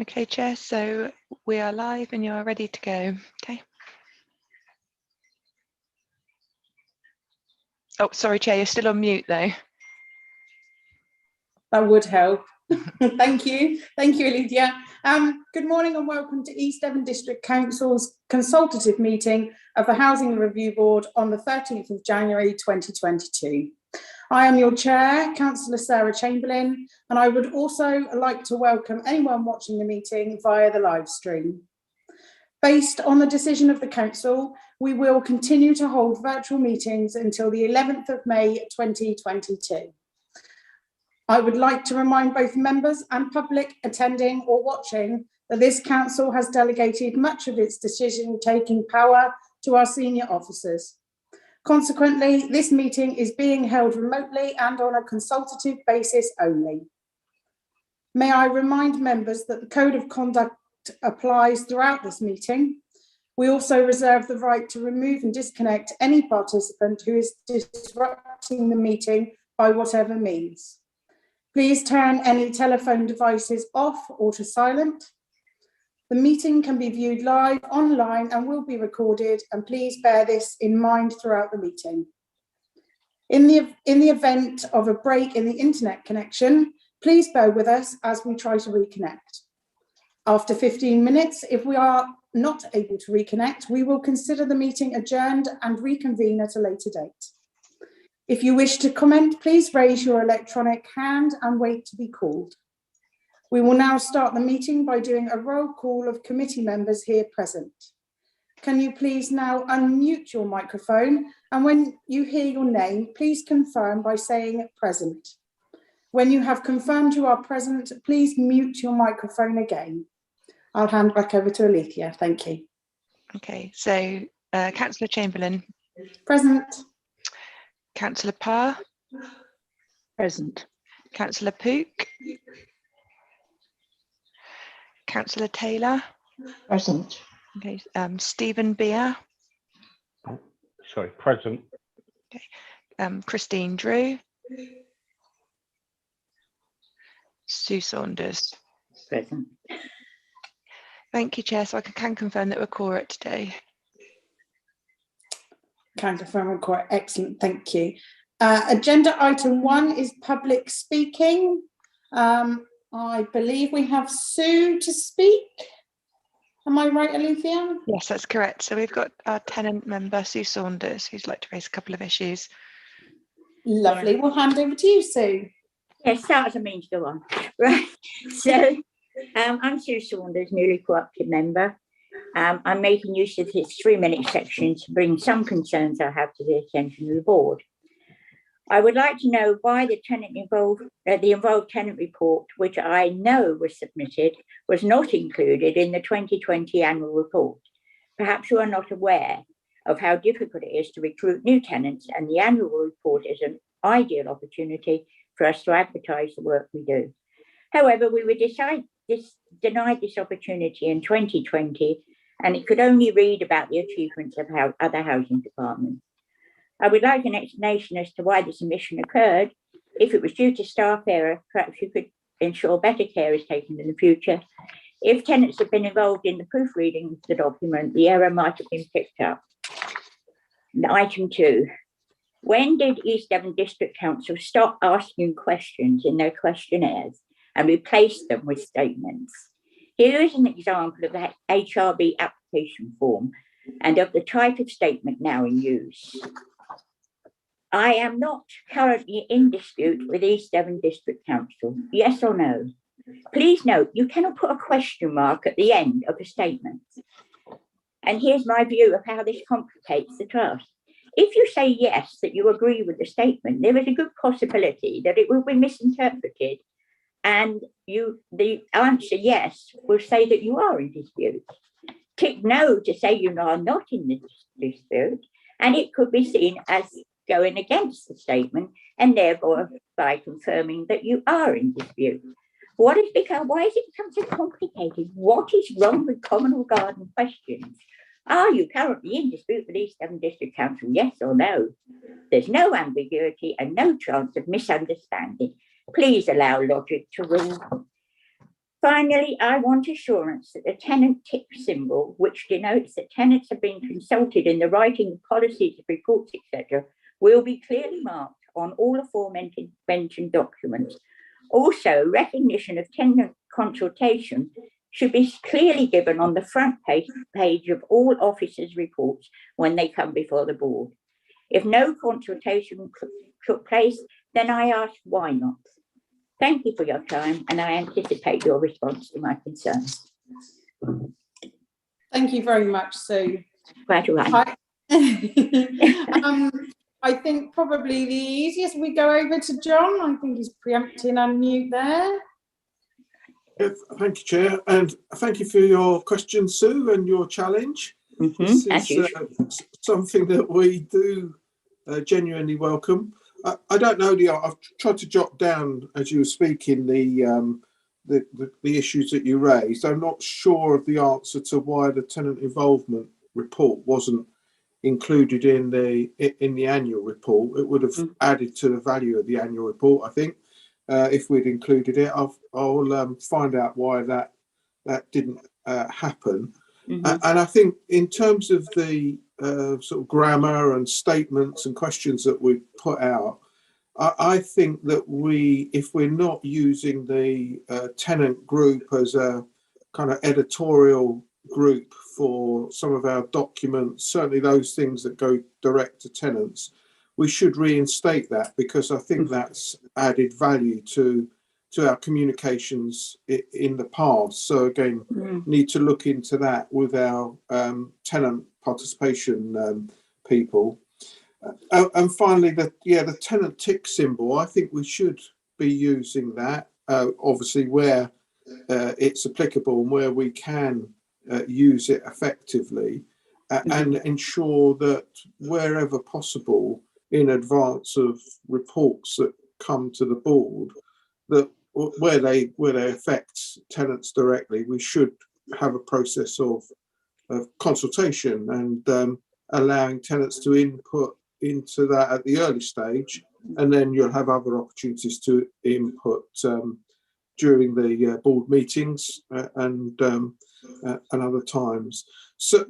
Okay, Chair, so we are live and you're ready to go. Okay. Oh, sorry, Chair, you're still on mute though. That would help. Thank you. Thank you, Lydia. Good morning and welcome to East Devon District Council's consultative meeting of the Housing Review Board on the 13th of January 2022. I am your chair, Councillor Sarah Chamberlain, and I would also like to welcome anyone watching the meeting via the live stream. Based on the decision of the Council, we will continue to hold virtual meetings until the 11th of May 2022. I would like to remind both members and public attending or watching that this Council has delegated much of its decision-taking power to our senior officers. Consequently, this meeting is being held remotely and on a consultative basis only. May I remind members that the Code of Conduct applies throughout this meeting. We also reserve the right to remove and disconnect any participant who is disrupting the meeting by whatever means. Please turn any telephone devices off or to silent. The meeting can be viewed live online and will be recorded, and please bear this in mind throughout the meeting. In the event of a break in the internet connection, please bear with us as we try to reconnect. After 15 minutes, if we are not able to reconnect, we will consider the meeting adjourned and reconvene at a later date. If you wish to comment, please raise your electronic hand and wait to be called. We will now start the meeting by doing a roll call of committee members here present. Can you please now unmute your microphone, and when you hear your name, please confirm by saying present. When you have confirmed you are present, please mute your microphone again. I'll hand back over to Alethea. Thank you. Okay, so Councillor Chamberlain. Present. Councillor Parr. Present. Councillor Pook. Councillor Taylor. Present. Okay, Stephen Beer. Sorry, present. Okay, Christine Drew. Sue Saunders. Present. Thank you, Chair. So I can confirm that we're quorate today. Can confirm we're quite excellent. Thank you. Agenda item 1 is public speaking. I believe we have Sue to speak. Am I right, Alethea? Yes, that's correct. So we've got our tenant member, Sue Saunders, who'd like to raise a couple of issues. Lovely. We'll hand over to you, Sue. Yes, that doesn't mean to go on. Right. So I'm Sue Saunders, newly co-opted member. I'm making use of this 3-minute section to bring some concerns I have to the attention of the board. I would like to know why the involved tenant report, which I know was submitted, was not included in the 2020 annual report. Perhaps you are not aware of how difficult it is to recruit new tenants, and the annual report is an ideal opportunity for us to advertise the work we do. However, we were denied this opportunity in 2020, and it could only read about the achievements of other housing departments. I would like an explanation as to why this omission occurred. If it was due to staff error, perhaps you could ensure better care is taken in the future. If tenants have been involved in the proofreading of the document, the error might have been picked up. Item 2. When did East Devon District Council stop asking questions in their questionnaires and replace them with statements? Here is an example of the HRB application form and of the type of statement now in use. I am not currently in dispute with East Devon District Council. Yes or no? Please note, you cannot put a question mark at the end of a statement. And here's my view of how this complicates the task. If you say yes, that you agree with the statement, there is a good possibility that it will be misinterpreted, and the answer yes will say that you are in dispute. Tick no to say you are not in the dispute, and it could be seen as going against the statement and therefore by confirming that you are in dispute. Why has it become so complicated? What is wrong with communal garden questions? Are you currently in dispute with East Devon District Council, yes or no? There's no ambiguity and no chance of misunderstanding. Please allow logic to rule. Finally, I want assurance that the tenant tick symbol, which denotes that tenants have been consulted in the writing of policies, reports, etc., will be clearly marked on all aforementioned documents. Also, recognition of tenant consultation should be clearly given on the front page of all officers' reports when they come before the board. If no consultation took place, then I ask why not. Thank you for your time, and I anticipate your response to my concerns. Thank you very much, Sue. Quite all right. I think probably the easiest we go over to John. I think he's preempting unmute there. Thank you, Chair, and thank you for your question, Sue, and your challenge. This is something that we do genuinely welcome. I don't know I've tried to jot down as you were speaking the issues that you raised. I'm not sure of the answer to why the tenant involvement report wasn't included in the annual report. It would have added to the value of the annual report, I think. If we'd included it, I'll find out why that didn't happen. And I think in terms of the sort of grammar and statements and questions that we put out, I think that if we're not using the tenant group as a kind of editorial group for some of our documents, certainly those things that go direct to tenants, we should reinstate that, because I think that's added value to our communications in the past. So again, need to look into that with our tenant participation people. And finally, the tenant tick symbol, I think we should be using that, obviously where it's applicable and where we can use it effectively, and ensure that wherever possible, in advance of reports that come to the board, that where they affect tenants directly, we should have a process of consultation and allowing tenants to input into that at the early stage, and then you'll have other opportunities to input during the board meetings and other times. So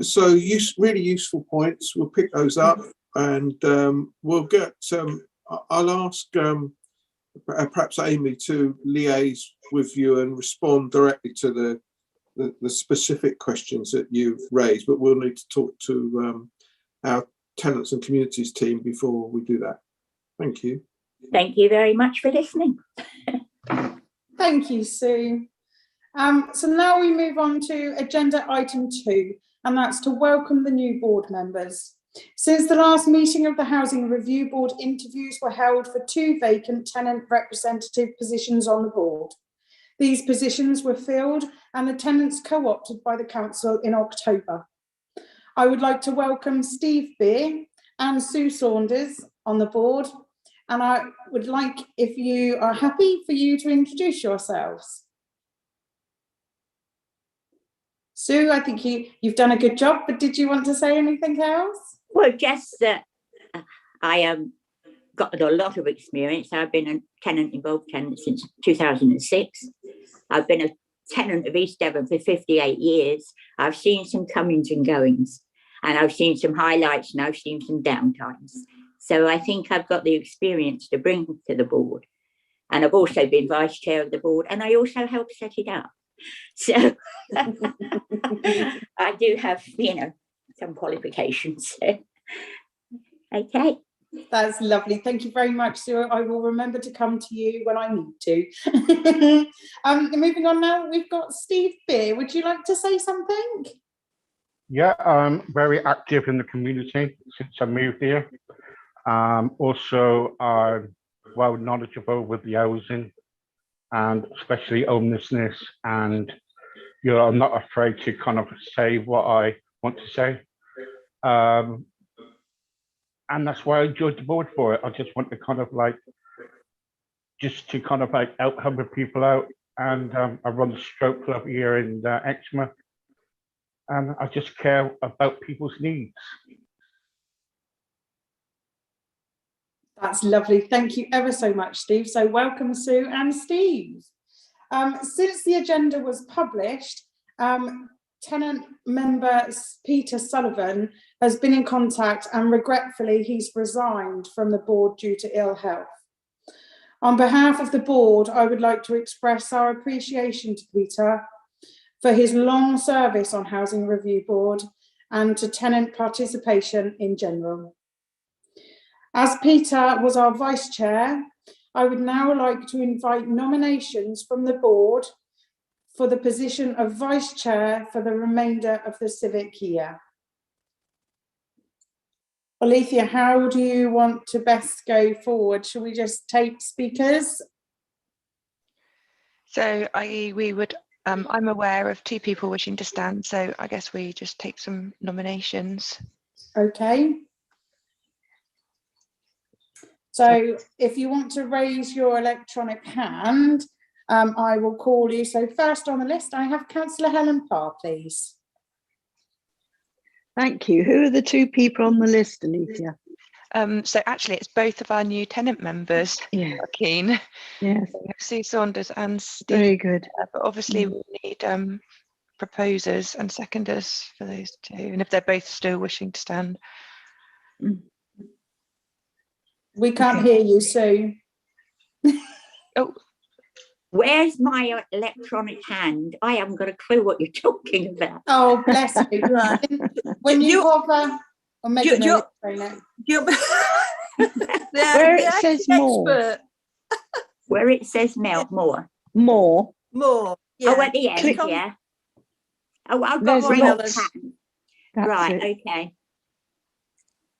really useful points. We'll pick those up, and we'll get. I'll ask perhaps Amy to liaise with you and respond directly to the specific questions that you've raised, but we'll need to talk to our tenants and communities team before we do that. Thank you. Thank you very much for listening. Thank you, Sue. So now we move on to agenda item 2, and that's to welcome the new board members. Since the last meeting of the Housing Review Board, interviews were held for 2 vacant tenant representative positions on the board. These positions were filled and the tenants co-opted by the council in October. I would like to welcome Steve Beer and Sue Saunders on the board, and I would like, if you are happy, for you to introduce yourselves. Sue, I think you've done a good job, but did you want to say anything else? Well, just that I got a lot of experience. I've been a tenant-involved tenant since 2006. I've been a tenant of East Devon for 58 years. I've seen some comings and goings, and I've seen some highlights, and I've seen some downtimes. So I think I've got the experience to bring to the board. And I've also been vice chair of the board, and I also helped set it up. So I do have, some qualifications. Okay. That's lovely. Thank you very much, Sue. I will remember to come to you when I need to. Moving on now, we've got Steve Beer. Would you like to say something? Yeah, I'm very active in the community since I moved here. Also, I'm well knowledgeable with the housing, and especially homelessness, and I'm not afraid to kind of say what I want to say. And that's why I joined the board for it. I just want to kind of help other people out. And I run the stroke club here in Exmouth. And I just care about people's needs. That's lovely. Thank you ever so much, Steve. So welcome, Sue and Steve. Since the agenda was published, Tenant member Peter Sullivan has been in contact, and regretfully he's resigned from the board due to ill health. On behalf of the board, I would like to express our appreciation to Peter for his long service on Housing Review Board and to tenant participation in general. As Peter was our vice chair, I would now like to invite nominations from the board for the position of vice chair for the remainder of the civic year. Alethea, how do you want to best go forward? Shall we just take speakers? So I'm aware of 2 people wishing to stand, so I guess we just take some nominations. Okay. So if you want to raise your electronic hand, I will call you. So first on the list, I have Councillor Helen Parr, please. Thank you. Who are the 2 people on the list, Alethea? So actually, it's both of our new tenant members Yeah. are keen. Yes. Sue Saunders and Steve. Very good. But obviously, we need proposers and seconders for those 2, and if they're both still wishing to stand. We can't hear you, Sue. Oh, Where's my electronic hand? I haven't got a clue what you're talking about. Oh, bless you. Right. When you hover, or Megan, Where it says more. Where it says more. More. More. Oh, at the end, Click on- yeah. Oh, I've got There's a one box. hand. That's Right, it. okay.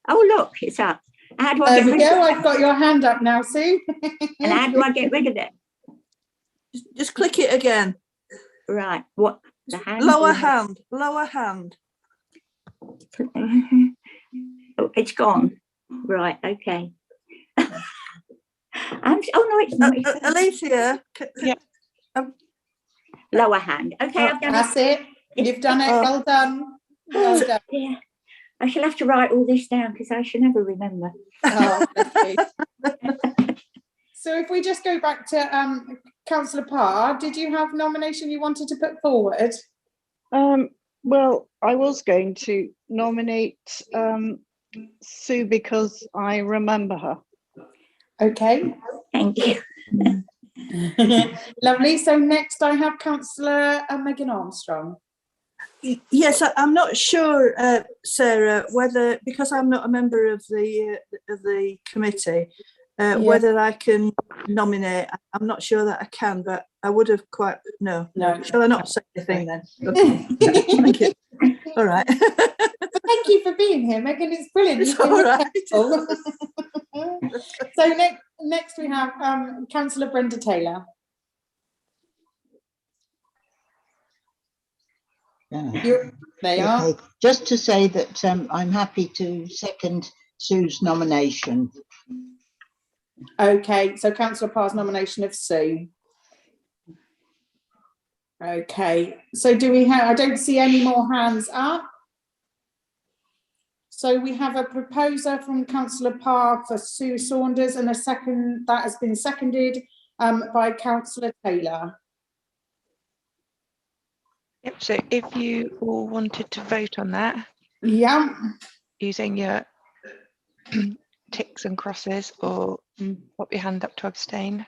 Oh, look, it's up. How do I there get we rid of go. it? I've got your hand up now, Sue. And how do I get rid of it? Just click it again. Right, what? The hand? Lower hand. Lower hand. Oh, it's gone. Right, okay. Oh no, it's not. Alethea. Yeah. Lower hand. Okay, I've done That's it. You've done it. Oh. Well done. Well done. Yeah. I shall have to write all this down because I shall never remember. Oh, bless you. So if we just go back to Councillor Parr, did you have nomination you wanted to put forward? Well, I was going to nominate Sue because I remember her. Okay. Thank you. Lovely. So next I have Councillor Megan Armstrong. Yes, I'm not sure, Sarah, whether, because I'm not a member of the committee, whether I can nominate. I'm not sure that I can, but I would have quite, no. Shall I not say anything then? Okay. Thank you. All right. Thank you for being here, Megan. It's brilliant. It's all right. So next we have Councillor Brenda Taylor. They are. Okay. Just to say that I'm happy to second Sue's nomination. Okay, so Councillor Parr's nomination of Sue. Okay, so do we have, I don't see any more hands up. So we have a proposer from Councillor Parr for Sue Saunders and a second that has been seconded by Councillor Taylor. yep. So if you all wanted to vote on that, Yeah. using your ticks and crosses, or pop your hand up to abstain.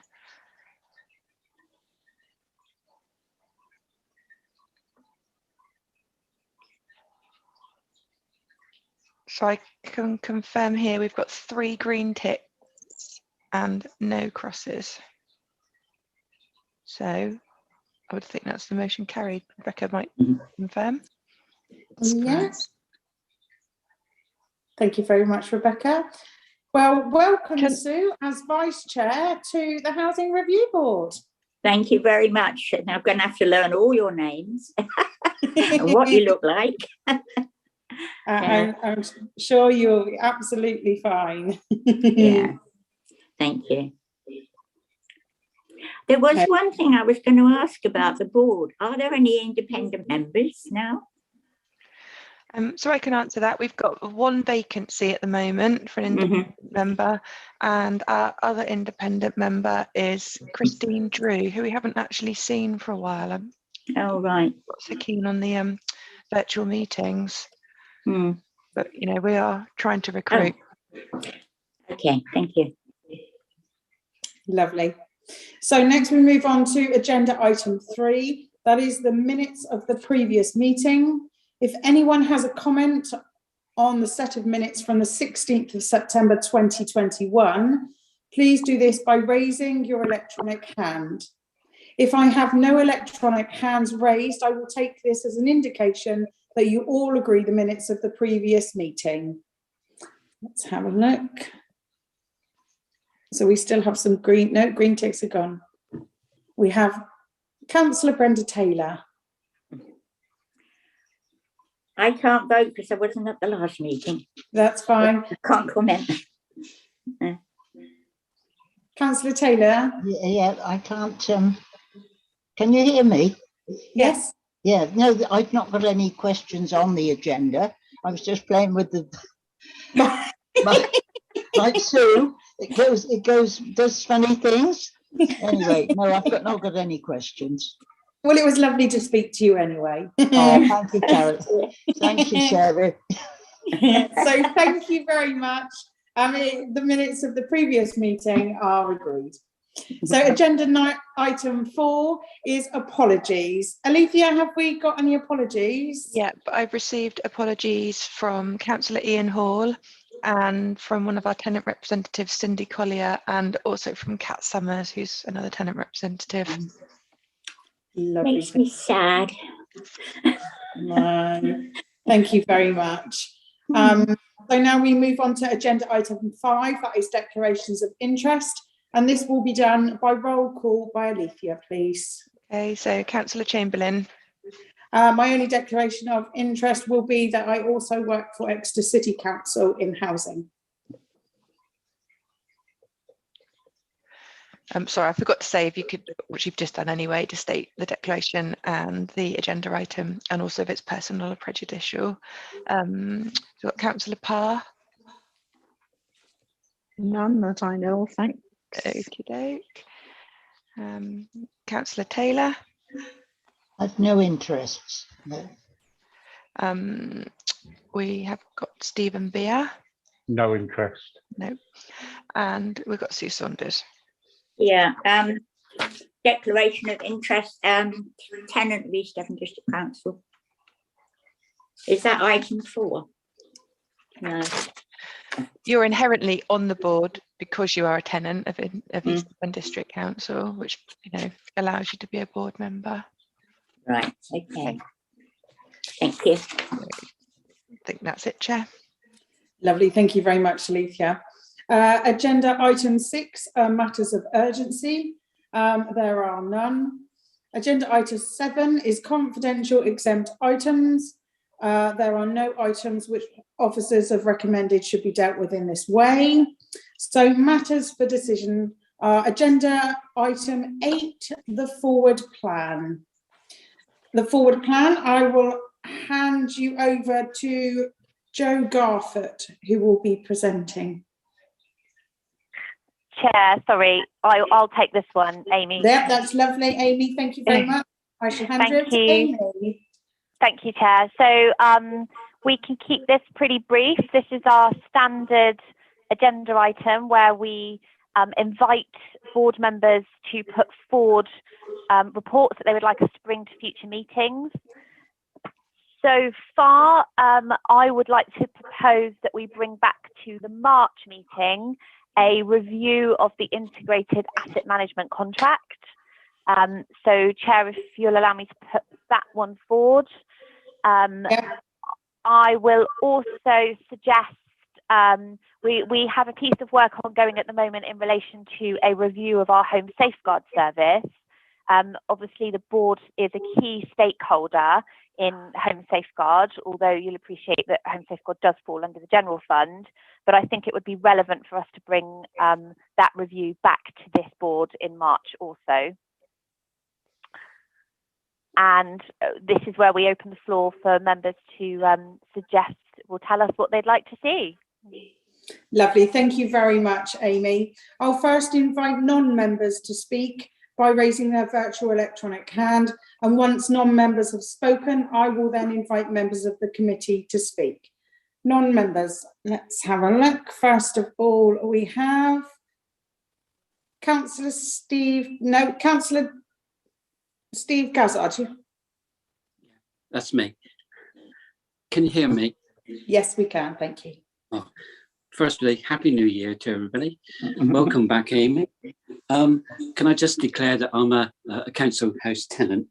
So I can confirm here we've got 3 green ticks and no crosses. So I would think that's the motion carried. Rebecca might confirm. Yes. Thank you very much, Rebecca. Well, welcome, Sue, as Vice Chair to the Housing Review Board. Thank you very much. And I'm going to have to learn all your names and what you look like. I'm sure you'll be absolutely fine. Yeah, thank you. There was one thing I was going to ask about the board. Are there any independent members now? So I can answer that. We've got one vacancy at the moment for an independent member, and our other independent member is Christine Drew, who we haven't actually seen for a while. Oh, right. Not so keen on the virtual meetings, but you know, we are trying to recruit. Oh. Okay, thank you. Lovely. So next we move on to agenda item 3. That is the minutes of the previous meeting. If anyone has a comment on the set of minutes from the 16th of September 2021, please do this by raising your electronic hand. If I have no electronic hands raised, I will take this as an indication that you all agree the minutes of the previous meeting. Let's have a look. So we still have some green, no, green ticks are gone. We have Councillor Brenda Taylor. I can't vote because I wasn't at the last meeting. That's fine. I can't comment. Councillor Taylor. Yeah, I can't. Can you hear me? Yes. Yeah, no, I've not got any questions on the agenda. I was just playing with the like Sue. It goes, does funny things. Anyway, no, I've not got any questions. Well, it was lovely to speak to you anyway. Oh, thank you, Karen. Thank you, Sarah. So thank you very much. The minutes of the previous meeting are agreed. So agenda item 4 is apologies. Alethea, have we got any apologies? Yeah, but I've received apologies from Councillor Ian Hall and from one of our tenant representatives, Cindy Collier, and also from Kat Summers, who's another tenant representative. Lovely. Makes me sad. No, thank you very much. So now we move on to agenda item 5, that is declarations of interest. And this will be done by roll call by Alethea, please. Okay, so Councillor Chamberlain. My only declaration of interest will be that I also work for Exeter City Council in housing. Sorry, I forgot to say, if you could, which you've just done anyway, to state the declaration and the agenda item, and also if it's personal or prejudicial. So we've got Councillor Parr. None that I know of, thanks. Okie doke. Councillor Taylor. I've no interests. No. We have got Stephen Beer. No interest. No. And we've got Sue Saunders. Yeah, declaration of interest, tenant of East Devon District Council. Is that item 4? No. You're inherently on the board because you are a tenant of East Devon District Council, which, you know, allows you to be a board member. Right, okay. Thank you. I think that's it, Chair. Lovely, thank you very much, Alethea. Agenda item 6, matters of urgency. There are none. Agenda item 7 is confidential exempt items. There are no items which officers have recommended should be dealt with in this way. So matters for decision are agenda item 8, the forward plan. The forward plan, I will hand you over to Jo Garford, who will be presenting. Chair, sorry, I'll take this one, Amy. Yep, that's lovely, Amy. Thank you very much. I shall hand you over to Amy. Thank you, Chair. So we can keep this pretty brief. This is our standard agenda item where we invite board members to put forward reports that they would like us to bring to future meetings. So far, I would like to propose that we bring back to the March meeting a review of the integrated asset management contract. So, Chair, if you'll allow me to put that one forward. I will also suggest we have a piece of work ongoing at the moment in relation to a review of our home safeguard service. Obviously, the board is a key stakeholder in home safeguard, although you'll appreciate that home safeguard does fall under the general fund. But I think it would be relevant for us to bring that review back to this board in March also. and this is where we open the floor for members to suggest or tell us what they'd like to see. Lovely, thank you very much, Amy. I'll first invite non-members to speak by raising their virtual electronic hand, and once non-members have spoken, I will then invite members of the committee to speak. Non-members, let's have a look. First of all, we have Councillor Steve Gazzard. That's me. Can you hear me? Yes, we can, thank you. Oh, firstly, Happy New Year to everybody. Welcome back, Amy. Can I just declare that I'm a council house tenant?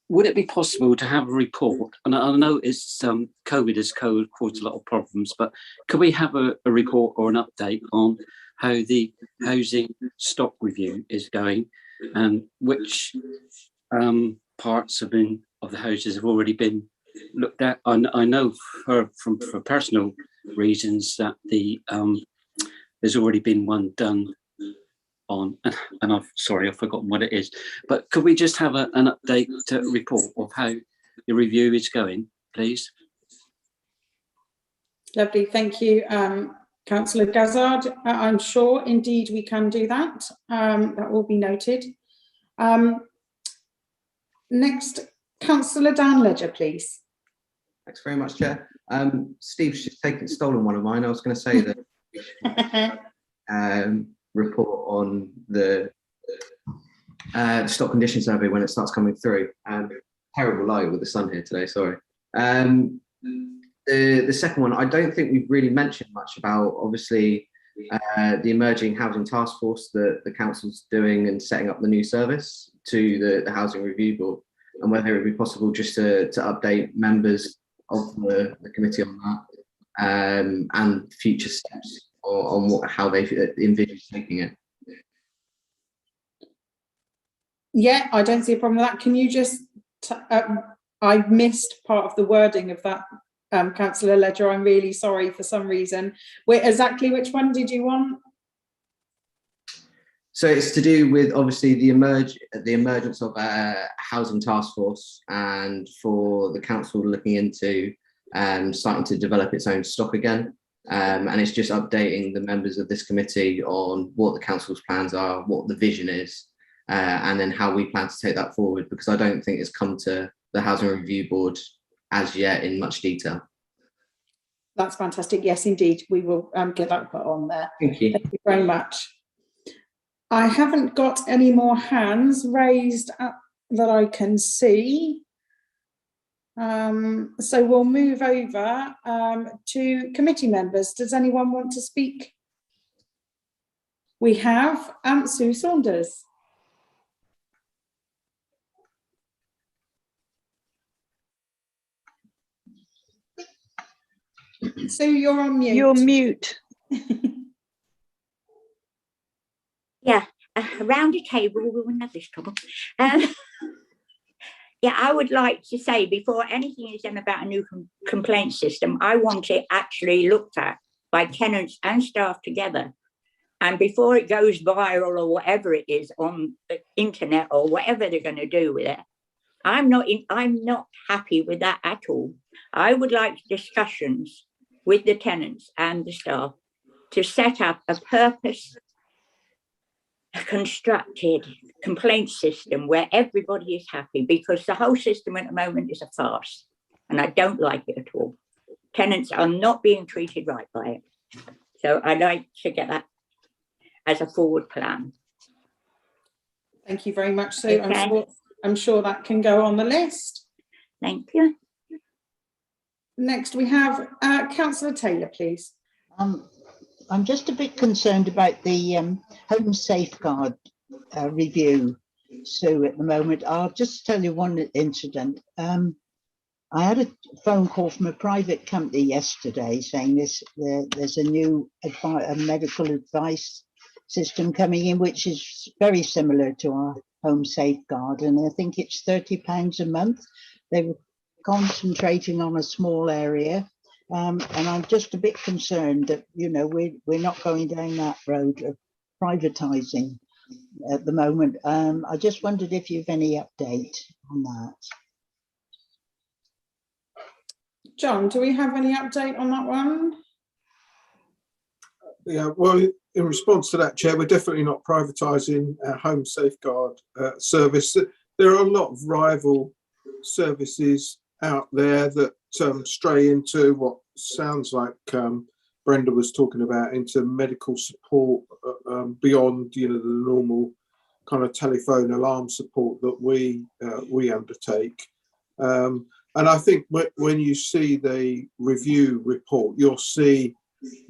Would it be possible to have a report? And I know it's COVID has caused a lot of problems, but could we have a report or an update on how the housing stock review is going, and which parts of the houses have already been looked at? I know for personal reasons that there's already been one done on, and I've forgotten what it is, but could we just have an update report of how the review is going, please? Lovely, thank you, Councillor Gazzard. I'm sure indeed we can do that. That will be noted. Next, Councillor Dan Ledger, please. Thanks very much, Chair. Steve's just stolen one of mine. I was going to say that report on the stock condition survey when it starts coming through. Terrible light with the sun here today, sorry. The second one, I don't think we've really mentioned much about, obviously, the emerging housing task force that the council's doing and setting up the new service to the Housing Review Board, and whether it would be possible just to update members of the committee on that, and future steps on how they envisage taking it. Yeah, I don't see a problem with that. Can you just, I missed part of the wording of that, Councillor Ledger. I'm really sorry for some reason. Exactly which one did you want? So it's to do with obviously the emergence of a housing task force, and for the council looking into starting to develop its own stock again. And it's just updating the members of this committee on what the council's plans are, what the vision is, and then how we plan to take that forward, because I don't think it's come to the Housing Review Board as yet in much detail. That's fantastic. Yes, indeed. We will get that put on there. Thank you. Thank you very much. I haven't got any more hands raised that I can see. So we'll move over to committee members. Does anyone want to speak? We have Sue Saunders. Sue, you're on mute. You're mute. Yeah, around a table we wouldn't have this trouble. Yeah, I would like to say, before anything is done about a new complaint system, I want it actually looked at by tenants and staff together. And before it goes viral or whatever it is on the internet or whatever they're going to do with it, I'm not happy with that at all. I would like discussions with the tenants and the staff to set up a purpose constructed complaint system where everybody is happy, because the whole system at the moment is a farce and I don't like it at all. Tenants are not being treated right by it. So I'd like to get that as a forward plan. Thank you very much, Sue. Okay. I'm sure that can go on the list. Thank you. Next we have Councillor Taylor, please. I'm just a bit concerned about the home safeguard review, Sue, at the moment. I'll just tell you one incident. I had a phone call from a private company yesterday saying there's a new medical advice system coming in, which is very similar to our home safeguard, and I think it's £30 a month. They were concentrating on a small area. And I'm just a bit concerned that, you know, we're not going down that road of privatising at the moment. I just wondered if you've any update on that. John, do we have any update on that one? Yeah, well, in response to that, Chair, we're definitely not privatising our home safeguard service. There are a lot of rival services out there that stray into what sounds like Brenda was talking about, into medical support beyond, the normal kind of telephone alarm support that we undertake. And I think when you see the review report, you'll see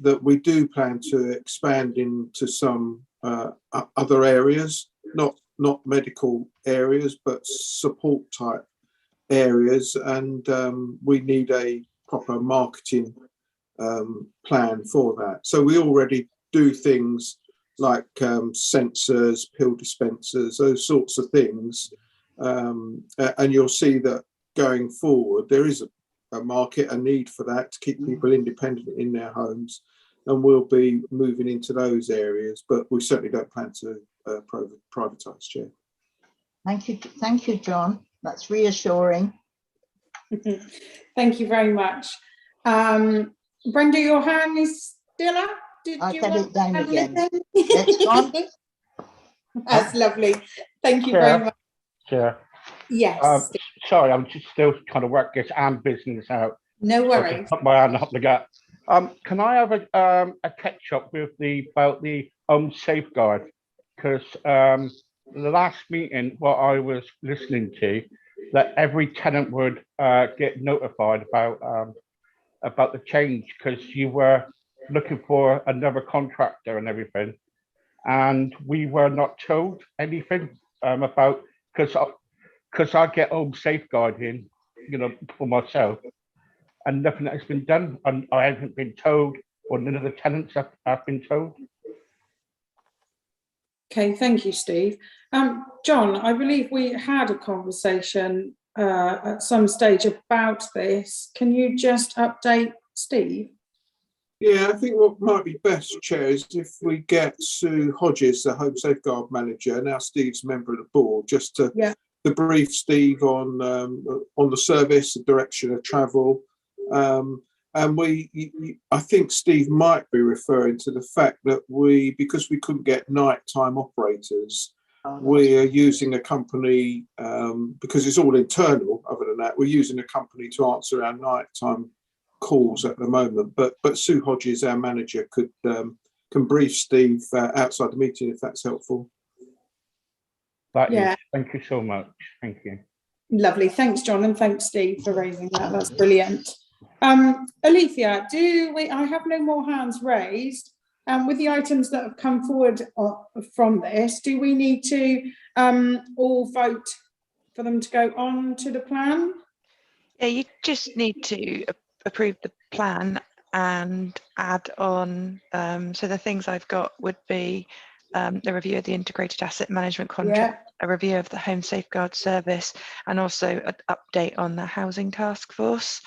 that we do plan to expand into some other areas, not medical areas, but support type areas, and we need a proper marketing plan for that. So we already do things like sensors, pill dispensers, those sorts of things, and you'll see that going forward there is a market, a need for that to keep people independent in their homes, and we'll be moving into those areas, but we certainly don't plan to privatise, Chair. Thank you, John. That's reassuring. Thank you very much. Brenda, your hand is still up. I'll get it down again. It's gone. That's lovely. Thank you very much. Chair. Yes. Sorry, I'm just still trying to work this and business out. No worries. I'll put my hand up the gut. Can I have a catch up with about the safeguard? Because the last meeting, what I was listening to, that every tenant would get notified about the change, because you were looking for another contractor and everything, and we were not told anything about, because I get home safeguarding, for myself, and nothing has been done, and I haven't been told, or none of the tenants have been told. Okay, thank you, Steve. John, I believe we had a conversation at some stage about this. Can you just update Steve? Yeah, I think what might be best, Chair, is if we get Sue Hodges, the Home Safeguard Manager, now Steve's a member of the board, just to brief Steve on the service, the direction of travel. And I think Steve might be referring to the fact that because we couldn't get nighttime operators, we are using a company, because it's all internal, other than that, we're using a company to answer our nighttime calls at the moment. But Sue Hodges, our manager, can brief Steve outside the meeting if that's helpful. Thank you so much. Thank you. Lovely. Thanks, John, and thanks, Steve, for raising that. That's brilliant. Alethea, I have no more hands raised. With the items that have come forward from this, do we need to all vote for them to go on to the plan? Yeah, you just need to approve the plan and add on. So the things I've got would be the review of the integrated asset management contract, a review of the home safeguard service, and also an update on the housing task force.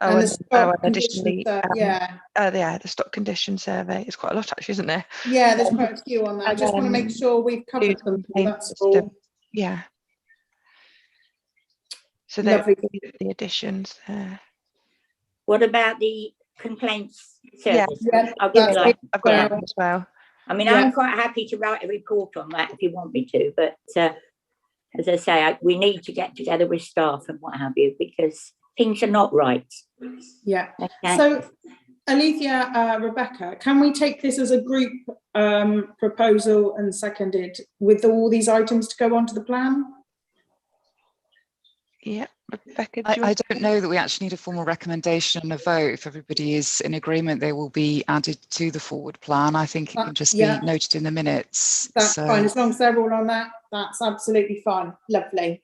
Additionally, the stock condition survey. It's quite a lot, actually, isn't there? Yeah, there's quite a few on that. I just want to make sure we've covered them. That's all. Yeah. So they're the additions there. What about the complaints service? I've got that as well. I mean, I'm quite happy to write a report on that if you want me to, but as I say, we need to get together with staff and what have you, because things are not right. Yeah. Okay. So, Alethea, Rebecca, can we take this as a group proposal and seconded with all these items to go onto the plan? Yeah. Rebecca, I don't know that we actually need a formal recommendation and a vote. If everybody is in agreement, they will be added to the forward plan. I think it can just be noted in the minutes. That's fine. As long as they're all on that, that's absolutely fine. Lovely.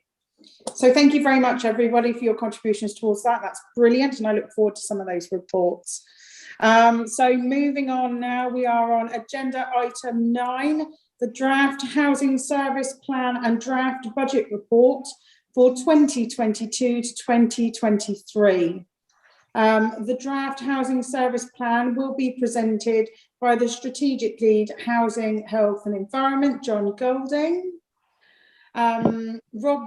So thank you very much, everybody, for your contributions towards that. That's brilliant, and I look forward to some of those reports. So moving on now, we are on agenda item 9, the draft housing service plan and draft budget report for 2022 to 2023. The draft housing service plan will be presented by the Strategic Lead Housing, Health and Environment, John Golding. Rob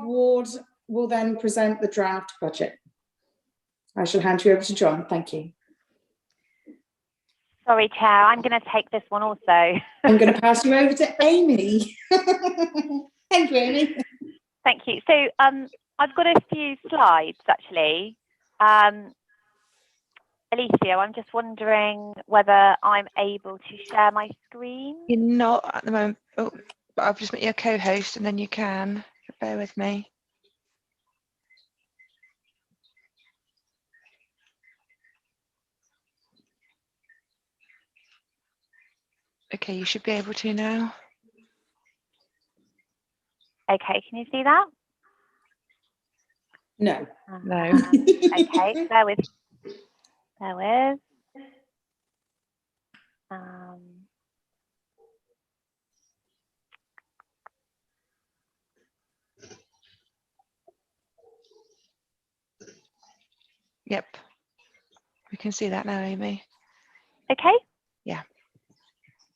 Ward will then present the draft budget. I shall hand you over to John. Thank you. Sorry, Chair, I'm going to take this one also. I'm going to pass you over to Amy. Thank you, Amy. Thank you. So I've got a few slides, actually. Alicia, I'm just wondering whether I'm able to share my screen. You're not at the moment. Oh, but I've just met you a co-host and then you can. Bear with me. Okay, you should be able to now. Okay, can you see that? No. No. Okay, bear with. Yep. We can see that now, Amy. Okay. Yeah.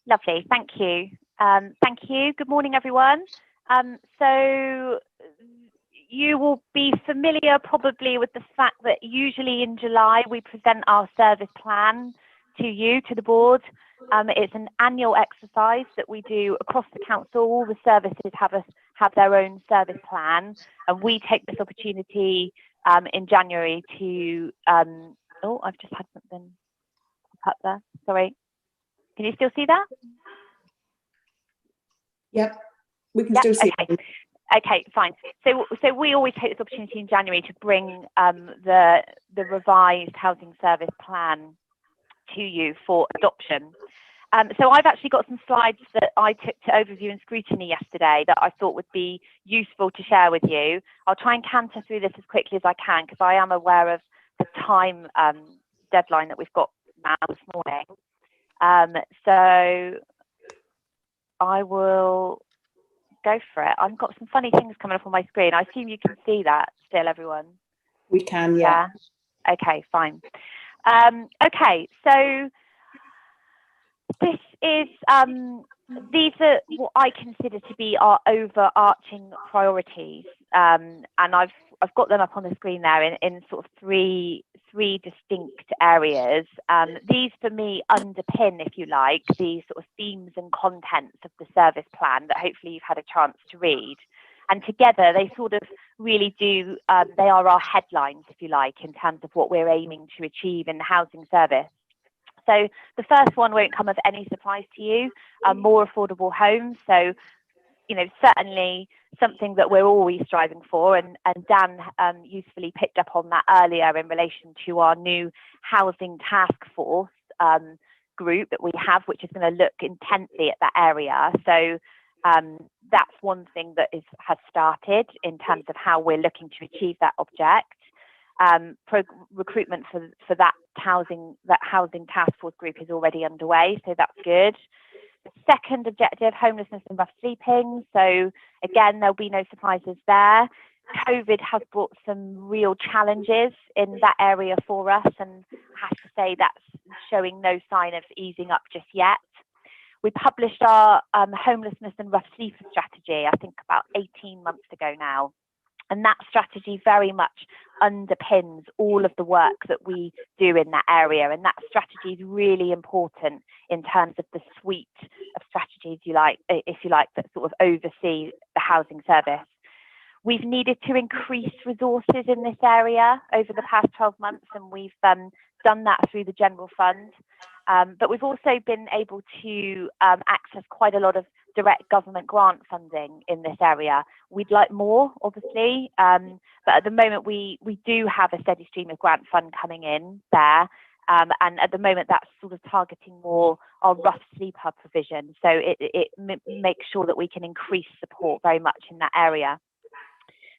Lovely. Thank you. Thank you. Good morning, everyone. So you will be familiar probably with the fact that usually in July we present our service plan to you, to the board. It's an annual exercise that we do across the council. All the services have their own service plan, and we take this opportunity in January to. Oh, I've just had something up there. Sorry. Can you still see that? Yep, we can still see it. Okay, fine. So we always take this opportunity in January to bring the revised housing service plan to you for adoption. So I've actually got some slides that I took to overview and scrutiny yesterday that I thought would be useful to share with you. I'll try and canter through this as quickly as I can because I am aware of the time deadline that we've got now this morning. So I will go for it. I've got some funny things coming up on my screen. I assume you can see that still, everyone. We can, yeah. Okay, fine. Okay, so this is these are what I consider to be our overarching priorities, and I've got them up on the screen there in sort of three distinct areas. These for me underpin, if you like, the sort of themes and contents of the service plan that hopefully you've had a chance to read. And together they sort of really do, they are our headlines, if you like, in terms of what we're aiming to achieve in the housing service. So the first one won't come as any surprise to you, more affordable homes. So, you know, certainly something that we're always striving for, and Dan usefully picked up on that earlier in relation to our new housing task force group that we have, which is going to look intently at that area. So that's one thing that has started in terms of how we're looking to achieve that object. Recruitment for that housing task force group is already underway, so that's good. Second objective, homelessness and rough sleeping. So again, there'll be no surprises there. COVID has brought some real challenges in that area for us, and I have to say that's showing no sign of easing up just yet. We published our homelessness and rough sleeping strategy, I think about 18 months ago now. And that strategy very much underpins all of the work that we do in that area. And that strategy is really important in terms of the suite of strategies, if you like, that sort of oversee the housing service. We've needed to increase resources in this area over the past 12 months, and we've done that through the general fund. But we've also been able to access quite a lot of direct government grant funding in this area. We'd like more, obviously, but at the moment we do have a steady stream of grant fund coming in there, and at the moment that's sort of targeting more our rough sleeper provision. So it makes sure that we can increase support very much in that area.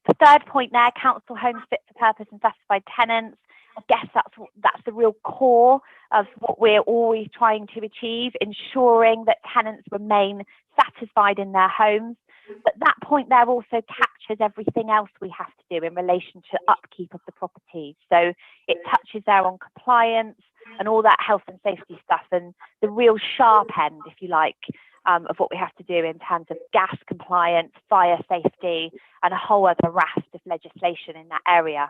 The third point there, council homes fit for purpose and satisfied tenants. I guess that's the real core of what we're always trying to achieve, ensuring that tenants remain satisfied in their homes. But that point there also captures everything else we have to do in relation to upkeep of the properties. So it touches there on compliance and all that health and safety stuff, and the real sharp end, if you like, of what we have to do in terms of gas compliance, fire safety, and a whole other raft of legislation in that area.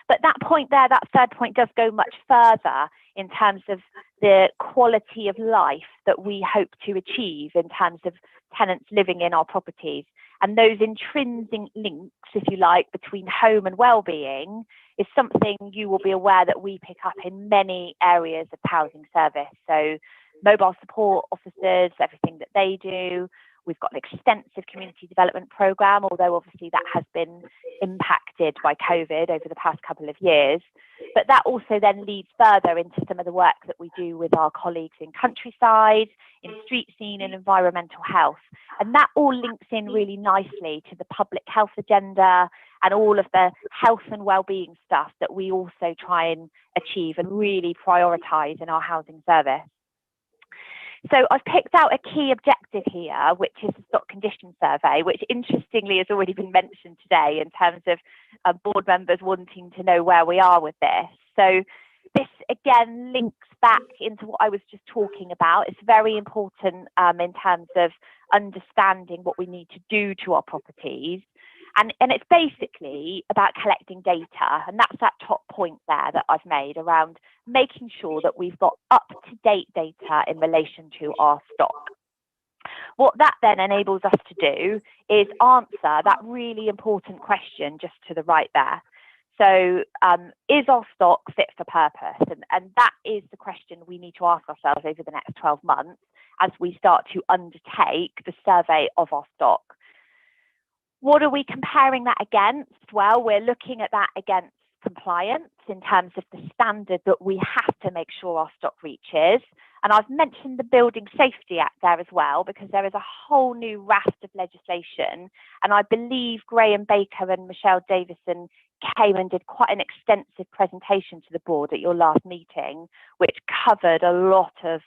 But that point there, that third point, does go much further in terms of the quality of life that we hope to achieve in terms of tenants living in our properties. And those intrinsic links, if you like, between home and well-being is something you will be aware that we pick up in many areas of housing service. So mobile support officers, everything that they do. We've got an extensive community development programme, although obviously that has been impacted by COVID over the past couple of years. But that also then leads further into some of the work that we do with our colleagues in countryside, in street scene and environmental health. And that all links in really nicely to the public health agenda and all of the health and well-being stuff that we also try and achieve and really prioritise in our housing service. So I've picked out a key objective here, which is the stock condition survey, which interestingly has already been mentioned today in terms of board members wanting to know where we are with this. So this again links back into what I was just talking about. It's very important in terms of understanding what we need to do to our properties. And it's basically about collecting data, and that's that top point there that I've made around making sure that we've got up-to-date data in relation to our stock. What that then enables us to do is answer that really important question just to the right there. So is our stock fit for purpose? And that is the question we need to ask ourselves over the next 12 months as we start to undertake the survey of our stock. What are we comparing that against? Well, we're looking at that against compliance in terms of the standard that we have to make sure our stock reaches. And I've mentioned the Building Safety Act there as well, because there is a whole new raft of legislation. And I believe Graham Baker and Michelle Davison came and did quite an extensive presentation to the board at your last meeting, which covered a lot of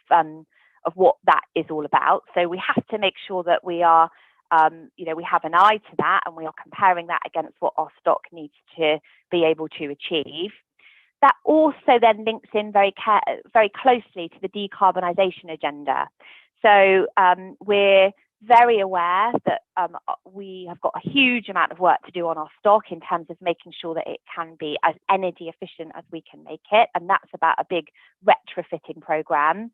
what that is all about. So we have to make sure that we are we have an eye to that, and we are comparing that against what our stock needs to be able to achieve. That also then links in very closely to the Decarbonization Agenda. So we're very aware that we have got a huge amount of work to do on our stock in terms of making sure that it can be as energy efficient as we can make it, and that's about a big retrofitting programme.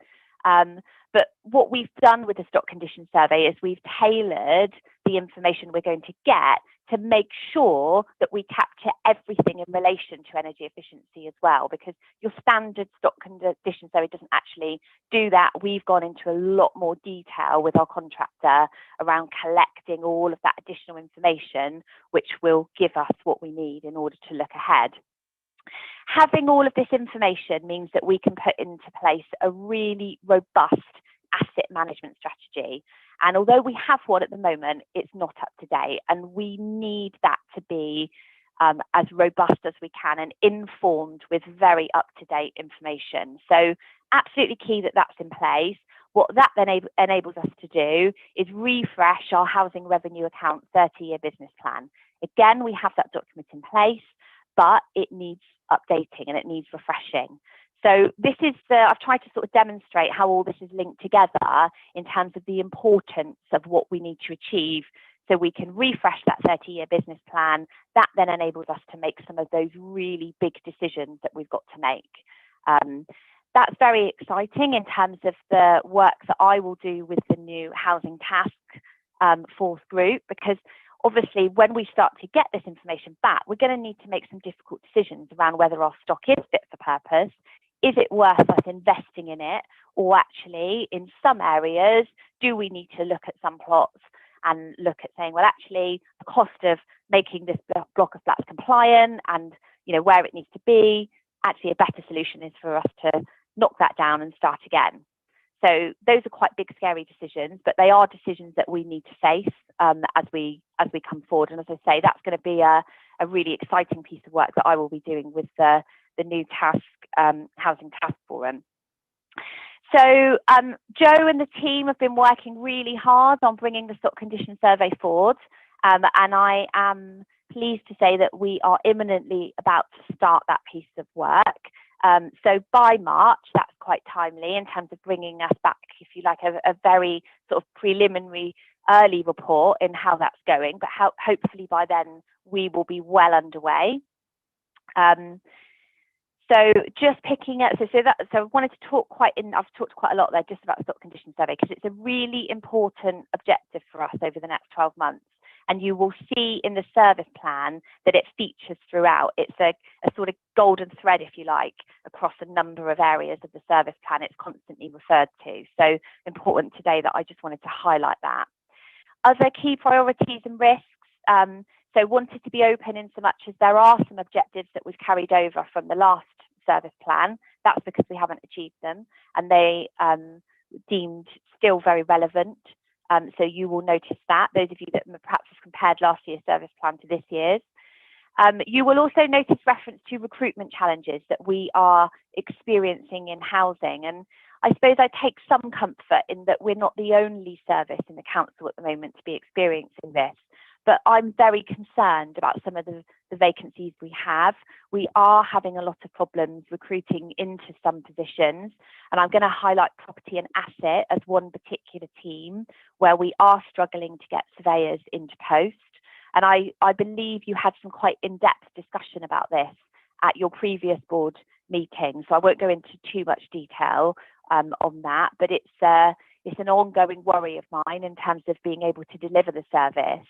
But what we've done with the stock condition survey is we've tailored the information we're going to get to make sure that we capture everything in relation to energy efficiency as well, because your standard stock condition survey doesn't actually do that. We've gone into a lot more detail with our contractor around collecting all of that additional information, which will give us what we need in order to look ahead. Having all of this information means that we can put into place a really robust asset management strategy. And although we have one at the moment, it's not up to date. And we need that to be as robust as we can and informed with very up-to-date information. So absolutely key that that's in place. What that then enables us to do is refresh our housing revenue account 30-year business plan. Again, we have that document in place, but it needs updating and it needs refreshing. So this is I've tried to sort of demonstrate how all this is linked together in terms of the importance of what we need to achieve so we can refresh that 30-year business plan. That then enables us to make some of those really big decisions that we've got to make. That's very exciting in terms of the work that I will do with the new Housing Task Force group, because obviously, when we start to get this information back, we're going to need to make some difficult decisions around whether our stock is fit for purpose. Is it worth us investing in it? Or actually, in some areas, do we need to look at some plots and look at saying, well, actually, the cost of making this block of flats compliant and where it needs to be, actually a better solution is for us to knock that down and start again. So those are quite big, scary decisions, but they are decisions that we need to face as we come forward. And as I say, that's going to be a really exciting piece of work that I will be doing with the new Housing Task Forum. So Joe and the team have been working really hard on bringing the stock condition survey forward, and I am pleased to say that we are imminently about to start that piece of work. So by March, that's quite timely in terms of bringing us back, if you like, a very sort of preliminary early report in how that's going, but hopefully by then we will be well underway. So just picking up, so I wanted to talk I've talked quite a lot there just about the stock condition survey, because it's a really important objective for us over the next 12 months. And you will see in the service plan that it features throughout. It's a sort of golden thread, if you like, across a number of areas of the service plan. It's constantly referred to. So important today that I just wanted to highlight that. Other key priorities and risks. So wanted to be open in so much as there are some objectives that we've carried over from the last service plan. That's because we haven't achieved them, and they deemed still very relevant. So you will notice that, those of you that perhaps have compared last year's service plan to this year's. You will also notice reference to recruitment challenges that we are experiencing in housing. And I suppose I take some comfort in that we're not the only service in the council at the moment to be experiencing this. But I'm very concerned about some of the vacancies we have. We are having a lot of problems recruiting into some positions. And I'm going to highlight property and asset as one particular team where we are struggling to get surveyors into post. And I believe you had some quite in-depth discussion about this at your previous board meeting. So I won't go into too much detail on that, but it's an ongoing worry of mine in terms of being able to deliver the service.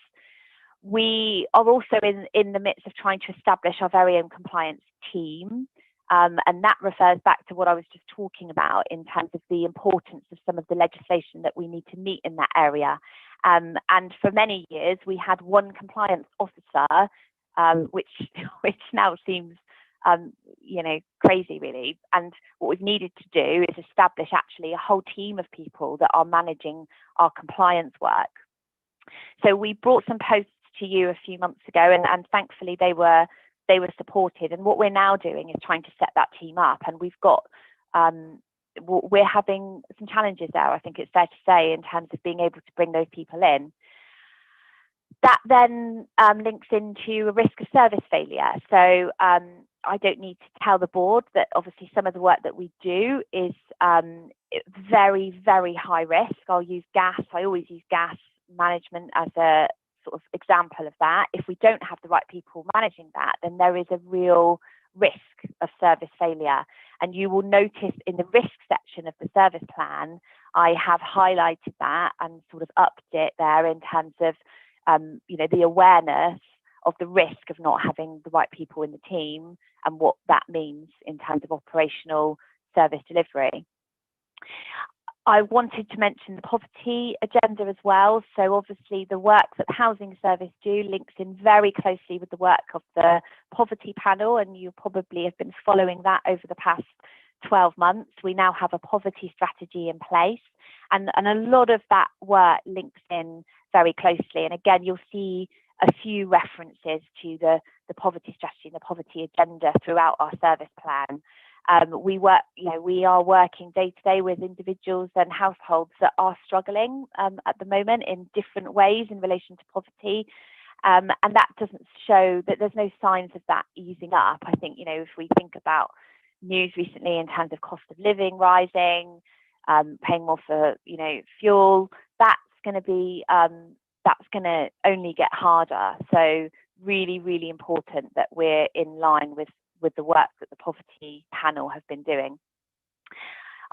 We are also in the midst of trying to establish our very own compliance team. And that refers back to what I was just talking about in terms of the importance of some of the legislation that we need to meet in that area. And for many years, we had one compliance officer, which now seems, crazy really. And what we've needed to do is establish actually a whole team of people that are managing our compliance work. So we brought some posts to you a few months ago, and thankfully they were supported. And what we're now doing is trying to set that team up, and we're having some challenges there, I think it's fair to say, in terms of being able to bring those people in. That then links into a risk of service failure. So I don't need to tell the board that obviously some of the work that we do is very, very high risk. I always use gas management as a sort of example of that. If we don't have the right people managing that, then there is a real risk of service failure. And you will notice in the risk section of the service plan, I have highlighted that and sort of upped it there in terms of the awareness of the risk of not having the right people in the team and what that means in terms of operational service delivery. I wanted to mention the poverty agenda as well. So obviously the work that the Housing Service do links in very closely with the work of the poverty panel, and you probably have been following that over the past 12 months. We now have a poverty strategy in place, and a lot of that work links in very closely. And again, you'll see a few references to the poverty strategy and the poverty agenda throughout our service plan. We are working day to day with individuals and households that are struggling at the moment in different ways in relation to poverty. And that doesn't show that there's no signs of that easing up. I think, if we think about news recently in terms of cost of living rising, paying more for, fuel, that's going to only get harder. So really, really important that we're in line with the work that the poverty panel have been doing.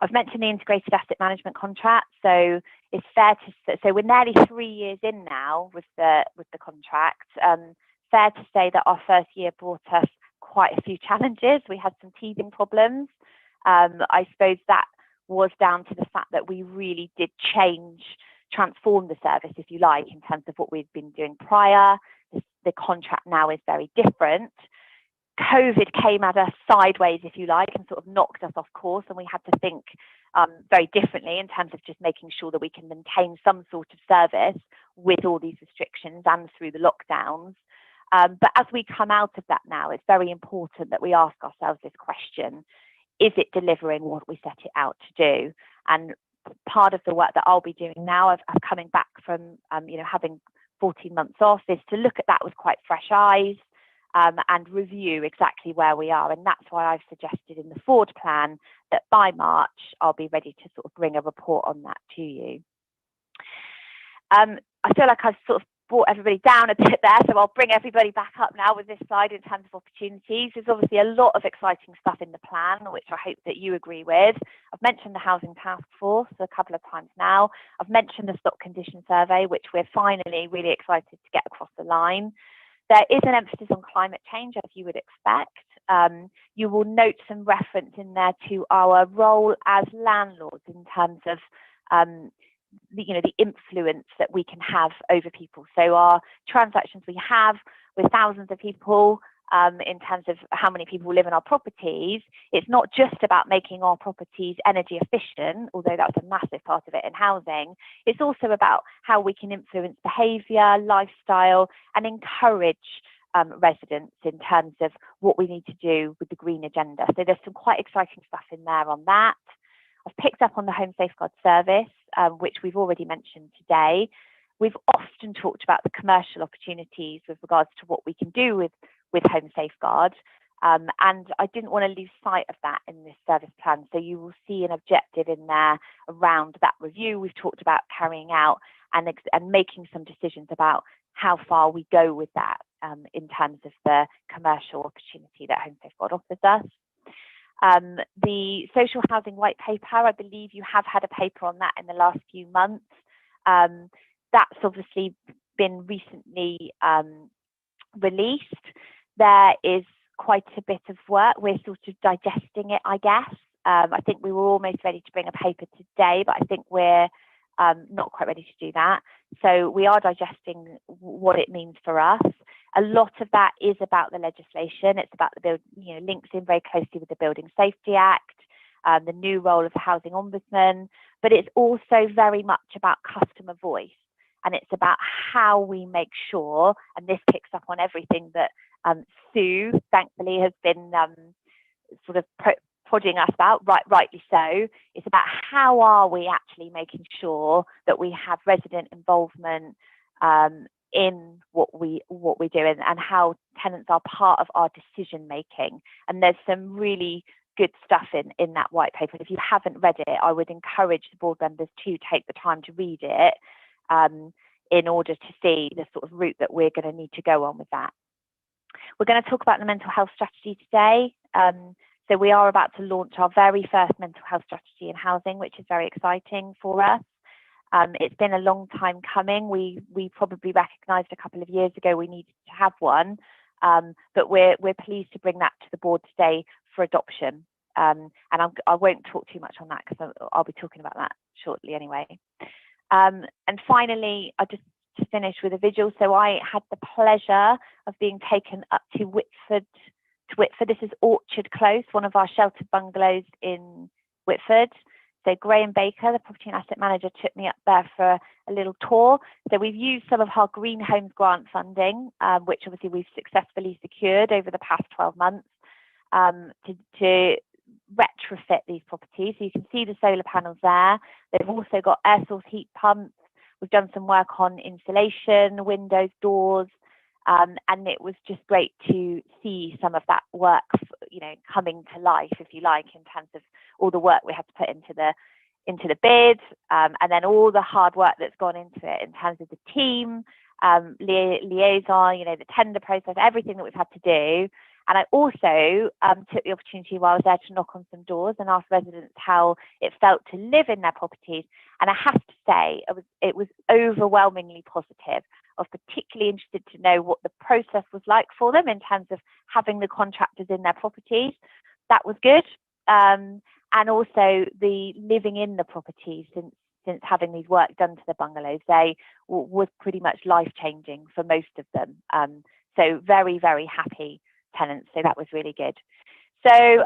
I've mentioned the integrated asset management contract, so it's fair to say, so we're nearly 3 years in now with the contract. Fair to say that our first year brought us quite a few challenges. We had some teething problems. I suppose that was down to the fact that we really did transform the service, if you like, in terms of what we'd been doing prior. The contract now is very different. COVID came at us sideways, if you like, and sort of knocked us off course, and we had to think very differently in terms of just making sure that we can maintain some sort of service with all these restrictions and through the lockdowns. But as we come out of that now, it's very important that we ask ourselves this question: is it delivering what we set it out to do? And part of the work that I'll be doing now, of coming back from having 14 months off, is to look at that with quite fresh eyes. and review exactly where we are. And that's why I've suggested in the forward plan that by March, I'll be ready to sort of bring a report on that to you. I feel like I've sort of brought everybody down a bit there, so I'll bring everybody back up now with this slide in terms of opportunities. There's obviously a lot of exciting stuff in the plan, which I hope that you agree with. I've mentioned the Housing Task Force a couple of times now. I've mentioned the Stock Condition Survey, which we're finally really excited to get across the line. There is an emphasis on climate change, as you would expect. You will note some reference in there to our role as landlords in terms of the influence that we can have over people. So our transactions we have with thousands of people in terms of how many people live in our properties, it's not just about making our properties energy efficient, although that's a massive part of it in housing. It's also about how we can influence behaviour, lifestyle, and encourage residents in terms of what we need to do with the green agenda. So there's some quite exciting stuff in there on that. I've picked up on the Home Safeguard Service, which we've already mentioned today. We've often talked about the commercial opportunities with regards to what we can do with Home Safeguard, and I didn't want to lose sight of that in this service plan. So you will see an objective in there around that review we've talked about carrying out and making some decisions about how far we go with that in terms of the commercial opportunity that Home Safeguard offers us. The social housing white paper, I believe you have had a paper on that in the last few months. That's obviously been recently released. There is quite a bit of work. We're sort of digesting it, I guess. I think we were almost ready to bring a paper today, but I think we're not quite ready to do that. So we are digesting what it means for us. A lot of that is about the legislation. It's about the links in very closely with the Building Safety Act, the new role of the Housing Ombudsman, but it's also very much about customer voice. And it's about how we make sure, and this picks up on everything that Sue, thankfully, has been sort of prodding us about, rightly so. It's about how are we actually making sure that we have resident involvement in what we do and how tenants are part of our decision making. And there's some really good stuff in that white paper. If you haven't read it, I would encourage the board members to take the time to read it in order to see the sort of route that we're going to need to go on with that. We're going to talk about the mental health strategy today. So we are about to launch our very first mental health strategy in housing, which is very exciting for us. It's been a long time coming. We probably recognised a couple of years ago we needed to have one, but we're pleased to bring that to the board today for adoption. And I won't talk too much on that because I'll be talking about that shortly anyway. And finally, I just to finish with a visual. So I had the pleasure of being taken up to Whitford. This is Orchard Close, one of our sheltered bungalows in Whitford. So Graham Baker, the property and asset manager, took me up there for a little tour. So we've used some of our Green Homes grant funding, which obviously we've successfully secured over the past 12 months to retrofit these properties. So you can see the solar panels there. They've also got air source heat pumps. We've done some work on insulation, windows, doors, and it was just great to see some of that work, coming to life, if you like, in terms of all the work we had to put into the bid, and then all the hard work that's gone into it in terms of the team, liaison, the tender process, everything that we've had to do. And I also took the opportunity while I was there to knock on some doors and ask residents how it felt to live in their properties. And I have to say, it was overwhelmingly positive. I was particularly interested to know what the process was like for them in terms of having the contractors in their properties. That was good. And also the living in the properties since having these work done to the bungalows, they was pretty much life-changing for most of them. So very, very happy tenants. So that was really good. So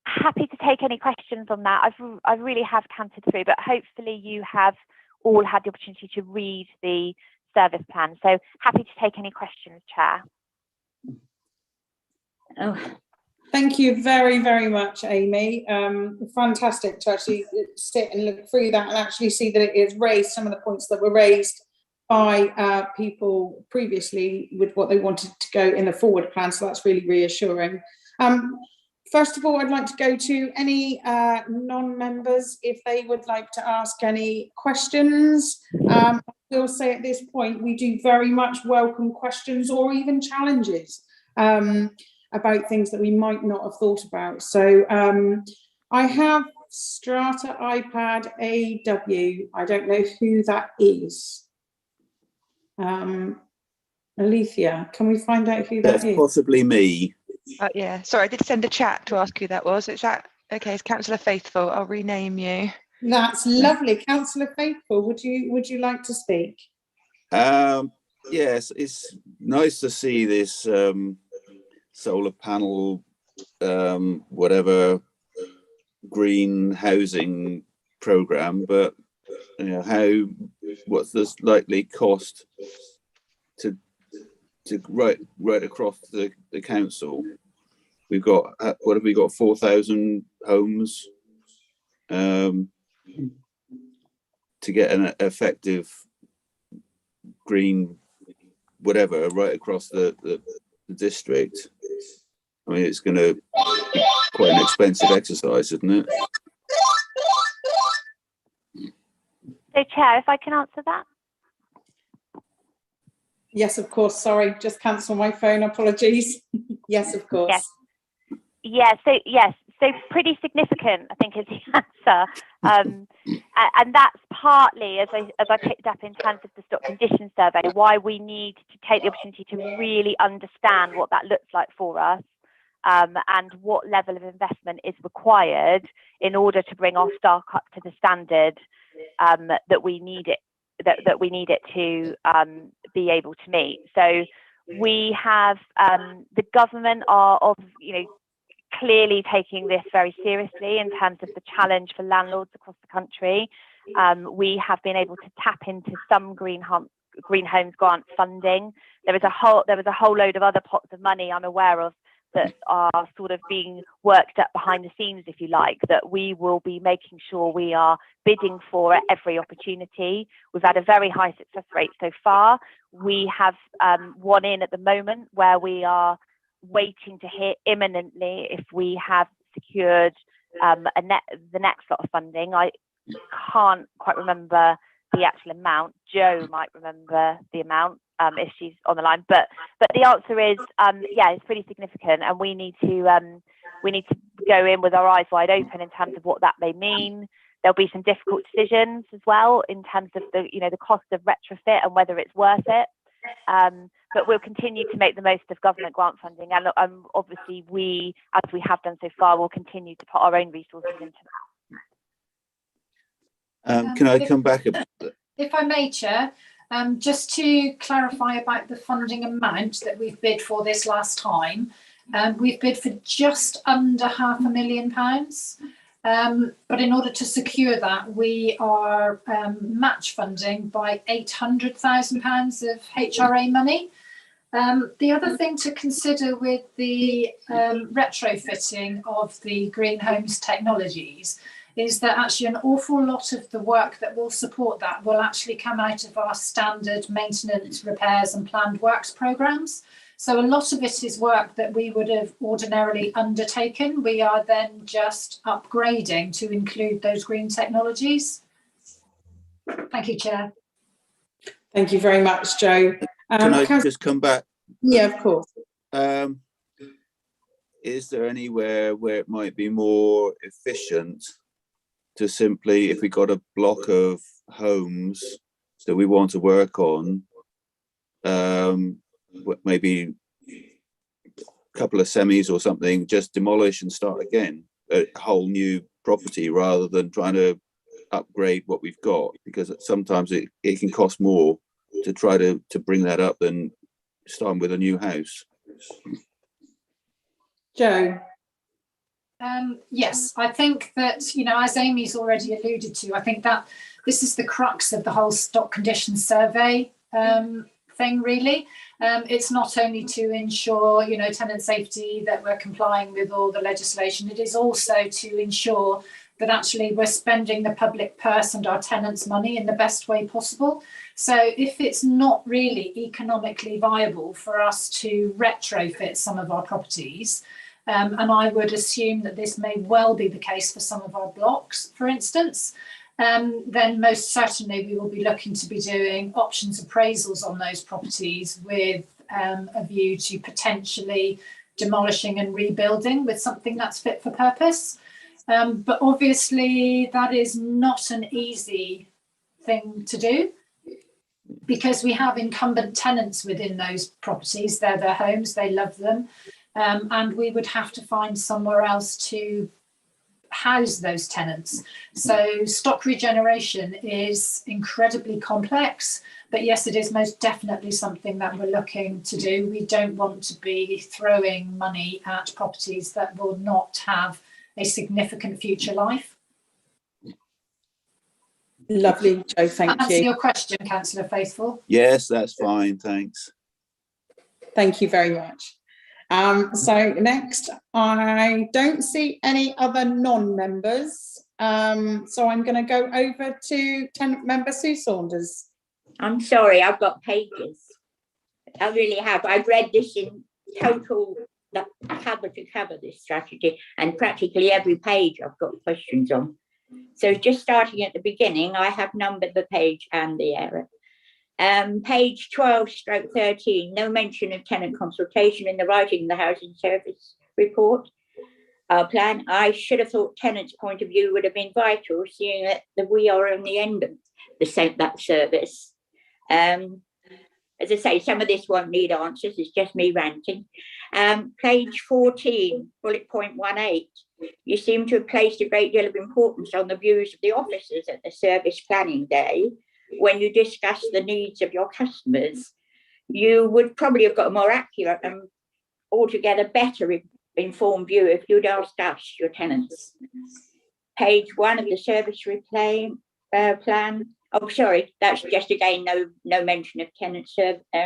happy to take any questions on that. I really have cantered through, but hopefully you have all had the opportunity to read the service plan. So happy to take any questions, Chair. Oh. Thank you very, very much, Amy. Fantastic to actually sit and look through that and actually see that it is raised, some of the points that were raised by people previously with what they wanted to go in the forward plan, so that's really reassuring. First of all, I'd like to go to any non-members if they would like to ask any questions. I will say at this point, we do very much welcome questions or even challenges about things that we might not have thought about. So I have Strata iPad AW. I don't know who that is. Alethea, can we find out who that is? That's possibly me. Yeah, sorry, I did send a chat to ask who that was. Is that okay? It's Councillor Faithful. I'll rename you. That's lovely. Councillor Faithful, would you like to speak? Yes, it's nice to see this solar panel, whatever, green housing program, but you know, what's the likely cost to right across the council? We've got, what have we got, 4,000 homes to get an effective green whatever right across the district. I mean, it's going to be quite an expensive exercise, isn't it? So, Chair, if I can answer that. Yes, of course. Sorry, just cancel my phone. Apologies. Yes, of course. Yes. So pretty significant, I think, is the answer. And that's partly, as I picked up in terms of the stock condition survey, why we need to take the opportunity to really understand what that looks like for us, and what level of investment is required in order to bring our stock up to the standard that we need it to be able to meet. So we have the government are clearly taking this very seriously in terms of the challenge for landlords across the country. We have been able to tap into some green homes grant funding. There was a whole load of other pots of money I'm aware of that are sort of being worked up behind the scenes, if you like, that we will be making sure we are bidding for at every opportunity. We've had a very high success rate so far. We have one in at the moment where we are waiting to hear imminently if we have secured the next lot of funding. I can't quite remember the actual amount. Jo might remember the amount if she's on the line, but the answer is it's pretty significant, and we need to go in with our eyes wide open in terms of what that may mean. There'll be some difficult decisions as well in terms of the cost of retrofit and whether it's worth it. But we'll continue to make the most of government grant funding, and obviously we, as we have done so far, will continue to put our own resources into that. Can I come back a bit? If I may, Chair, just to clarify about the funding amount that we've bid for this last time, we've bid for just under £500,000. But in order to secure that, we are match funding by £800,000 of HRA money. The other thing to consider with the retrofitting of the green homes technologies is that actually an awful lot of the work that will support that will actually come out of our standard maintenance, repairs and planned works programmes. So a lot of it is work that we would have ordinarily undertaken. We are then just upgrading to include those green technologies. Thank you, Chair. Thank you very much, Jo. Can I just come back? Yeah, of course. Is there anywhere where it might be more efficient to simply, if we got a block of homes that we want to work on, maybe a couple of semis or something, just demolish and start again, a whole new property, rather than trying to upgrade what we've got, because sometimes it can cost more to try to bring that up than starting with a new house. Jo. Yes, I think that, as Amy's already alluded to, I think that this is the crux of the whole stock condition survey thing, really. It's not only to ensure, tenant safety, that we're complying with all the legislation. It is also to ensure that actually we're spending the public purse and our tenants' money in the best way possible. So if it's not really economically viable for us to retrofit some of our properties, and I would assume that this may well be the case for some of our blocks, for instance, then most certainly we will be looking to be doing options appraisals on those properties with a view to potentially demolishing and rebuilding with something that's fit for purpose. But obviously that is not an easy thing to do, because we have incumbent tenants within those properties. They're their homes, they love them, and we would have to find somewhere else to house those tenants. So stock regeneration is incredibly complex, but yes, it is most definitely something that we're looking to do. We don't want to be throwing money at properties that will not have a significant future life. Lovely, Jo, thank Answer you. your question, Councillor Faithful. Yes, that's fine, thanks. Thank you very much. So next, I don't see any other non-members. So I'm going to go over to tenant member Sue Saunders. I'm sorry, I've got pages. I really have. I've read this in total, cover to cover, this strategy, and practically every page I've got questions on. So just starting at the beginning, I have numbered the page and the area. Page 12/13, no mention of tenant consultation in the writing of the housing service report. Plan. I should have thought tenants' point of view would have been vital, seeing that we are on the end of that service. As I say, some of this won't need answers, it's just me ranting. Page 14, bullet point 1.8, you seem to have placed a great deal of importance on the views of the officers at the service planning day. When you discuss the needs of your customers, you would probably have got a more accurate and altogether better informed view if you'd asked us, your tenants. Page 1 of the service plan. Oh, sorry, that's just again no mention of tenant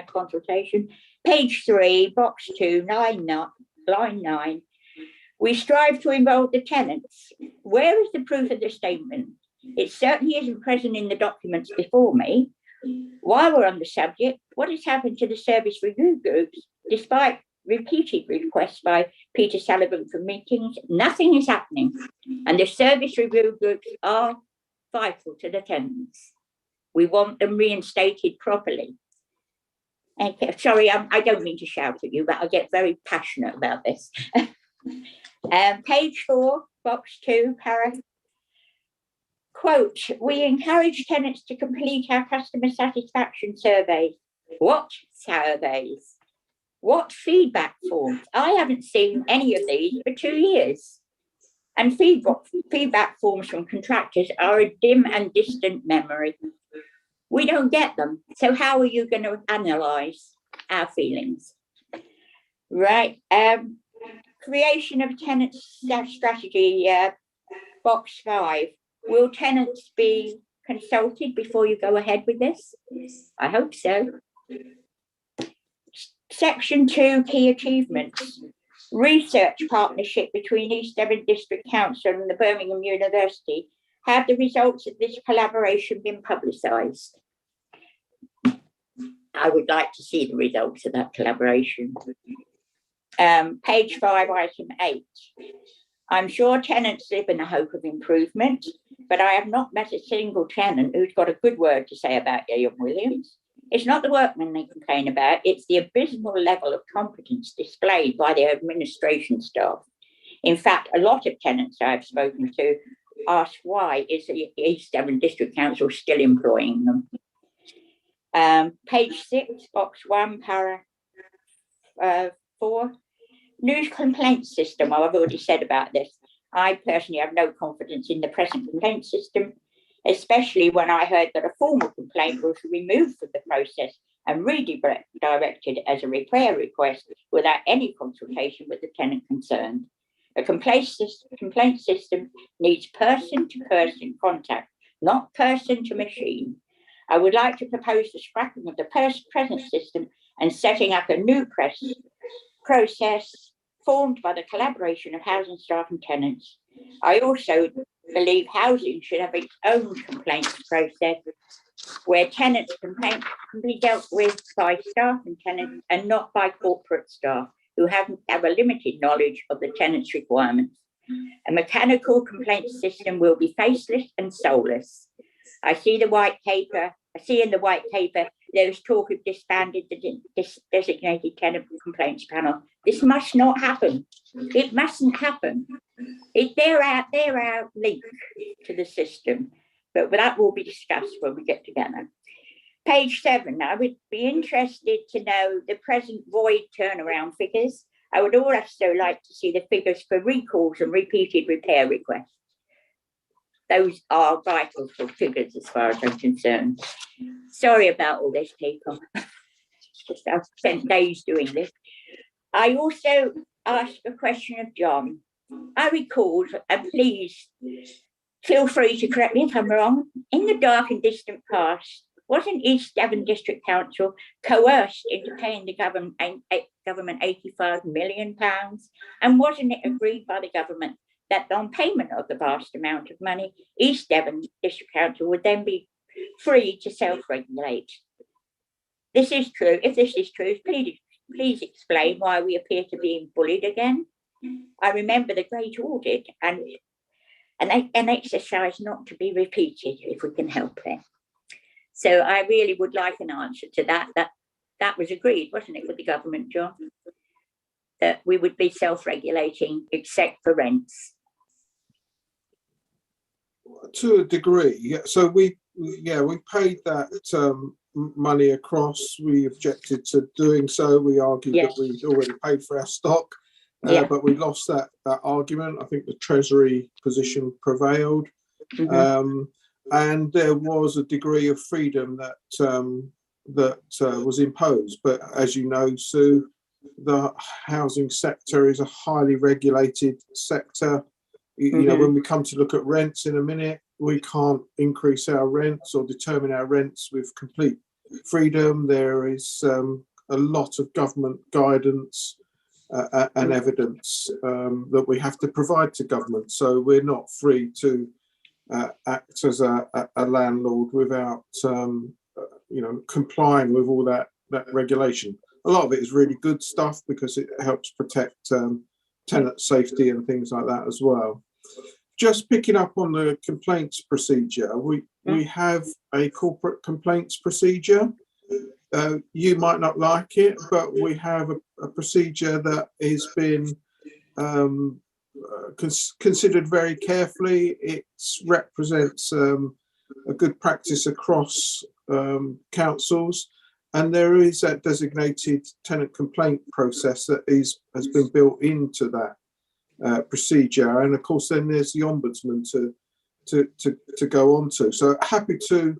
consultation. Page 3, box 2, line 9. We strive to involve the tenants. Where is the proof of the statement? It certainly isn't present in the documents before me. While we're on the subject, what has happened to the service review groups? Despite repeated requests by Peter Sullivan for meetings, nothing is happening. And the service review groups are vital to the tenants. We want them reinstated properly. Okay, sorry, I don't mean to shout at you, but I get very passionate about this. Page 4, box 2, paragraph. Quote, we encourage tenants to complete our customer satisfaction surveys. What surveys? What feedback forms? I haven't seen any of these for 2 years. And feedback forms from contractors are a dim and distant memory. We don't get them. So how are you going to analyse our feelings? Right. Creation of tenant strategy, box 5. Will tenants be consulted before you go ahead with this? I hope so. Section 2, key achievements. Research partnership between East Devon District Council and the Birmingham University. Have the results of this collaboration been publicised? I would like to see the results of that collaboration. Page 5, item 8. I'm sure tenants live in the hope of improvement, but I have not met a single tenant who's got a good word to say about Young Williams. It's not the workmen they complain about, it's the abysmal level of competence displayed by their administration staff. In fact, a lot of tenants I've spoken to ask why is the East Devon District Council still employing them. Page 6, box 1, paragraph 4. New complaint system. I've already said about this. I personally have no confidence in the present complaint system, especially when I heard that a formal complaint was removed from the process and redirected as a repair request without any consultation with the tenant concerned. A complaint system needs person-to-person contact, not person-to-machine. I would like to propose the scrapping of the present system and setting up a new process formed by the collaboration of housing staff and tenants. I also believe housing should have its own complaints process where tenants' complaints can be dealt with by staff and tenants and not by corporate staff who have a limited knowledge of the tenant's requirements. A mechanical complaint system will be faceless and soulless. I see in the white paper there is talk of disbanded the designated tenant complaints panel. This must not happen. It mustn't happen. They're our link to the system, but that will be discussed when we get together. Page 7, I would be interested to know the present void turnaround figures. I would also like to see the figures for recalls and repeated repair requests. Those are vital for figures as far as I'm concerned. Sorry about all this, people. Just I've spent days doing this. I also asked a question of John. I recalled, and please feel free to correct me if I'm wrong, in the dark and distant past, wasn't East Devon District Council coerced into paying the government £85 million? And wasn't it agreed by the government that on payment of the vast amount of money, East Devon District Council would then be free to self-regulate? This is true. If this is true, please explain why we appear to be bullied again. I remember the Great Audit and an exercise not to be repeated if we can help it. So I really would like an answer to that. That was agreed, wasn't it, with the government, John? That we would be self-regulating except for rents. To a degree, so we paid that money across. We objected to doing so. We argued that we'd already paid for our stock, but we lost that argument. I think the Treasury position prevailed, and there was a degree of freedom that was imposed. But as you know, Sue, the housing sector is a highly regulated sector. You know, when we come to look at rents in a minute, we can't increase our rents or determine our rents with complete freedom. There is a lot of government guidance and evidence that we have to provide to government. So we're not free to act as a landlord without, complying with all that regulation. A lot of it is really good stuff because it helps protect tenant safety and things like that as well. Just picking up on the complaints procedure, we have a corporate complaints procedure. You might not like it, but we have a procedure that has been considered very carefully. It represents a good practice across councils. And there is that designated tenant complaint process that has been built into that procedure, and of course, then there's the ombudsman to go on to. So happy to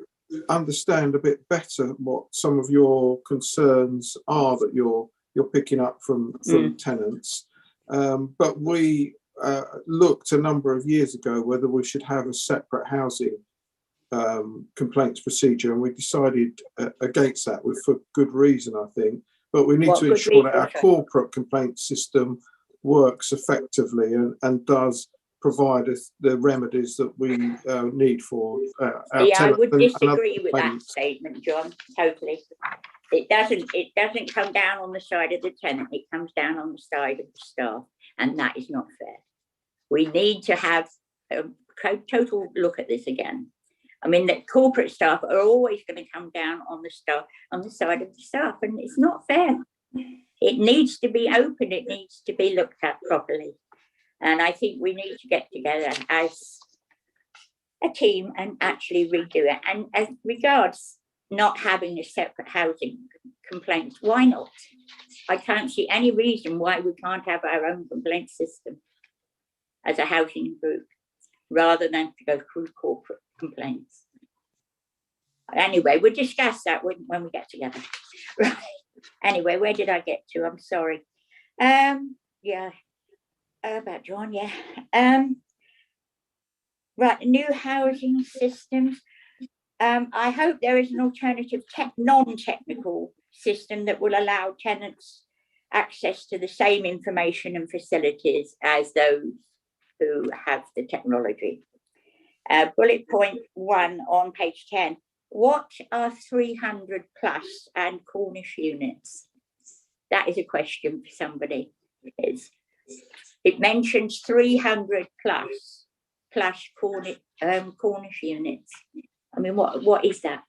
understand a bit better what some of your concerns are that you're picking up from tenants. But we looked a number of years ago whether we should have a separate housing complaints procedure, and we decided against that for good reason, I think. But we need to ensure that our corporate complaint system works effectively and does provide us the remedies that we need for our I would disagree with that statement, John, totally. It doesn't come down on the side of the tenant, it comes down on the side of the staff, and that is not fair. We need to have a total look at this again. I mean, the corporate staff are always going to come down on the side of the staff, and it's not fair. It needs to be open. It needs to be looked at properly. And I think we need to get together as a team and actually redo it. And as regards not having a separate housing complaints, why not? I can't see any reason why we can't have our own complaint system as a housing group, rather than to go through corporate complaints. Anyway, we'll discuss that when we get together. Right. Anyway, where did I get to? I'm sorry. About John, right, new housing systems. I hope there is an alternative non-technical system that will allow tenants access to the same information and facilities as those who have the technology. Bullet point 1 on page 10. What are 300 plus and Cornish units? That is a question for somebody. It mentions 300 plus Cornish units. I mean, what is that?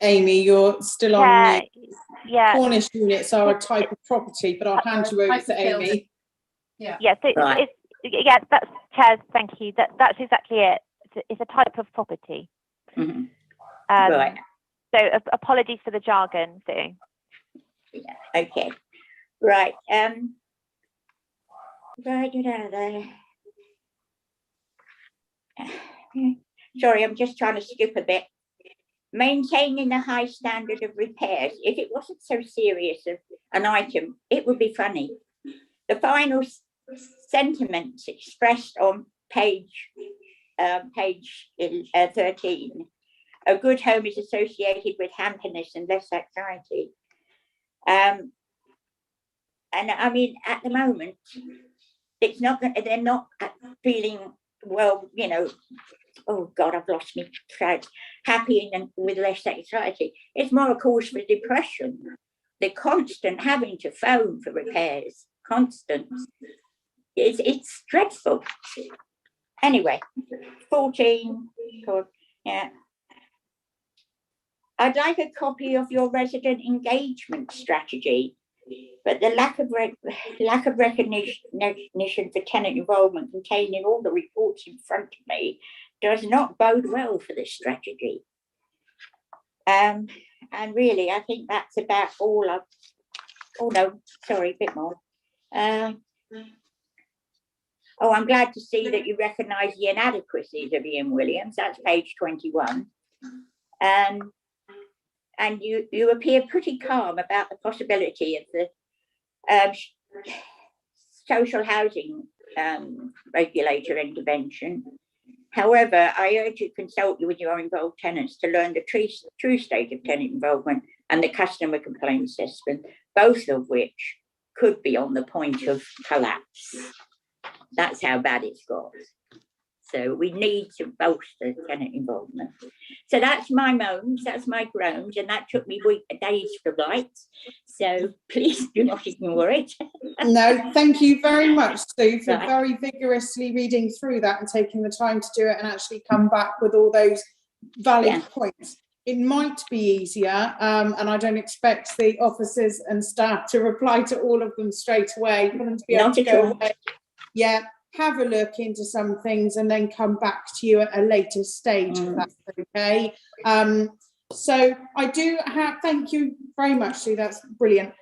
Amy, you're still on mute. Yeah. Cornish units are a type of property, but I'll hand you over to Amy. Yeah. Yeah. So Right. That's Chairs. Thank you. That's exactly it. It's a type of property. Mm-hmm. Right. So apologies for the jargon thing. Yeah. Okay. Right. Sorry, I'm just trying to skip a bit. Maintaining a high standard of repairs. If it wasn't so serious of an item, it would be funny. The final sentiments expressed on page 13. A good home is associated with happiness and less anxiety. And I mean, at the moment, it's not. They're not feeling well. You know, oh God, I've lost my thread. Happy and with less anxiety. It's more a cause for depression. The constant having to phone for repairs, constant. It's dreadful. Anyway, 14. Yeah. I'd like a copy of your resident engagement strategy, but the lack of recognition for tenant involvement contained in all the reports in front of me does not bode well for this strategy. And really, I think that's about all I've. Oh no, sorry, a bit more. Oh, I'm glad to see that you recognise the inadequacies of Ian Williams. That's page 21. And you appear pretty calm about the possibility of the social housing regulator intervention. However, I urge you to consult with your involved tenants to learn the true state of tenant involvement and the customer complaint system, both of which could be on the point of collapse. That's how bad it's got. So we need to bolster tenant involvement. So that's my moans, that's my groans, and that took me days to write. So please do not ignore it. No, thank you very much, Sue, for very vigorously reading through that and taking the time to do it and actually come back with all those valid points. It might be easier, and I don't expect the officers and staff to reply to all of them straight away, for them to be able to go away. Yeah. Have a look into some things and then come back to you at a later stage, if that's okay. So I do have, thank you very much, Sue, that's brilliant.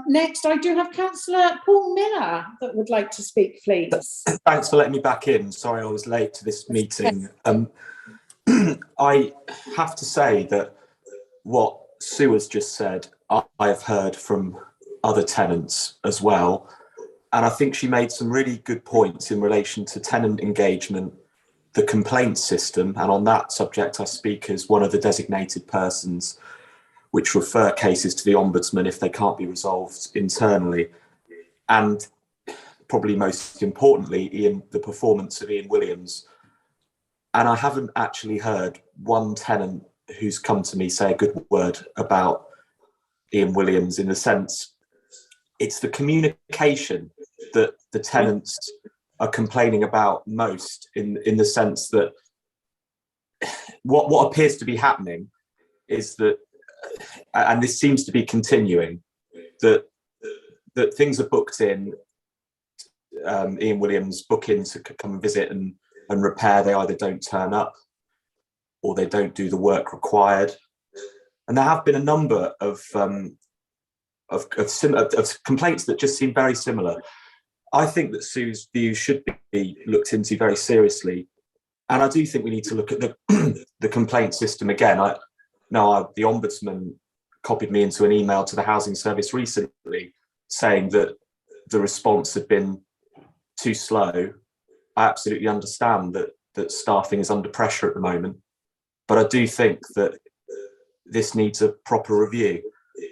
Next, I do have Councillor Paul Miller that would like to speak, please. Thanks for letting me back in. Sorry I was late to this meeting. I have to say that what Sue has just said, I have heard from other tenants as well. And I think she made some really good points in relation to tenant engagement, the complaint system. And on that subject, I speak as one of the designated persons which refer cases to the Ombudsman if they can't be resolved internally. And probably most importantly, the performance of Ian Williams. And I haven't actually heard one tenant who's come to me say a good word about Ian Williams, in the sense it's the communication that the tenants are complaining about most, in the sense that what appears to be happening is that, and this seems to be continuing, that things are booked in, Ian Williams book in to come and visit and repair. They either don't turn up or they don't do the work required. And there have been a number of complaints that just seem very similar. I think that Sue's view should be looked into very seriously. And I do think we need to look at the complaint system again. The Ombudsman copied me into an email to the Housing Service recently saying that the response had been too slow. I absolutely understand that staffing is under pressure at the moment, but I do think that this needs a proper review.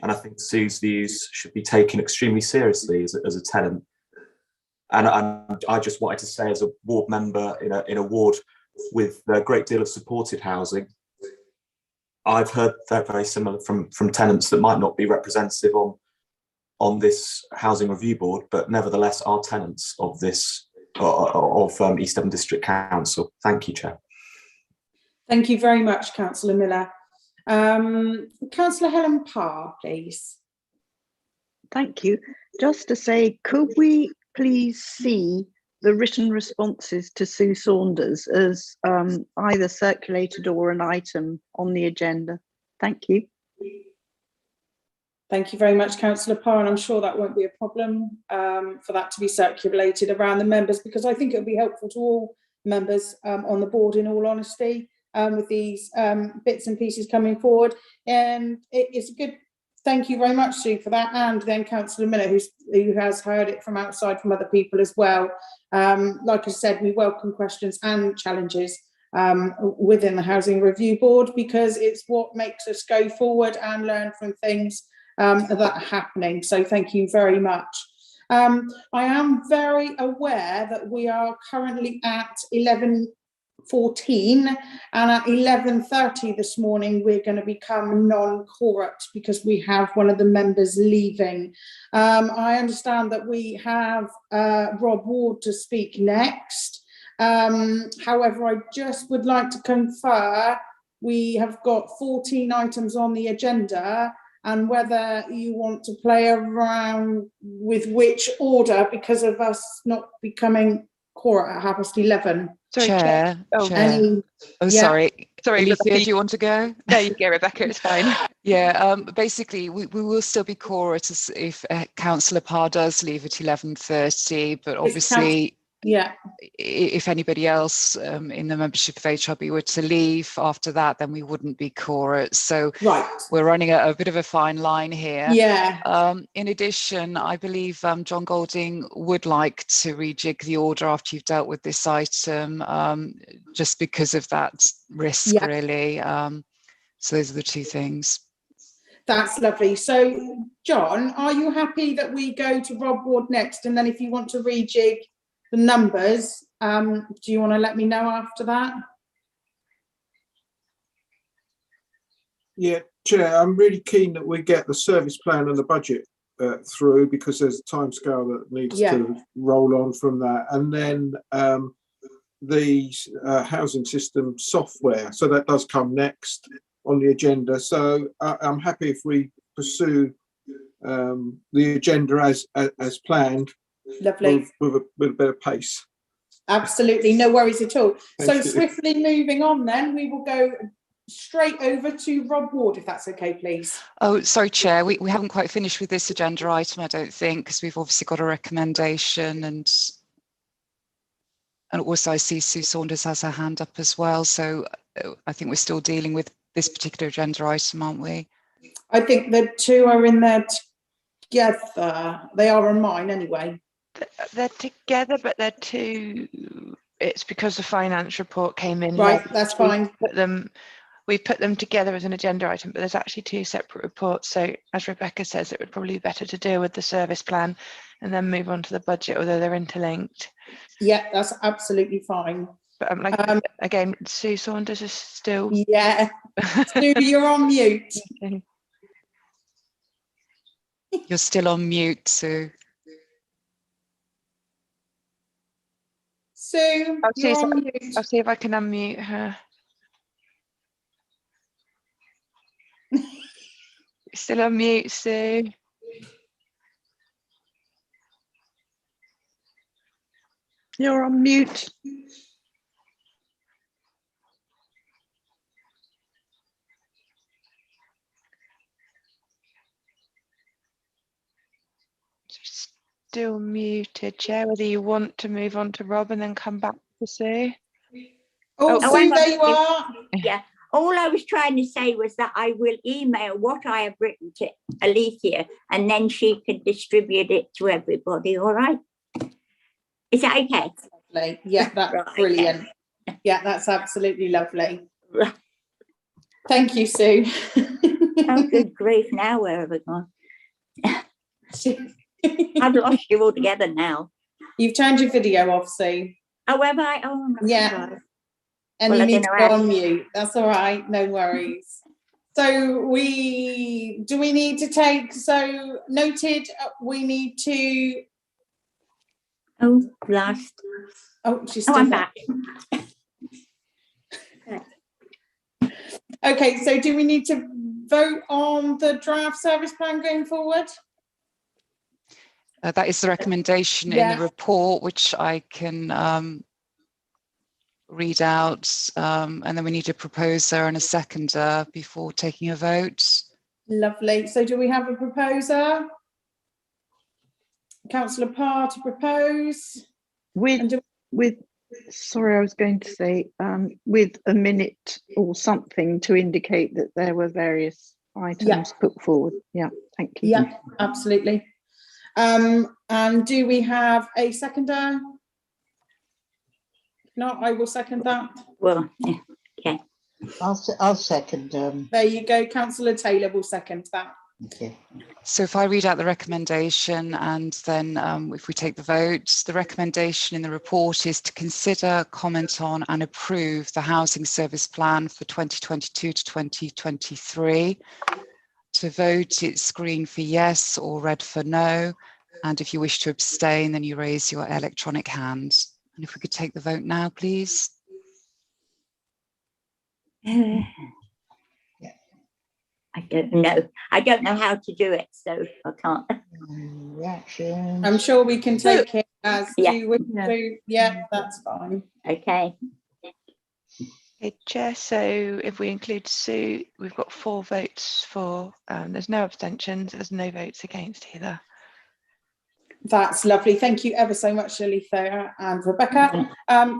And I think Sue's views should be taken extremely seriously as a tenant. And I just wanted to say, as a ward member in a ward with a great deal of supported housing, I've heard that very similar from tenants that might not be representative on this housing review board, but nevertheless are tenants of this of East Devon District Council. Thank you, Chair. Thank you very much, Councillor Miller. Councillor Helen Parr, please. Thank you. Just to say, could we please see the written responses to Sue Saunders as either circulated or an item on the agenda? Thank you. Thank you very much, Councillor Parr, and I'm sure that won't be a problem for that to be circulated around the members, because I think it would be helpful to all members on the board, in all honesty, with these bits and pieces coming forward. And it's a good, thank you very much, Sue, for that, and then Councillor Miller, who has heard it from outside from other people as well. Like I said, we welcome questions and challenges within the Housing Review Board, because it's what makes us go forward and learn from things that are happening. So thank you very much. I am very aware that we are currently at 11:14, and at 11:30 this morning we're going to become non-quorate because we have one of the members leaving. I understand that we have Rob Ward to speak next. However, I just would like to confer we have got 14 items on the agenda, and whether you want to play around with which order because of us not becoming quorate at 11:30. Sorry, Chair. Sorry, Alethea, do you want to go? There you go, Rebecca, it's fine. Yeah, basically, we will still be quorate if Councillor Parr does leave at 11:30, but obviously, yeah, if anybody else in the membership of HRB were to leave after that, then we wouldn't be quorate. So we're running a bit of a fine line here. Yeah. In addition, I believe John Golding would like to rejig the order after you've dealt with this item, just because of that risk, really. So those are the two things. That's lovely. So, John, are you happy that we go to Rob Ward next? And then if you want to rejig the numbers, do you want to let me know after that? Yeah, Chair, I'm really keen that we get the service plan and the budget through, because there's a timescale that needs to roll on from that. And then the housing system software, so that does come next on the agenda. So I'm happy if we pursue the agenda as planned. Lovely. With a bit of pace. Absolutely, no worries at all. Thank you. Swiftly moving on then, we will go straight over to Rob Ward, if that's okay, please. Oh, sorry, Chair, we haven't quite finished with this agenda item, I don't think, because we've obviously got a recommendation, and also I see Sue Saunders has her hand up as well, so I think we're still dealing with this particular agenda item, aren't we? I think the two are in there together. They are on mine anyway. They're together, but they're two. It's because the finance report came in. Right, that's fine. We put them together as an agenda item, but there's actually two separate reports. So as Rebecca says, it would probably be better to deal with the service plan and then move on to the budget, although they're interlinked. Yeah, that's absolutely fine. But again, Sue Saunders is still. Yeah, Sue, you're on mute. Okay. You're still on mute, Sue. Sue, you're on mute. I'll see if I can unmute her. Still on mute, Sue. You're on mute. Still muted, Chair, whether you want to move on to Rob and then come back to Sue. Oh, Sue, there you are. Yeah, all I was trying to say was that I will email what I have written to Alethea, and then she can distribute it to everybody, all right? Is that okay? Lovely. Yeah, that's right, brilliant. Okay. Yeah, that's absolutely lovely. Right. Thank you, Sue. Oh, good grief, now where have I gone? I've lost you altogether now. You've turned your video off, Sue. Oh, have I? Oh, I'm not yeah. surprised. And Well, you I need don't to know go how. on mute. That's all right. No worries. So we need to take, so noted, we need to. Oh, last. Oh, she's still I'm back. back. Okay, so do we need to vote on the draft service plan going forward? That is the recommendation in the report, which I can read out, and then we need a proposer and a seconder before taking a vote. Lovely. So do we have a proposer? Councillor Parr to propose. Sorry, I was going to say, with a minute or something to indicate that there were various items put forward. Yeah, thank you. Yeah, absolutely. And do we have a seconder? If not, I will second that. Well, yeah, okay. I'll second. There you go. Councillor Taylor will second that. Okay. So if I read out the recommendation and then if we take the vote, the recommendation in the report is to consider, comment on and approve the housing service plan for 2022 to 2023. To vote, it's green for yes or red for no. And if you wish to abstain, then you raise your electronic hand. And if we could take the vote now, please. I don't know. I don't know how to do it, so I can't. Reactions. I'm sure we can take it as Yeah. you wish to. Yeah, that's fine. Okay. Okay, Chair, so if we include Sue, we've got 4 votes for, there's no abstentions, there's no votes against either. That's lovely. Thank you ever so much, Alethea and Rebecca.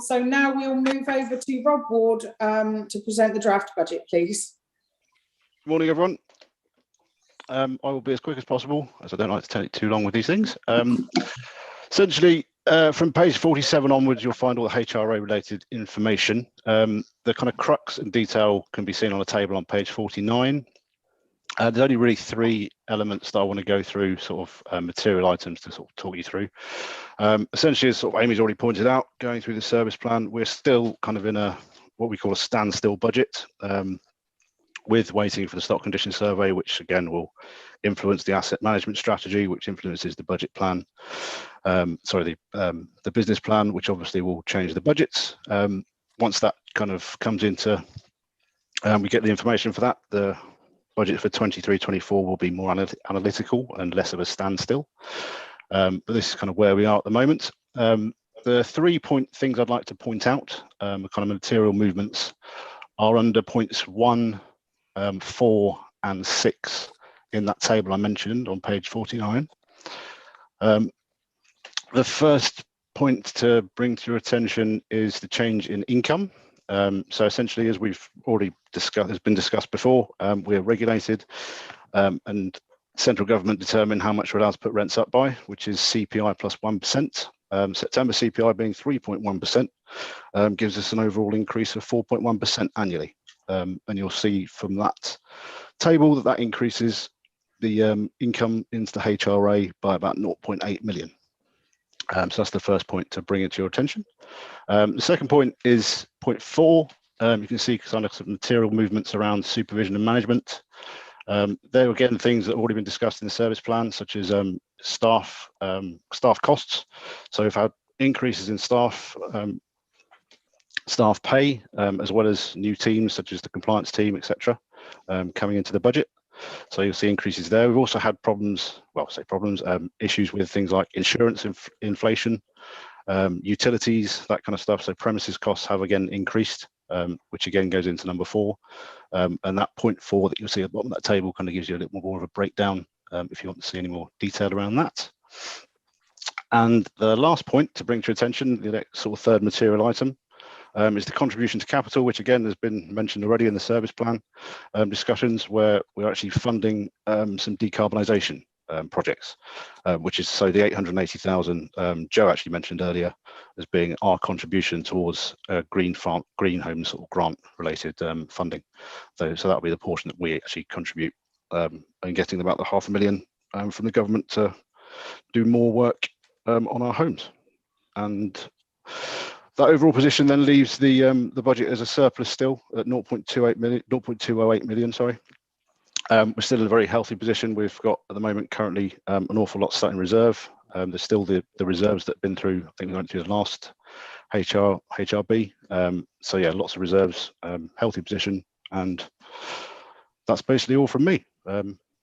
So now we'll move over to Rob Ward to present the draft budget, please. Good morning, everyone. I will be as quick as possible, as I don't like to take too long with these things. Essentially, from page 47 onwards, you'll find all the HRA related information. The kind of crux and detail can be seen on a table on page 49. There's only really 3 elements that I want to go through, sort of material items to sort of talk you through. Essentially, as sort of Amy's already pointed out, going through the service plan, we're still kind of in a what we call a standstill budget, with waiting for the stock condition survey, which again will influence the asset management strategy, which influences the budget plan. The business plan, which obviously will change the budgets. Once that kind of comes into, we get the information for that, the budget for 23-24 will be more analytical and less of a standstill. But this is kind of where we are at the moment. The 3 things I'd like to point out, kind of material movements, are under points 1, 4 and 6 in that table I mentioned on page 49. The first point to bring to your attention is the change in income. So essentially, as we've already discussed, has been discussed before, we're regulated and central government determine how much we're allowed to put rents up by, which is CPI plus 1%. September CPI being 3.1% gives us an overall increase of 4.1% annually. And you'll see from that table that that increases the income into the HRA by about 0.8 million. So that's the first point to bring it to your attention. The second point is point 4. You can see kind of some material movements around supervision and management. There are again things that have already been discussed in the service plan, such as staff costs. So we've had increases in staff pay, as well as new teams such as the compliance team, etc., coming into the budget. So you'll see increases there. We've also had issues with things like insurance inflation, utilities, that kind of stuff. So premises costs have again increased, which again goes into number 4. And that point 4 that you'll see at the bottom of that table kind of gives you a little more of a breakdown if you want to see any more detail around that. And the last point to bring to your attention, the sort of third material item, is the contribution to capital, which again has been mentioned already in the service plan discussions, where we're actually funding some decarbonisation projects, which is so the 880,000 Joe actually mentioned earlier as being our contribution towards green home sort of grant related funding. So that'll be the portion that we actually contribute, and getting about the £500,000 from the government to do more work on our homes. and that overall position then leaves the budget as a surplus still at 0.208 million. Sorry. We're still in a very healthy position. We've got at the moment currently an awful lot sat in reserve. There's still the reserves that have been through, I think we went through the last HRB. So yeah, lots of reserves, healthy position, and that's basically all from me.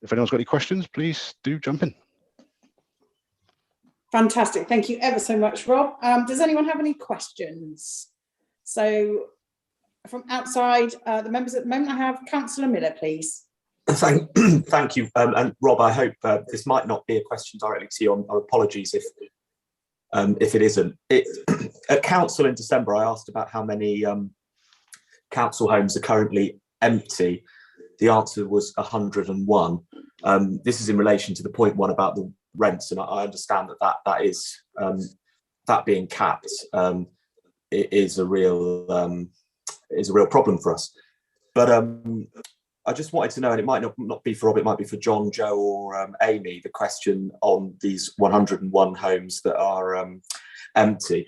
If anyone's got any questions, please do jump in. Fantastic. Thank you ever so much, Rob. Does anyone have any questions? So from outside, the members at the moment, I have Councillor Miller, please. Thank you. And Rob, I hope this might not be a question directly to you. Apologies if it isn't. At council in December, I asked about how many council homes are currently empty. The answer was 101. This is in relation to the point one about the rents, and I understand that is that being capped is a real problem for us. But I just wanted to know, and it might not be for Rob, it might be for John, Joe, or Amy, the question on these 101 homes that are empty.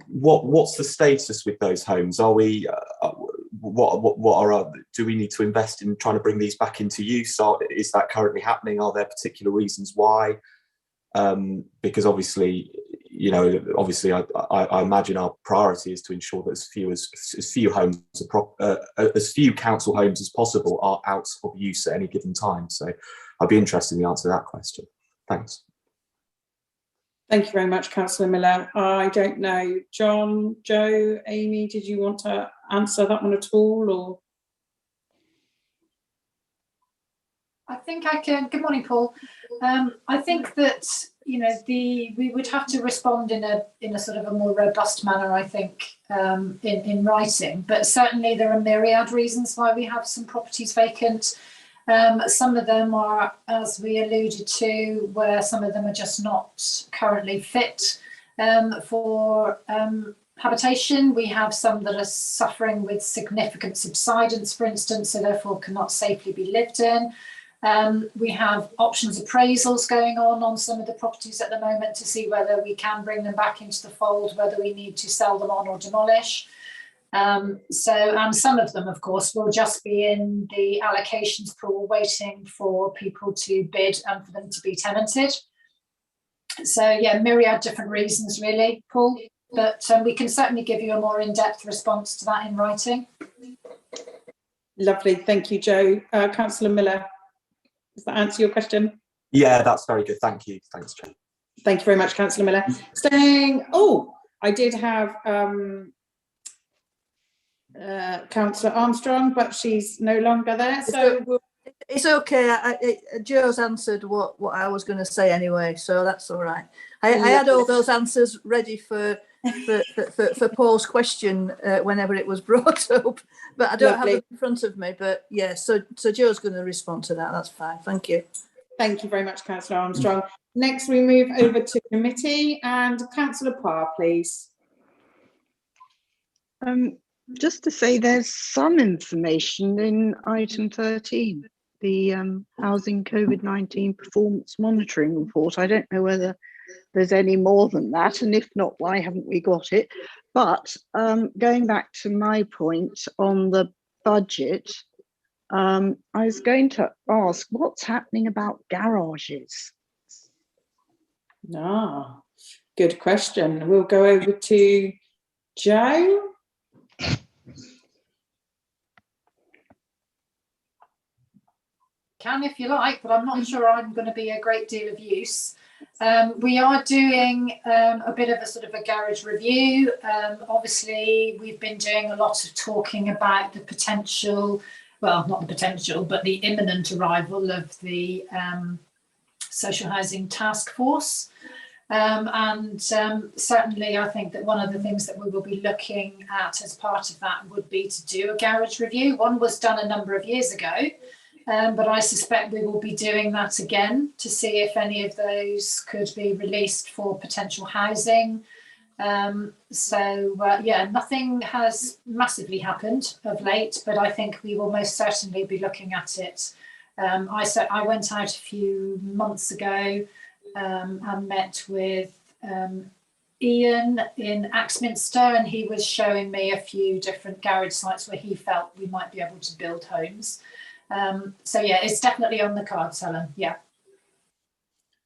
What's the status with those homes? Are we do we need to invest in trying to bring these back into use? Is that currently happening? Are there particular reasons why? Because obviously, I imagine our priority is to ensure that as few council homes as possible are out of use at any given time. So I'd be interested in the answer to that question. Thanks. Thank you very much, Councillor Miller. I don't know, John, Joe, Amy, did you want to answer that one at all, or? I think I can. Good morning, Paul. I think that we would have to respond in a sort of a more robust manner, I think, in writing. But certainly there are myriad reasons why we have some properties vacant. Some of them are, as we alluded to, where some of them are just not currently fit for habitation. We have some that are suffering with significant subsidence, for instance, so therefore cannot safely be lived in. We have options appraisals going on some of the properties at the moment to see whether we can bring them back into the fold, whether we need to sell them on or demolish. And some of them, of course, will just be in the allocations pool waiting for people to bid and for them to be tenanted. So yeah, myriad different reasons really, Paul, but we can certainly give you a more in-depth response to that in writing. Lovely, thank you, Joe. Councillor Miller, does that answer your question? Yeah, that's very good. Thank you. Thanks, Joe. Thank you very much, Councillor Miller. I did have Councillor Armstrong, but she's no longer there, so it's okay. Joe's answered what I was going to say anyway, so that's all right. I had all those answers ready for Paul's question whenever it was brought up, but I don't have it in front of me. But yeah, so Joe's going to respond to that. That's fine. Thank you. Thank you very much, Councillor Armstrong. Next, we move over to committee, and Councillor Parr, please. Just to say, there's some information in item 13, the Housing COVID-19 Performance Monitoring Report. I don't know whether there's any more than that, and if not, why haven't we got it? But going back to my point on the budget, I was going to ask, what's happening about garages? Good question. We'll go over to Joe. Can if you like, but I'm not sure I'm going to be a great deal of use. We are doing a bit of a sort of a garage review. Obviously, we've been doing a lot of talking about the potential, well, not the potential, but the imminent arrival of the Social Housing Task Force. Certainly, I think that one of the things that we will be looking at as part of that would be to do a garage review. One was done a number of years ago. But I suspect we will be doing that again to see if any of those could be released for potential housing. Yeah, nothing has massively happened of late, but I think we will most certainly be looking at it. I went out a few months ago and met with Ian in Axminster, and he was showing me a few different garage sites where he felt we might be able to build homes. So yeah, it's definitely on the cards, Helen. Yeah.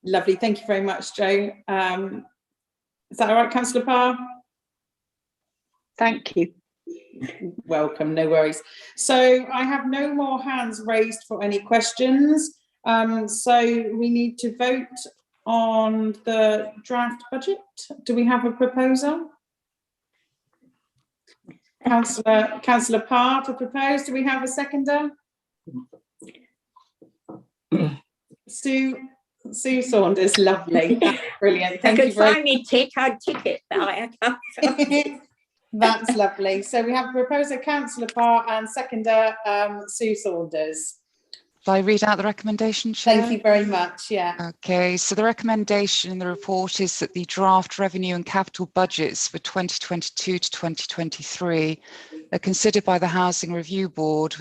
Lovely. Thank you very much, Jo. Is that all right, Councillor Parr? Thank you. Welcome, no worries. So I have no more hands raised for any questions. So we need to vote on the draft budget. Do we have a proposal? Councillor Parr to propose. Do we have a seconder? Sue Saunders, lovely. That's brilliant. Thank you very much. If I could tick, I'd tick it, but I can't. That's lovely. So we have a proposer, Councillor Parr, and seconder, Sue Saunders. Shall I read out the recommendation, Chair? Thank you very much, yeah. Okay, so the recommendation in the report is that the draft revenue and capital budgets for 2022 to 2023 are considered by the Housing Review Board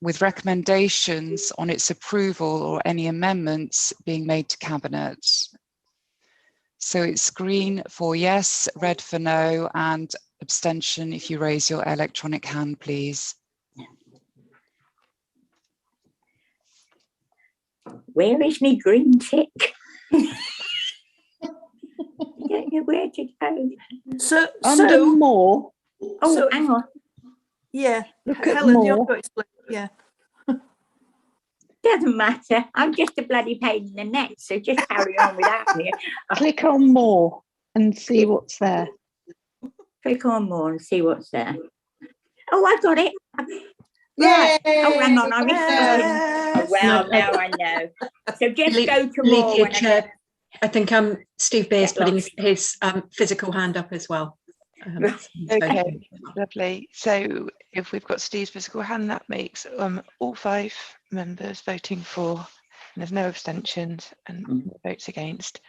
with recommendations on its approval or any amendments being made to Cabinet. So it's green for yes, red for no, and abstention if you raise your electronic hand, please. Where is my green tick? I don't know where to go. So under more. Oh, so, hang on. Yeah, Look at Helen, more. you've got it split. Yeah. Doesn't matter. I'm just a bloody pain in the neck, so just carry on without me. Click on more and see what's there. Click on more and see what's there. Oh, I got it. Right. Oh, hang on, I missed it. Oh, well, now I know. So just go to more. Lydia, Chair, I think Steve Beer's putting his physical hand up as well. Okay, lovely. So if we've got Steve's physical hand, that makes all 5 members voting for, and there's no abstentions and no votes against.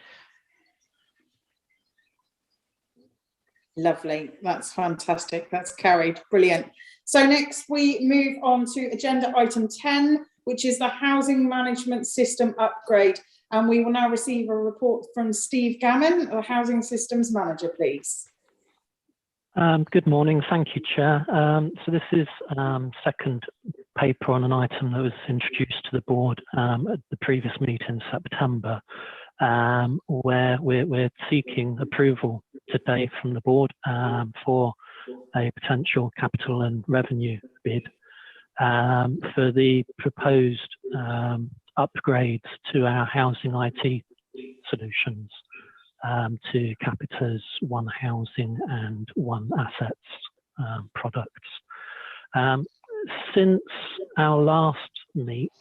Lovely, that's fantastic, that's carried, brilliant. So next we move on to agenda item 10, which is the housing management system upgrade. And we will now receive a report from Steve Gammon, the housing systems manager, please. Good morning, thank you, Chair. So this is second paper on an item that was introduced to the board at the previous meeting in September, where we're seeking approval today from the board for a potential capital and revenue bid for the proposed upgrades to our housing IT solutions to Capita's One Housing and One Assets products. Since our last meet,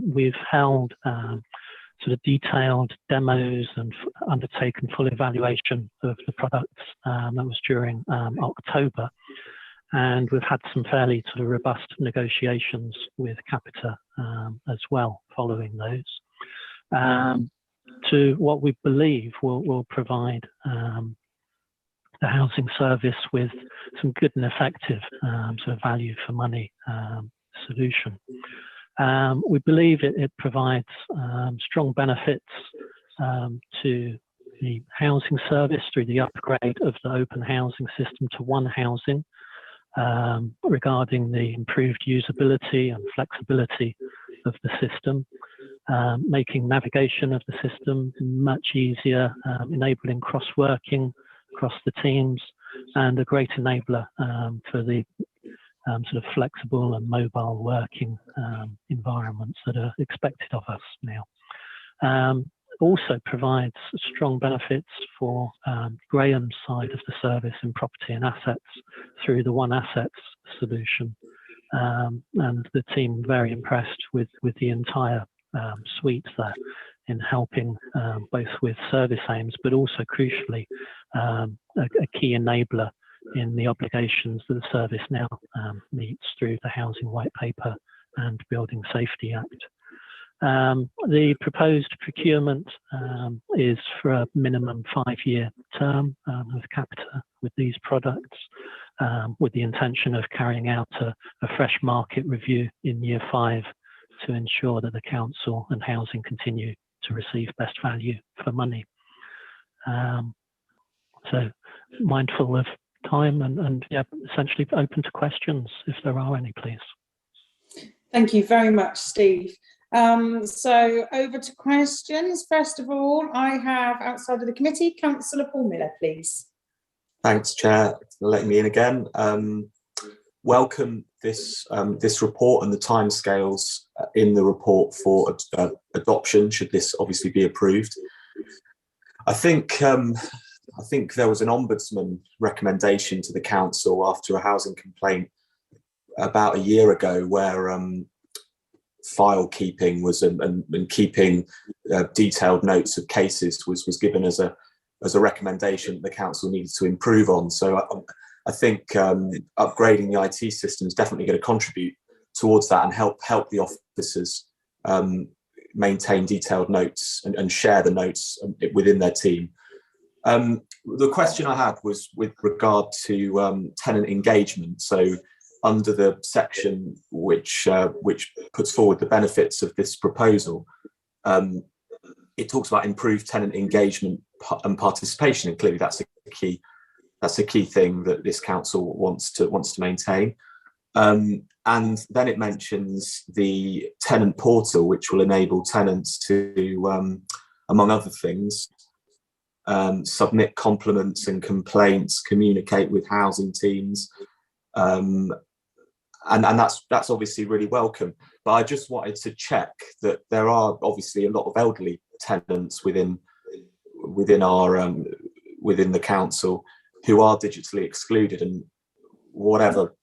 we've held sort of detailed demos and undertaken full evaluation of the products. That was during October, and we've had some fairly sort of robust negotiations with Capita as well following those, to what we believe will provide the housing service with some good and effective sort of value for money solution. We believe it provides strong benefits to the housing service through the upgrade of the open housing system to One Housing, regarding the improved usability and flexibility of the system, making navigation of the system much easier, enabling cross-working across the teams, and a great enabler for the sort of flexible and mobile working environments that are expected of us now. Also provides strong benefits for Graham's side of the service in property and assets through the One Assets solution. And the team very impressed with the entire suite there in helping both with service aims, but also crucially a key enabler in the obligations that the service now meets through the Housing White Paper and Building Safety Act. The proposed procurement is for a minimum 5-year term with Capita with these products, with the intention of carrying out a fresh market review in year 5 to ensure that the council and housing continue to receive best value for money. So mindful of time and yeah, essentially open to questions if there are any, please. Thank you very much, Steve. So over to questions. First of all, I have outside of the committee, Councillor Paul Miller, please. Thanks, Chair, for letting me in again. Welcome this report and the timescales in the report for adoption, should this obviously be approved. I think there was an ombudsman recommendation to the council after a housing complaint about a year ago, where file keeping was and keeping detailed notes of cases was given as a recommendation that the council needed to improve on. So I think upgrading the IT system is definitely going to contribute towards that and help the officers maintain detailed notes and share the notes within their team. The question I had was with regard to tenant engagement. So under the section which puts forward the benefits of this proposal, it talks about improved tenant engagement and participation, and clearly that's a key thing that this council wants to maintain. And then it mentions the tenant portal, which will enable tenants to, among other things, submit compliments and complaints, communicate with housing teams, and that's obviously really welcome. But I just wanted to check that there are obviously a lot of elderly tenants within the council who are digitally excluded, and whatever,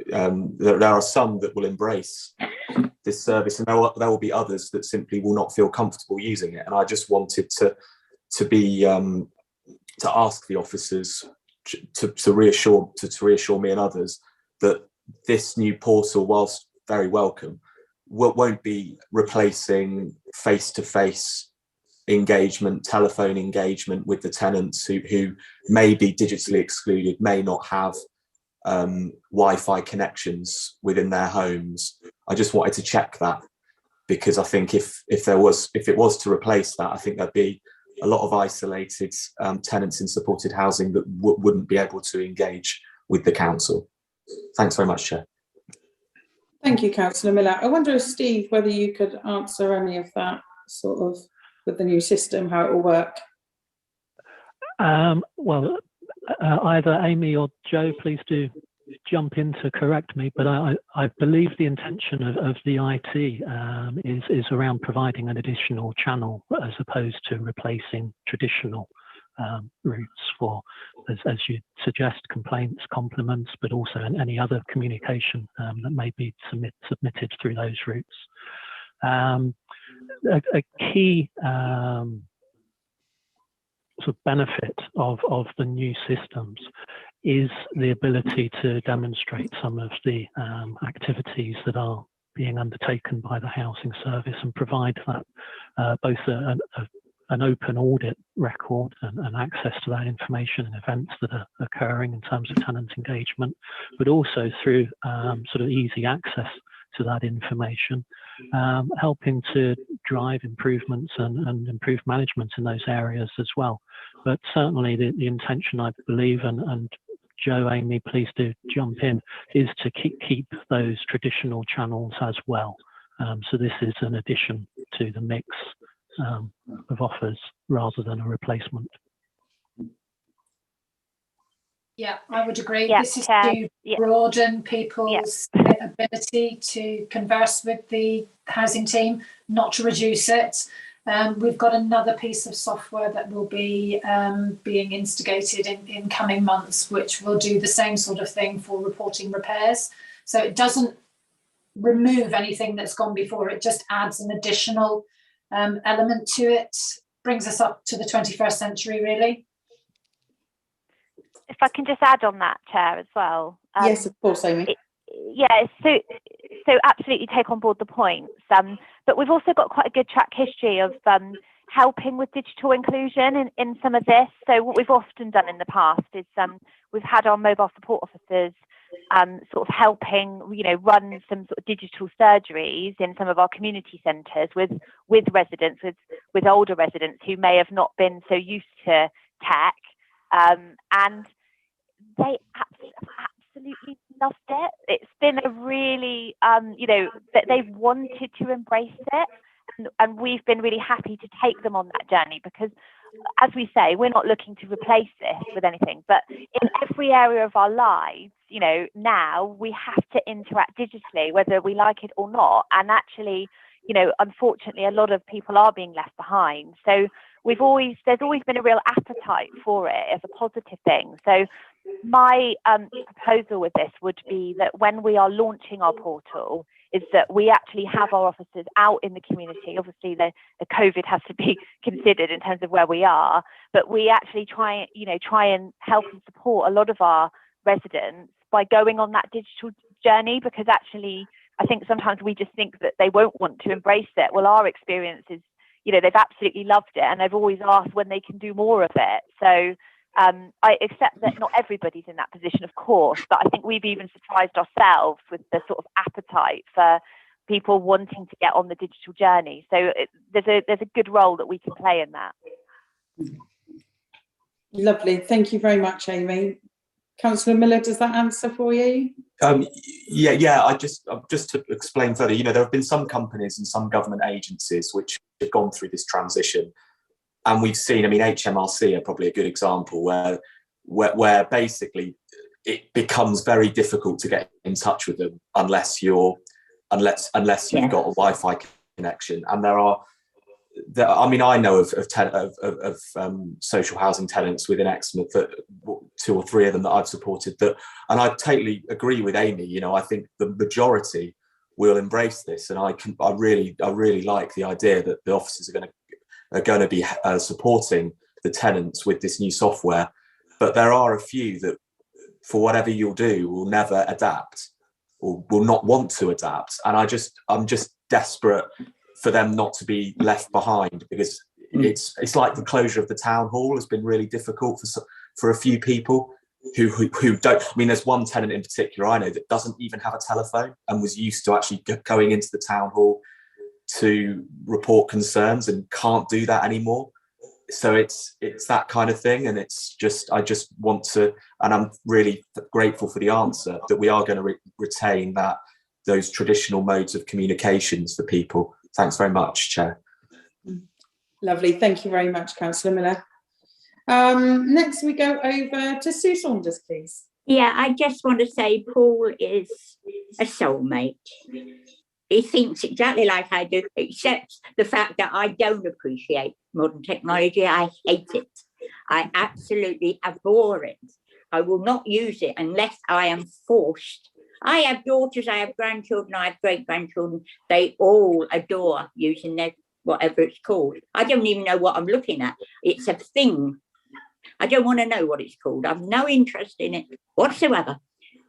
there are some that will embrace this service, and there will be others that simply will not feel comfortable using it. And I just wanted to ask the officers to reassure me and others that this new portal, whilst very welcome, won't be replacing face-to-face engagement, telephone engagement with the tenants who may be digitally excluded, may not have Wi-Fi connections within their homes. I just wanted to check that, because I think if it was to replace that, I think there'd be a lot of isolated tenants in supported housing that wouldn't be able to engage with the council. Thanks very much, Chair. Thank you, Councillor Miller. I wonder if Steve, whether you could answer any of that sort of with the new system, how it will work. Well, either Amy or Joe, please do jump in to correct me, but I believe the intention of the IT is around providing an additional channel as opposed to replacing traditional routes for, as you suggest, complaints, compliments, but also any other communication that may be submitted through those routes. A key sort of benefit of the new systems is the ability to demonstrate some of the activities that are being undertaken by the housing service and provide that both an open audit record and access to that information and events that are occurring in terms of tenant engagement, but also through sort of easy access to that information, helping to drive improvements and improve management in those areas as well. But certainly the intention, I believe, and Joe, Amy, please do jump in, is to keep those traditional channels as well. So this is an addition to the mix of offers rather than a replacement. Yeah, I would agree. Yeah, this is to broaden people's ability to converse with the housing team, not to reduce it. We've got another piece of software that will be being instigated in coming months, which will do the same sort of thing for reporting repairs. So it doesn't remove anything that's gone before, it just adds an additional element to it, brings us up to the 21st century, really. If I can just add on that, Chair, as well. Yes, of course, Amy. So absolutely take on board the points. But we've also got quite a good track history of helping with digital inclusion in some of this. So what we've often done in the past is we've had our mobile support officers sort of helping, run some sort of digital surgeries in some of our community centres with residents, with older residents who may have not been so used to tech. and they absolutely loved it. It's been a really, that they've wanted to embrace it, and we've been really happy to take them on that journey, because, as we say, we're not looking to replace this with anything, but in every area of our lives, now we have to interact digitally, whether we like it or not. And actually, unfortunately, a lot of people are being left behind. So there's always been a real appetite for it as a positive thing. So my proposal with this would be that when we are launching our portal, is that we actually have our officers out in the community. Obviously, the COVID has to be considered in terms of where we are, but we actually try and help and support a lot of our residents by going on that digital journey, because actually, I think sometimes we just think that they won't want to embrace it. Well, our experience is, they've absolutely loved it, and they've always asked when they can do more of it. So I accept that not everybody's in that position, of course, but I think we've even surprised ourselves with the sort of appetite for people wanting to get on the digital journey. So there's a good role that we can play in that. Lovely. Thank you very much, Amy. Councillor Miller, does that answer for you? Yeah. I just to explain further, there have been some companies and some government agencies which have gone through this transition. And we've seen, HMRC are probably a good example where basically it becomes very difficult to get in touch with them unless you've got a Wi-Fi connection. And I know of social housing tenants within Exmouth, that 2 or 3 of them that I've supported, and I totally agree with Amy. I think the majority will embrace this, and I really like the idea that the officers are going to be supporting the tenants with this new software. But there are a few that, for whatever you'll do, will never adapt or will not want to adapt. And I'm just desperate for them not to be left behind, because it's like the closure of the town hall has been really difficult for a few people who don't. There's one tenant in particular I know that doesn't even have a telephone and was used to actually going into the town hall to report concerns and can't do that anymore. So it's that kind of thing, and I just want to, and I'm really grateful for the answer that we are going to retain those traditional modes of communications for people. Thanks very much, Chair. Lovely, thank you very much, Councillor Miller. Next we go over to Sue Saunders, please. Yeah, I just want to say Paul is a soulmate. He thinks exactly like I do, except the fact that I don't appreciate modern technology. I hate it. I absolutely abhor it. I will not use it unless I am forced. I have daughters, I have grandchildren, I have great-grandchildren. They all adore using their whatever it's called. I don't even know what I'm looking at. It's a thing. I don't want to know what it's called. I've no interest in it whatsoever.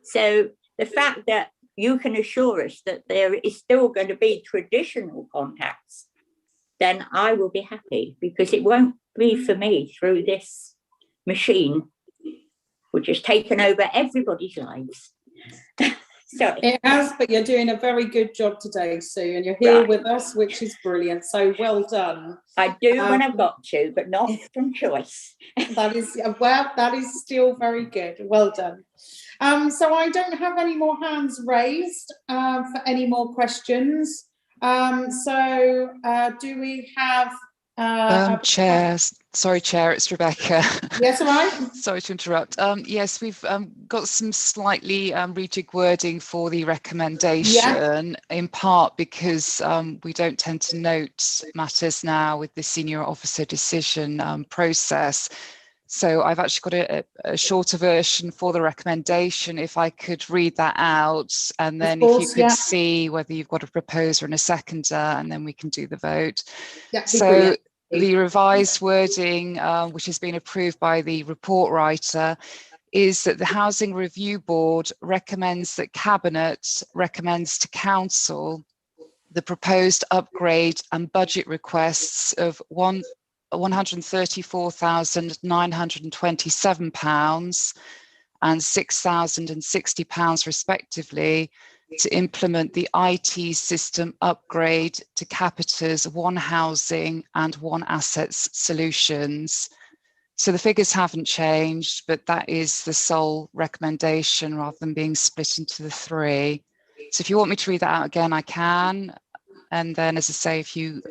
So the fact that you can assure us that there is still going to be traditional contacts, then I will be happy, because it won't be for me through this machine, which has taken over everybody's lives. Sorry. It has, but you're doing a very good job today, Sue, and you're here with us, which is brilliant. So well done. I do when I've got to, but not from choice. That is still very good. Well done. So I don't have any more hands raised for any more questions. So do we have Chair, sorry, Chair, it's Rebecca. Yes, all right. Sorry to interrupt. Yes, we've got some slightly rejig wording for the recommendation, in part because we don't tend to note matters now with the senior officer decision process. So I've actually got a shorter version for the recommendation, if I could read that out, and then if you could see whether you've got a proposer and a seconder, and then we can do the vote. So the revised wording, which has been approved by the report writer, is that the Housing Review Board recommends that Cabinet recommends to Council the proposed upgrade and budget requests of £134,927 and £6,060 respectively to implement the IT system upgrade to Capita's One Housing and One Assets solutions. So the figures haven't changed, but that is the sole recommendation rather than being split into the three. So if you want me to read that out again, I can. And then, as I say, if you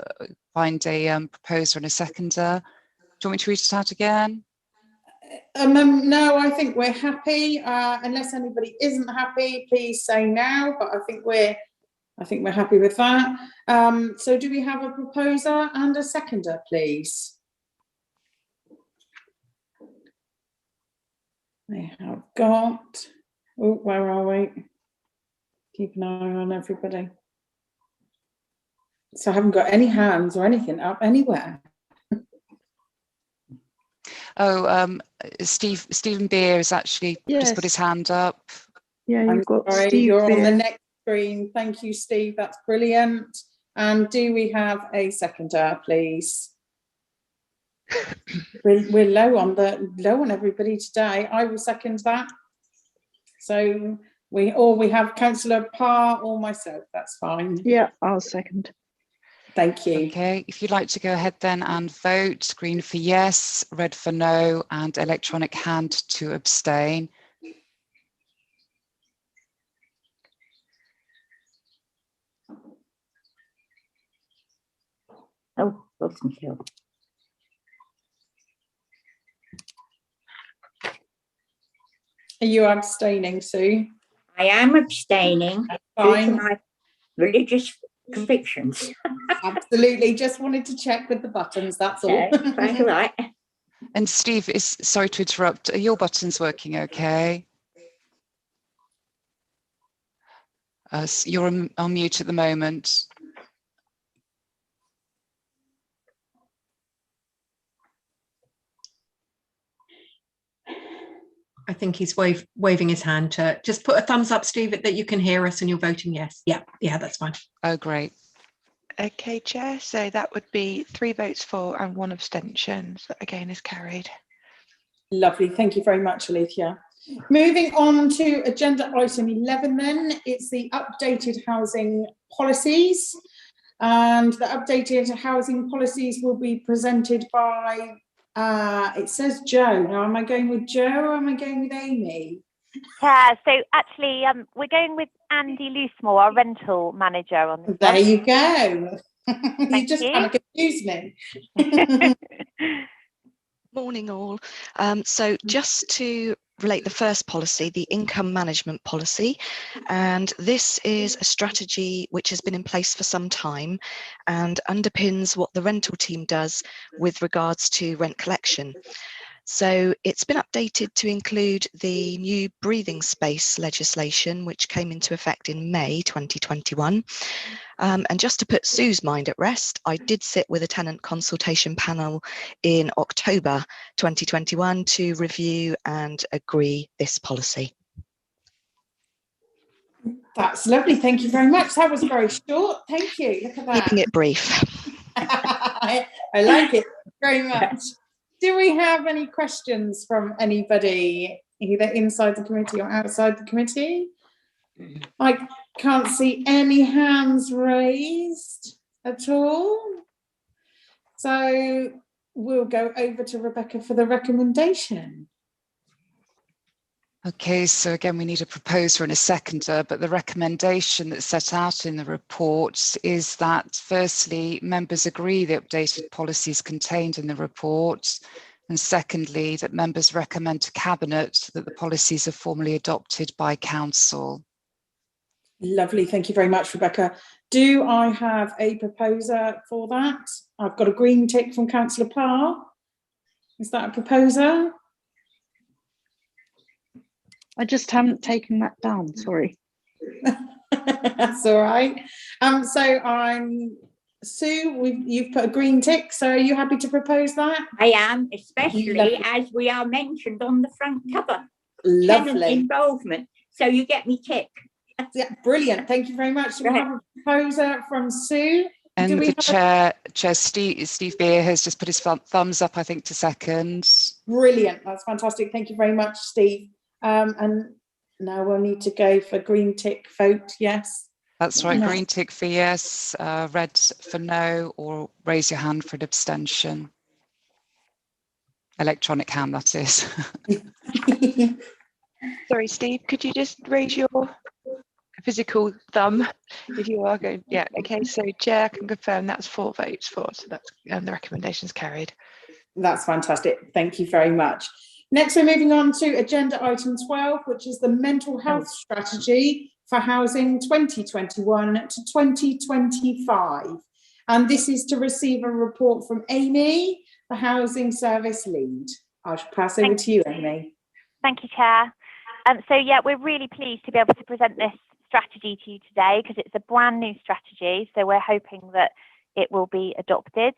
find a proposer and a seconder, do you want me to read it out again? No, I think we're happy. Unless anybody isn't happy, please say now. But I think we're happy with that. So do we have a proposer and a seconder, please? We have got. Oh, where are we? Keep an eye on everybody. So I haven't got any hands or anything up anywhere. Oh, Stephen Beer has actually just put his hand up. Yeah, you've got sorry, Steve you're Beer. on the next screen. Thank you, Steve. That's brilliant. And do we have a seconder, please? we're low on everybody today. I will second that. So we have Councillor Parr or myself. That's fine. Yeah, I'll second. Thank you. Okay, if you'd like to go ahead then and vote, green for yes, red for no, and electronic hand to abstain. Oh, lost myself. Are you abstaining, Sue? I am abstaining due to my religious convictions. Absolutely. Just wanted to check with the buttons, that's all. Quite all right. And Steve, sorry to interrupt, are your buttons working okay? You're on mute at the moment. I think he's waving his hand to just put a thumbs up, Steve, that you can hear us and you're voting yes. Yeah, that's fine. Oh, great. Okay, Chair. So that would be 3 votes for and 1 abstention. So that again is carried. Lovely. Thank you very much, Alethea. Moving on to agenda item 11 then, it's the updated housing policies. And the updated housing policies will be presented by, it says Joe. Now, am I going with Joe or am I going with Amy? Yeah, so actually we're going with Andy Loosemore, our rental manager on this There one. you go. You just you. kind of confused me. Morning all. So just to relate the first policy, the income management policy, and this is a strategy which has been in place for some time and underpins what the rental team does with regards to rent collection. So it's been updated to include the new breathing space legislation, which came into effect in May 2021. And just to put Sue's mind at rest, I did sit with a tenant consultation panel in October 2021 to review and agree this policy. That's lovely. Thank you very much. That was very short. Thank you. Look at that. Keeping it brief. I like it very much. Do we have any questions from anybody, either inside the committee or outside the committee? I can't see any hands raised at all. So we'll go over to Rebecca for the recommendation. Okay, so again, we need a proposer and a seconder, but the recommendation that's set out in the report is that firstly, members agree the updated policies contained in the report, and secondly, that members recommend to Cabinet that the policies are formally adopted by Council. Lovely, thank you very much, Rebecca. Do I have a proposer for that? I've got a green tick from Councillor Parr. Is that a proposer? I just haven't taken that down, sorry. That's all right. So I'm Sue, you've put a green tick, so are you happy to propose that? I am, especially as we are mentioned on the front cover. Lovely. Tenant involvement, so you get me tick. Yeah, brilliant. Thank you very much. We have a proposer from Sue. And the chair Steve Beer has just put his thumbs up, I think, to second. Brilliant. That's fantastic. Thank you very much, Steve. And now we'll need to go for green tick vote, yes? That's right, green tick for yes, red for no, or raise your hand for an abstention. electronic hand, that is. Sorry, Steve, could you just raise your physical thumb if you are going? Yeah, okay, so Chair can confirm that's 4 votes for, so that's the recommendation's carried. That's fantastic. Thank you very much. Next, we're moving on to agenda item 12, which is the mental health strategy for housing 2021 to 2025. And this is to receive a report from Amy, the housing service lead. I shall pass over to you, Amy. Thank you, Chair. So yeah, we're really pleased to be able to present this strategy to you today because it's a brand new strategy. So we're hoping that it will be adopted.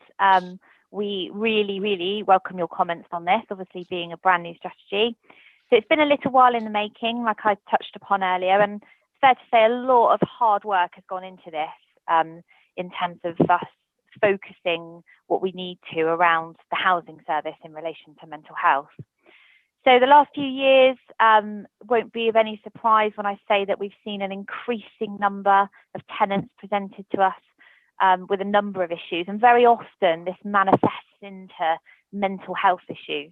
We really welcome your comments on this, obviously being a brand new strategy. So it's been a little while in the making, like I touched upon earlier, and it's fair to say a lot of hard work has gone into this in terms of us focusing what we need to around the housing service in relation to mental health. So the last few years won't be of any surprise when I say that we've seen an increasing number of tenants presented to us with a number of issues, and very often this manifests into mental health issues.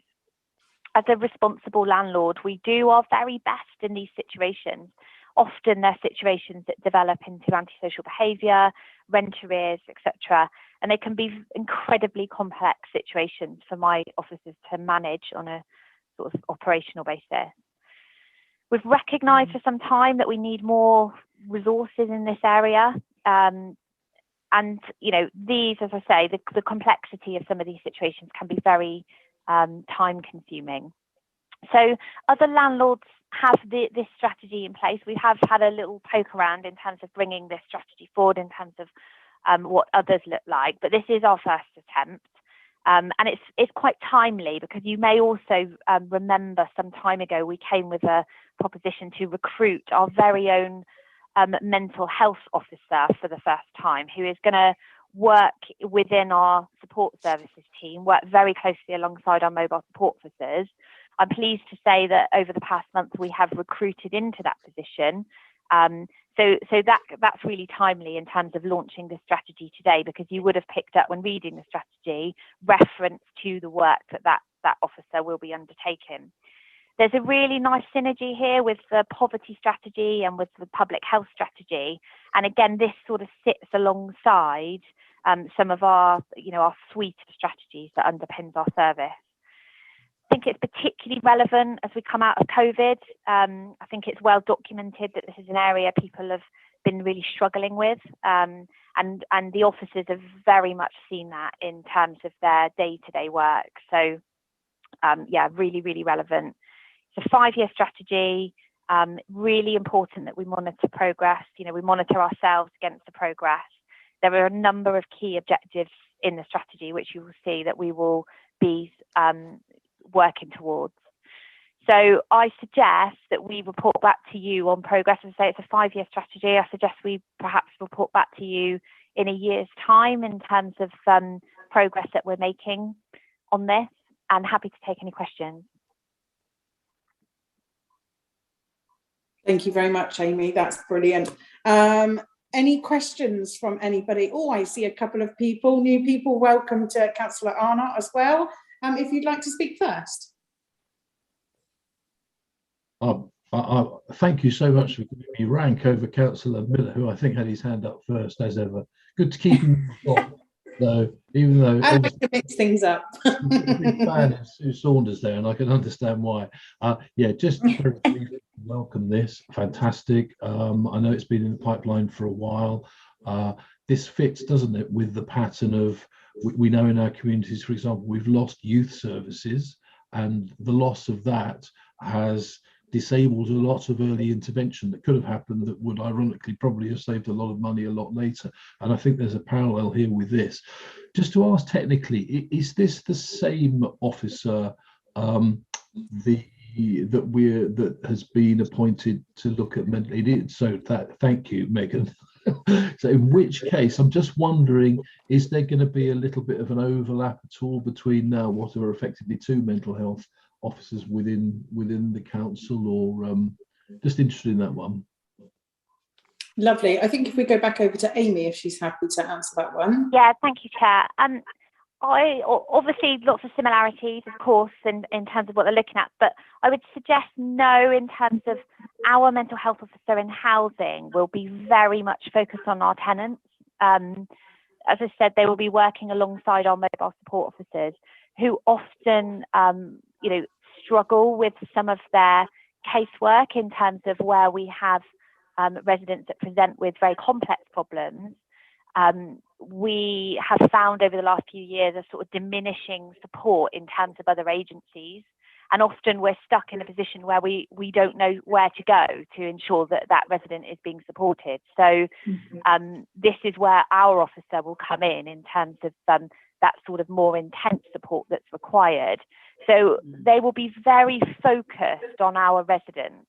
As a responsible landlord, we do our very best in these situations. Often they're situations that develop into antisocial behaviour, rent arrears, etc. And they can be incredibly complex situations for my officers to manage on a sort of operational basis. We've recognised for some time that we need more resources in this area. And, you know, these, as I say, the complexity of some of these situations can be very time consuming. So other landlords have this strategy in place. We have had a little poke around in terms of bringing this strategy forward in terms of what others look like, but this is our first attempt. And it's quite timely because you may also remember some time ago we came with a proposition to recruit our very own mental health officer for the first time, who is going to work within our support services team, work very closely alongside our mobile support officers. I'm pleased to say that over the past month we have recruited into that position. So that's really timely in terms of launching this strategy today, because you would have picked up when reading the strategy reference to the work that officer will be undertaking. There's a really nice synergy here with the poverty strategy and with the public health strategy. And again, this sort of sits alongside some of our suite of strategies that underpins our service. I think it's particularly relevant as we come out of COVID. I think it's well documented that this is an area people have been really struggling with, and the officers have very much seen that in terms of their day-to-day work. So yeah, really relevant. It's a 5-year strategy. Really important that we monitor progress. We monitor ourselves against the progress. There are a number of key objectives in the strategy which you will see that we will be working towards. So I suggest that we report back to you on progress. And say it's a 5-year strategy. I suggest we perhaps report back to you in a year's time in terms of progress that we're making on this, and happy to take any questions. Thank you very much, Amy. That's brilliant. Any questions from anybody? Oh, I see a couple of people, new people. Welcome to Councillor Arnott as well. If you'd like to speak first. Thank you so much for giving me rank over Councillor Miller, who I think had his hand up first, as ever. Good to keep him on, though, even though I like to mix things up. I'm a big fan of Sue Saunders there, and I can understand why. Yeah, just very briefly welcome this. Fantastic. I know it's been in the pipeline for a while. This fits, doesn't it, with the pattern of, we know in our communities, for example, we've lost youth services, and the loss of that has disabled a lot of early intervention that could have happened that would ironically probably have saved a lot of money a lot later. And I think there's a parallel here with this. Just to ask technically, is this the same officer that has been appointed to look at mental health? So thank you, Megan. So in which case, I'm just wondering, is there going to be a little bit of an overlap at all between now what are effectively 2 mental health officers within the council, or just interested in that one? Lovely. I think if we go back over to Amy, if she's happy to answer that one. Yeah, thank you, Chair. obviously lots of similarities, of course, in terms of what they're looking at, but I would suggest no in terms of our mental health officer in housing will be very much focused on our tenants. As I said, they will be working alongside our mobile support officers who often, struggle with some of their casework in terms of where we have residents that present with very complex problems. We have found over the last few years a sort of diminishing support in terms of other agencies, and often we're stuck in a position where we don't know where to go to ensure that that resident is being supported. So this is where our officer will come in terms of that sort of more intense support that's required. So they will be very focused on our residents,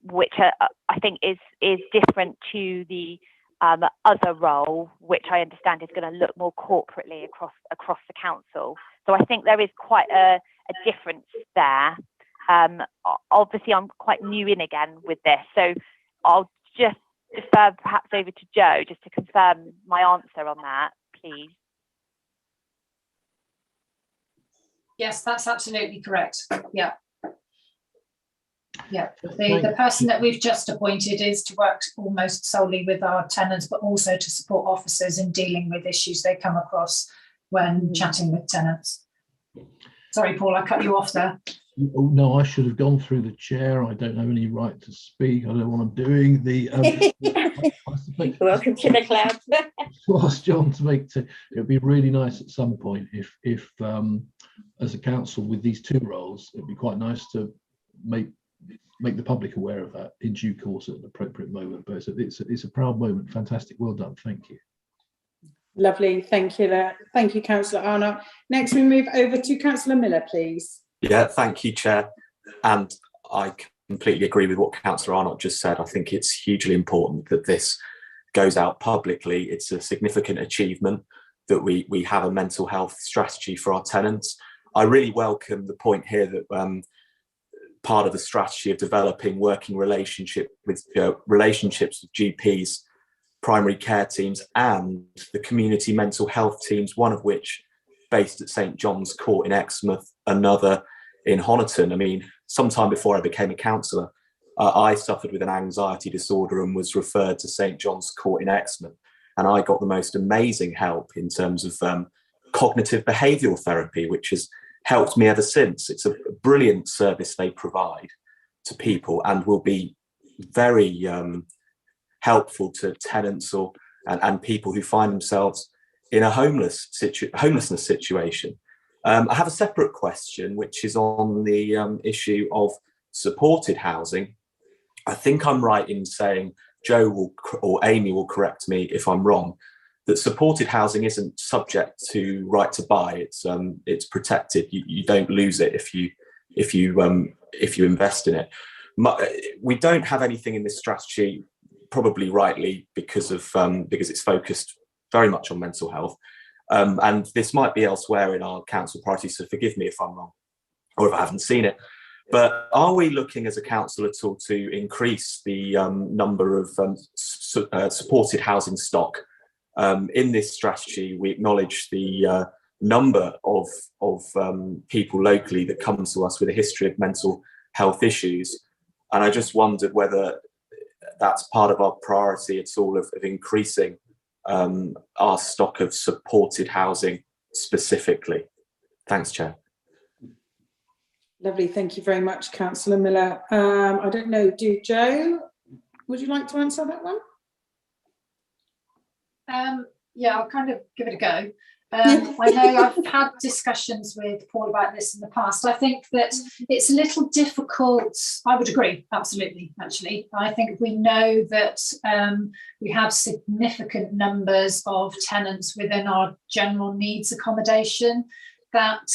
which I think is different to the other role, which I understand is going to look more corporately across the council. So I think there is quite a difference there. Obviously, I'm quite new in again with this, so I'll just defer perhaps over to Jo just to confirm my answer on that, please. Yes, that's absolutely correct. Yeah. Yeah, the person that we've just appointed is to work almost solely with our tenants, but also to support officers in dealing with issues they come across when chatting with tenants. Sorry, Paul, I cut you off there. Oh, no, I should have gone through the chair. I don't have any right to speak. I don't know what I'm doing. Welcome to the club. To ask John to it would be really nice at some point if as a council with these two roles, it'd be quite nice to make the public aware of that in due course at an appropriate moment. But it's a proud moment. Fantastic. Well done. Thank you. Lovely. Thank you. Thank you, Councillor Arnott. Next, we move over to Councillor Miller, please. Yeah, thank you, Chair. And I completely agree with what Councillor Arnott just said. I think it's hugely important that this goes out publicly. It's a significant achievement that we have a mental health strategy for our tenants. I really welcome the point here that part of the strategy of developing working relationships with GPs, primary care teams and the community mental health teams, one of which based at St John's Court in Exmouth, another in Honiton. I mean, sometime before I became a councillor, I suffered with an anxiety disorder and was referred to St John's Court in Exmouth. And I got the most amazing help in terms of cognitive behavioural therapy, which has helped me ever since. It's a brilliant service they provide to people and will be very helpful to tenants and people who find themselves in a homelessness situation. I have a separate question, which is on the issue of supported housing. I think I'm right in saying, Jo or Amy will correct me if I'm wrong, that supported housing isn't subject to right to buy. It's protected. You don't lose it if you invest in it. We don't have anything in this strategy, probably rightly because it's focused very much on mental health, and this might be elsewhere in our council priorities. So forgive me if I'm wrong or if I haven't seen it. But are we looking as a council at all to increase the number of supported housing stock? In this strategy, we acknowledge the number of people locally that come to us with a history of mental health issues. And I just wondered whether that's part of our priority at all of increasing our stock of supported housing specifically. Thanks, Chair. Lovely. Thank you very much, Councillor Miller. I don't know, Jo, would you like to answer that one? Yeah, I'll kind of give it a go. I know I've had discussions with Paul about this in the past. I think that it's a little difficult. I would agree, absolutely, actually. I think we know that we have significant numbers of tenants within our general needs accommodation that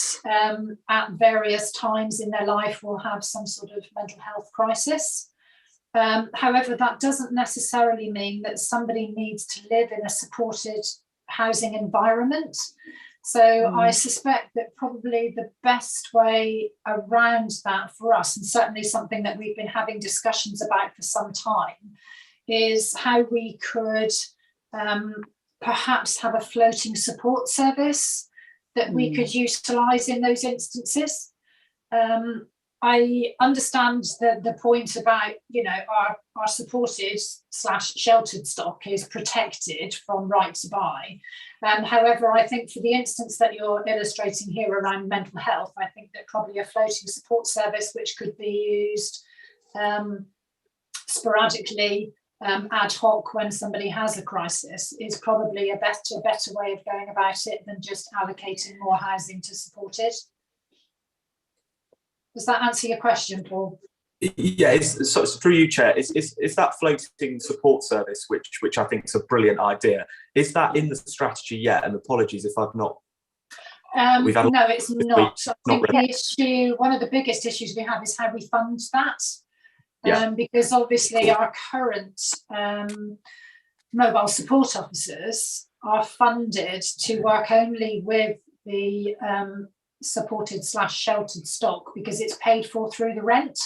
at various times in their life will have some sort of mental health crisis. However, that doesn't necessarily mean that somebody needs to live in a supported housing environment. So I suspect that probably the best way around that for us, and certainly something that we've been having discussions about for some time, is how we could perhaps have a floating support service that we could utilise in those instances. I understand the point about, you know, our supported / sheltered stock is protected from right to buy. However, I think for the instance that you're illustrating here around mental health, I think that probably a floating support service which could be used sporadically, ad hoc when somebody has a crisis is probably a better way of going about it than just allocating more housing to support it. Does that answer your question, Paul? Yeah, it's through you, Chair. Is that floating support service, which I think is a brilliant idea, is that in the strategy yet? And apologies if I've not. No, it's not. I think the issue, one of the biggest issues we have is how we fund that. Because obviously our current mobile support officers are funded to work only with the supported / sheltered stock because it's paid for through the rent.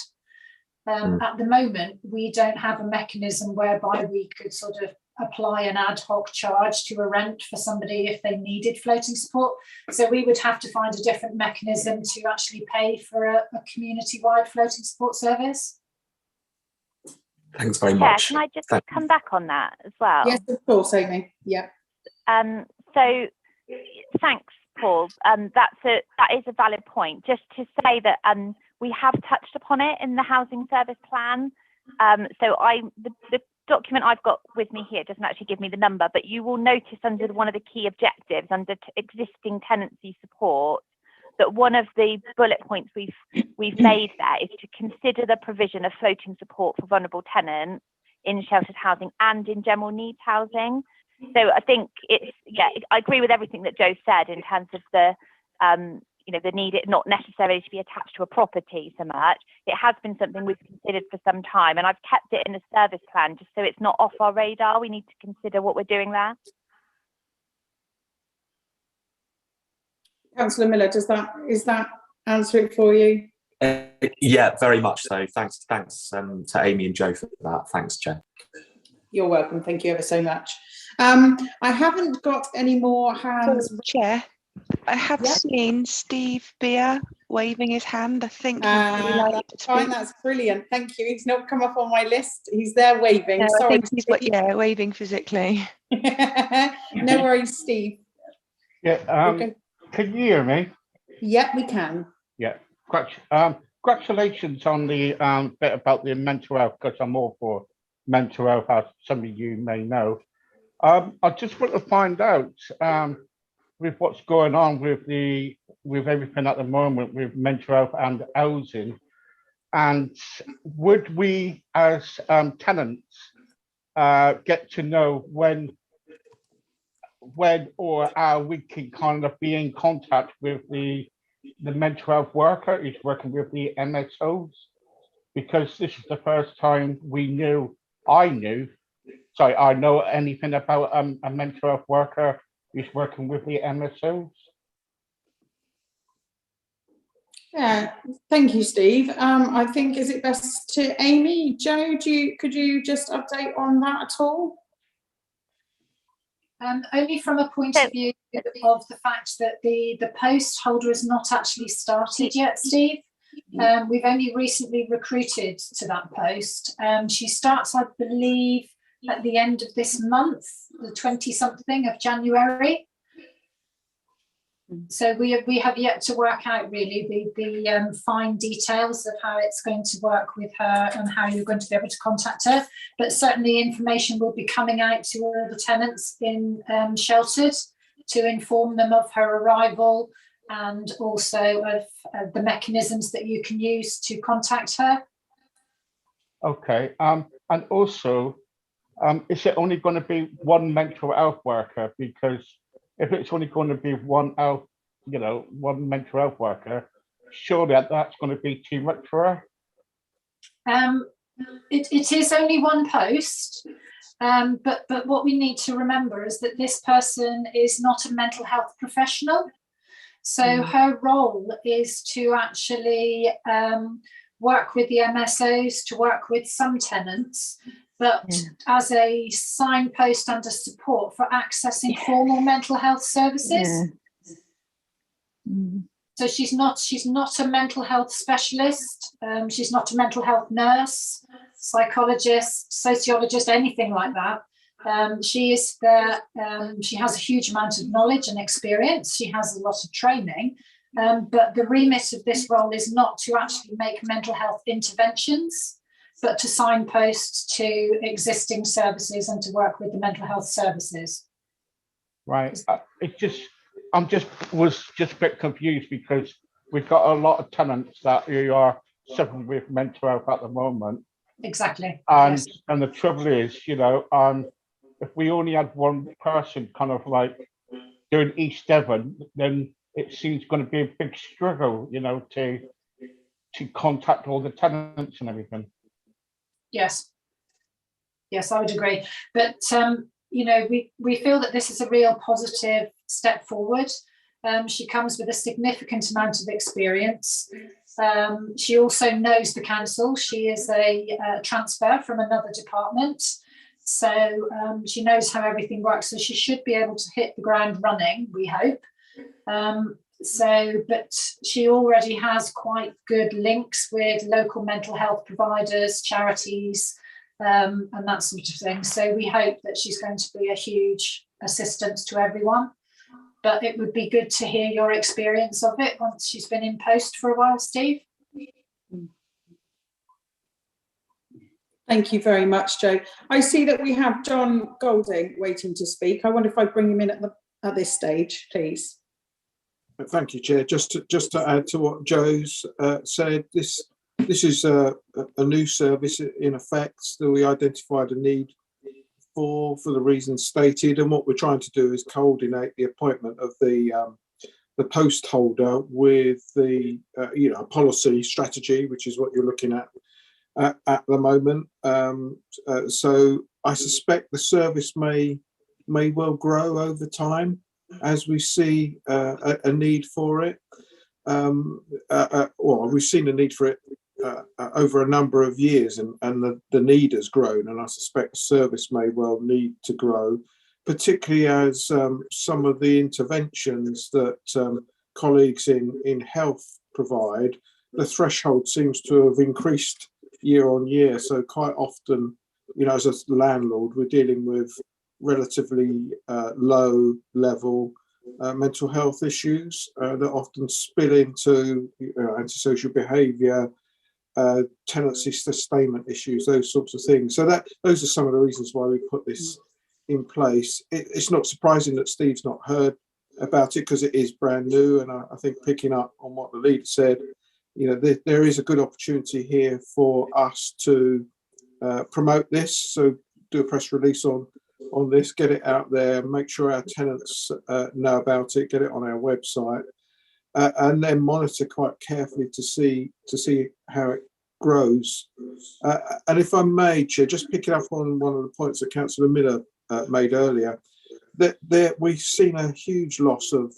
At the moment, we don't have a mechanism whereby we could sort of apply an ad hoc charge to a rent for somebody if they needed floating support. So we would have to find a different mechanism to actually pay for a community-wide floating support service. Thanks very much. Can I just come back on that as well? Yes, of course, Amy. Yeah. So thanks, Paul. That is a valid point. Just to say that we have touched upon it in the housing service plan. So the document I've got with me here doesn't actually give me the number, but you will notice under one of the key objectives under existing tenancy support that one of the bullet points we've made there is to consider the provision of floating support for vulnerable tenants in sheltered housing and in general needs housing. So I think I agree with everything that Joe said in terms of the the need it not necessarily to be attached to a property so much. It has been something we've considered for some time, and I've kept it in a service plan just so it's not off our radar. We need to consider what we're doing there. Councillor Miller, is that answer it for you? Yeah, very much so. Thanks to Amy and Joe for that. Thanks, Chair. You're welcome. Thank you ever so much. I haven't got any more hands. Chair, I have seen Steve Beer waving his hand. I think he'd really like to fine, that's brilliant. Thank you. He's not come up on my list. He's there waving. No, sorry. I think he's waving physically. No worries, Steve. Yeah. Can you hear me? Yeah, we can. Yeah. Congratulations on the bit about the mental health, because I'm all for mental health, as some of you may know. I just want to find out with what's going on with everything at the moment with mental health and housing, and would we as tenants get to know when or how we can kind of be in contact with the mental health worker who's working with the MSOs? Because this is the first time I know anything about a mental health worker who's working with the MSOs. Yeah, thank you, Steve. I think, is it best to Amy? Joe, could you just update on that at all? Only from a point of view of the fact that the post holder has not actually started yet, Steve. We've only recently recruited to that post. She starts, I believe, at the end of this month, the 20-something of January. So we have yet to work out really the fine details of how it's going to work with her and how you're going to be able to contact her. But certainly information will be coming out to all the tenants in sheltered to inform them of her arrival and also of the mechanisms that you can use to contact her. Okay, and also, is it only going to be one mental health worker? Because if it's only going to be one mental health worker, surely that's going to be too much for her. It is only one post, but what we need to remember is that this person is not a mental health professional. So her role is to actually work with the MSOs, to work with some tenants but as a signpost and a support for accessing formal mental health services. So she's not a mental health specialist. She's not a mental health nurse, psychologist, sociologist, anything like that. She is there. She has a huge amount of knowledge and experience. She has a lot of training, but the remit of this role is not to actually make mental health interventions, but to signpost to existing services and to work with the mental health services. Right. Was just a bit confused because we've got a lot of tenants that are suffering with mental health at the moment. Exactly. And the trouble is, if we only had one person kind of like doing East Devon, then it seems going to be a big struggle, to contact all the tenants and everything. Yes, I would agree. But we feel that this is a real positive step forward. She comes with a significant amount of experience. She also knows the council. She is a transfer from another department. So she knows how everything works. So she should be able to hit the ground running, we hope. But she already has quite good links with local mental health providers, charities, and that sort of thing. So we hope that she's going to be a huge assistance to everyone. But it would be good to hear your experience of it once she's been in post for a while, Steve. Thank you very much, Jo. I see that we have John Golding waiting to speak. I wonder if I bring him in at this stage, please. Thank you, Chair. Just to add to what Jo's said, this is a new service in effect that we identified a need for the reasons stated, and what we're trying to do is coordinate the appointment of the post holder with the policy strategy, which is what you're looking at the moment. So I suspect the service may well grow over time as we see a need for it. We've seen a need for it over a number of years, and the need has grown, and I suspect the service may well need to grow, particularly as some of the interventions that colleagues in health provide, the threshold seems to have increased year on year. So quite often, as a landlord, we're dealing with relatively low level mental health issues that often spill into antisocial behaviour, tenancy sustainment issues, those sorts of things. So those are some of the reasons why we put this in place. It's not surprising that Steve's not heard about it because it is brand new, and I think picking up on what the leader said, there is a good opportunity here for us to promote this. So do a press release on this, get it out there, make sure our tenants know about it, get it on our website, and then monitor quite carefully to see how it grows. And if I may, Chair, just picking up on one of the points that Councillor Miller made earlier, that we've seen a huge loss of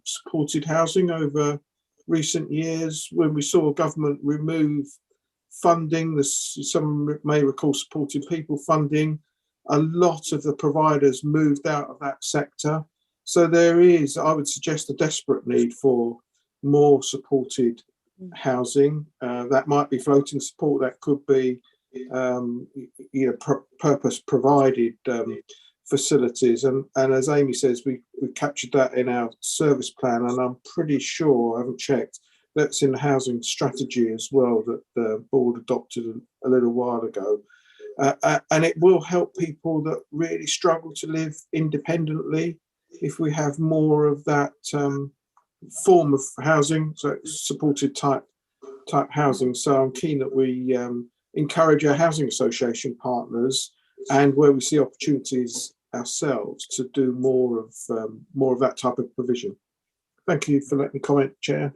supported housing over recent years. When we saw government remove funding, some may recall supported people funding, a lot of the providers moved out of that sector. So there is, I would suggest, a desperate need for more supported housing. That might be floating support, that could be purpose provided facilities, and as Amy says, we captured that in our service plan, and I'm pretty sure, I haven't checked, that's in the housing strategy as well that the board adopted a little while ago. And it will help people that really struggle to live independently if we have more of that form of housing, so supported type housing. So I'm keen that we encourage our housing association partners, and where we see opportunities ourselves, to do more of that type of provision. Thank you for letting me comment, Chair.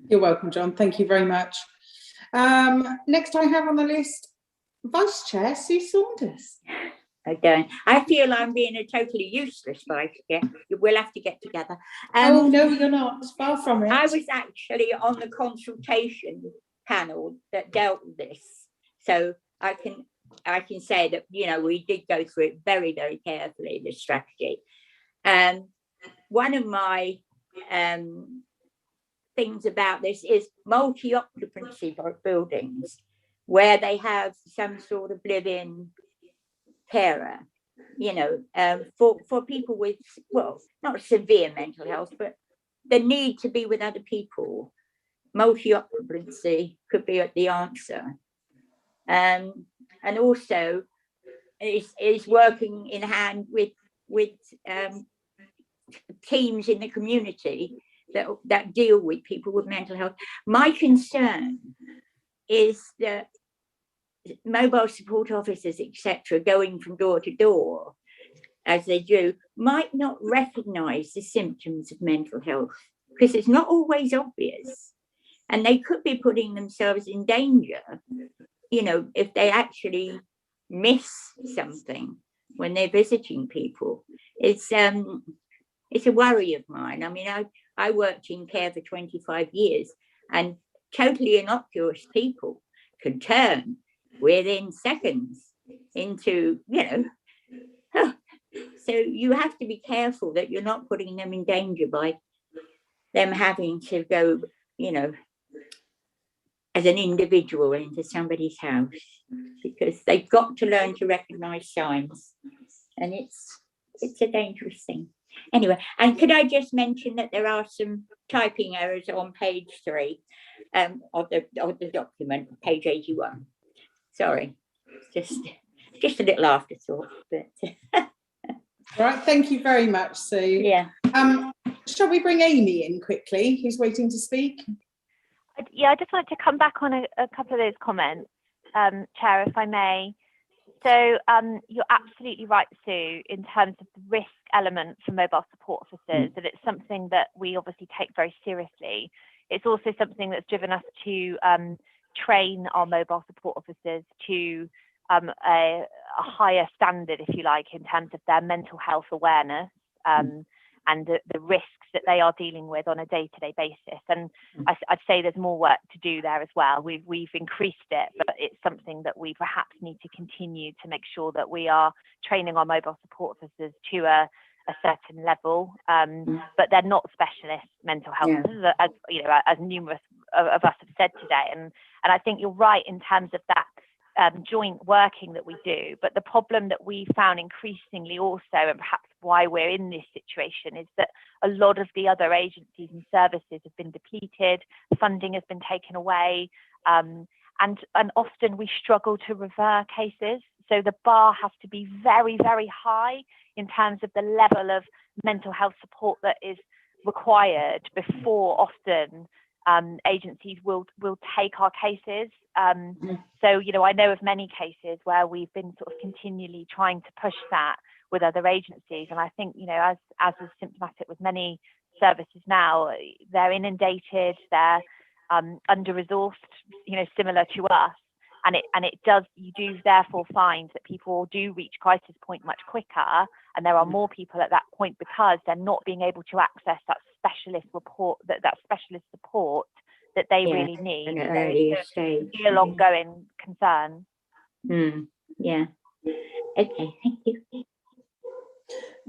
You're welcome, John. Thank you very much. Next I have on the list Vice Chair Sue Saunders. I feel I'm being a totally useless vice chair. We'll have to get together. Oh no, you're not. Far from it. I was actually on the consultation panel that dealt with this, so I can I can say that, you know, we did go through it very, very carefully, the strategy. One of my things about this is multi-occupancy buildings where they have some sort of live-in carer, you know, for people with, well, not severe mental health, but the need to be with other people. Multi-occupancy could be the answer. And also is working in hand with teams in the community that deal with people with mental health. My concern is that mobile support officers, etc., going from door to door, as they do, might not recognise the symptoms of mental health because it's not always obvious. And they could be putting themselves in danger, you know, if they actually miss something when they're visiting people. It's a worry of mine. I mean, I worked in care for 25 years, and totally innocuous people can turn within seconds into, you know, so you have to be careful that you're not putting them in danger by them having to go, you know, as an individual into somebody's house, because they've got to learn to recognise signs, and it's a dangerous thing. Anyway, and could I just mention that there are some typing errors on page 3 of the document, page 81. Sorry, just a little afterthought. But right, thank you very much, Sue. Yeah. Shall we bring Amy in quickly, who's waiting to speak? Yeah, I just wanted to come back on a couple of those comments, Chair, if I may. So you're absolutely right, Sue, in terms of the risk element for mobile support officers, that it's something that we obviously take very seriously. It's also something that's driven us to train our mobile support officers to a higher standard, if you like, in terms of their mental health awareness and the risks that they are dealing with on a day-to-day basis. And I'd say there's more work to do there as well. We've increased it, but it's something that we perhaps need to continue to make sure that we are training our mobile support officers to a certain level, but they're not specialist mental health, as you know, as numerous of us have said today. And I think you're right in terms of that joint working that we do. But the problem that we found increasingly also, and perhaps why we're in this situation, is that a lot of the other agencies and services have been depleted, funding has been taken away, and often we struggle to refer cases. So the bar has to be very, very high in terms of the level of mental health support that is required before often agencies will take our cases. So, you know, I know of many cases where we've been sort of continually trying to push that with other agencies. And I think, you know, as is symptomatic with many services now, they're inundated, they're under-resourced, you know, similar to us. And it does, you do therefore find that people do reach crisis point much quicker, and there are more people at that point because they're not being able to access that specialist report, that specialist support that they really need. An earlier stage. Still ongoing concern. Yeah. Okay, thank you.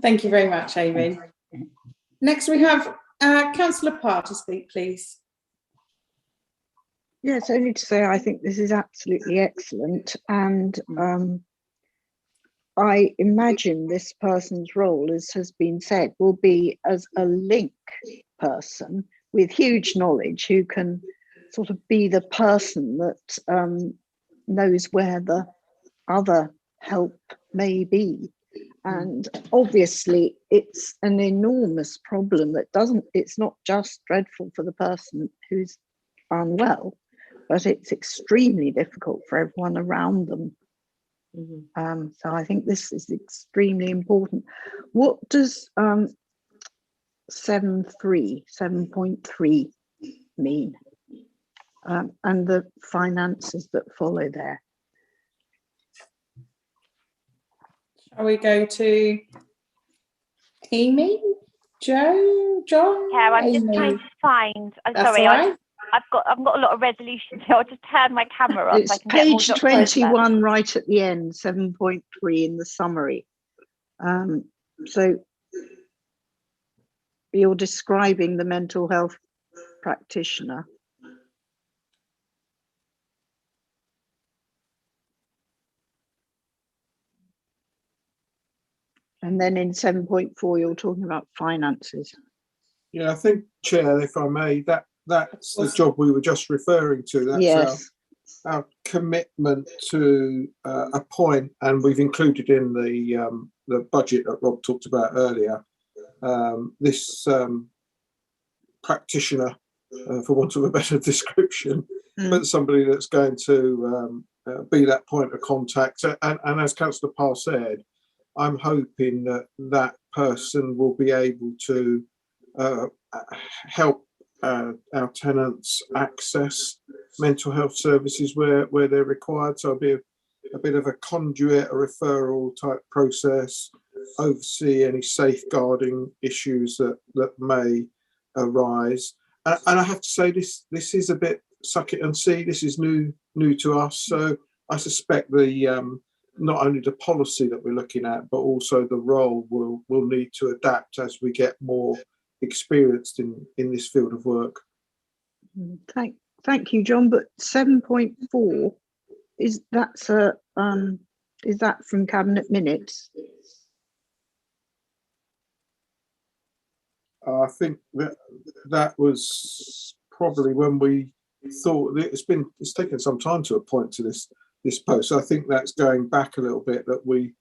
Thank you very much, Amy. Next we have Councillor Parr to speak, please. Yes, only to say I think this is absolutely excellent, and I imagine this person's role, as has been said, will be as a link person with huge knowledge who can sort of be the person that knows where the other help may be. And obviously it's an enormous problem that it's not just dreadful for the person who's unwell, but it's extremely difficult for everyone around them. So I think this is extremely important. What does 7.3 mean? And the finances that follow there? Shall we go to Amy, Joe, John? Yeah, I'm Amy. just trying to find. I'm That's sorry. all right. I've got a lot of resolutions here. I'll just turn my camera off. It's so I can get more page documents there. 21 right at the end, 7.3 in the summary. So you're describing the mental health practitioner. And then in 7.4, you're talking about finances. Yeah, I think, Chair, if I may, that's the job we were just referring to. That's yes. our commitment to appoint, and we've included in the budget that Rob talked about earlier, this practitioner, for want of a better description, but somebody that's going to be that point of contact. And as Councillor Parr said, I'm hoping that that person will be able to help our tenants access mental health services where they're required. So I'll be a bit of a conduit, a referral type process, oversee any safeguarding issues that may arise. And I have to say, this is a bit suck it and see. This is new to us. So I suspect the not only the policy that we're looking at, but also the role will need to adapt as we get more experienced in this field of work. Thank you, John. But 7.4 is that from Cabinet Minutes? I think that was probably when we thought that it's taken some time to appoint to this post. So I think that's going back a little bit, that we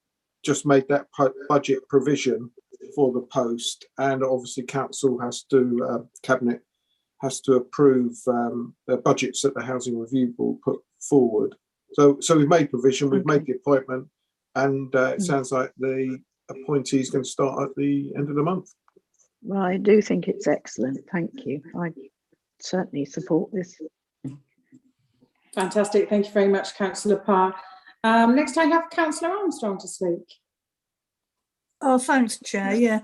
just made that budget provision for the post, and obviously council has to cabinet has to approve the budgets that the Housing Review Board put forward. So we've made provision, we've made the appointment, and it sounds like the appointee is going to start at the end of the month. Well, I do think it's excellent. Thank you. I certainly support this. Fantastic. Thank you very much, Councillor Parr. Next, I have Councillor Armstrong to speak. Oh, thanks, Chair. Yeah,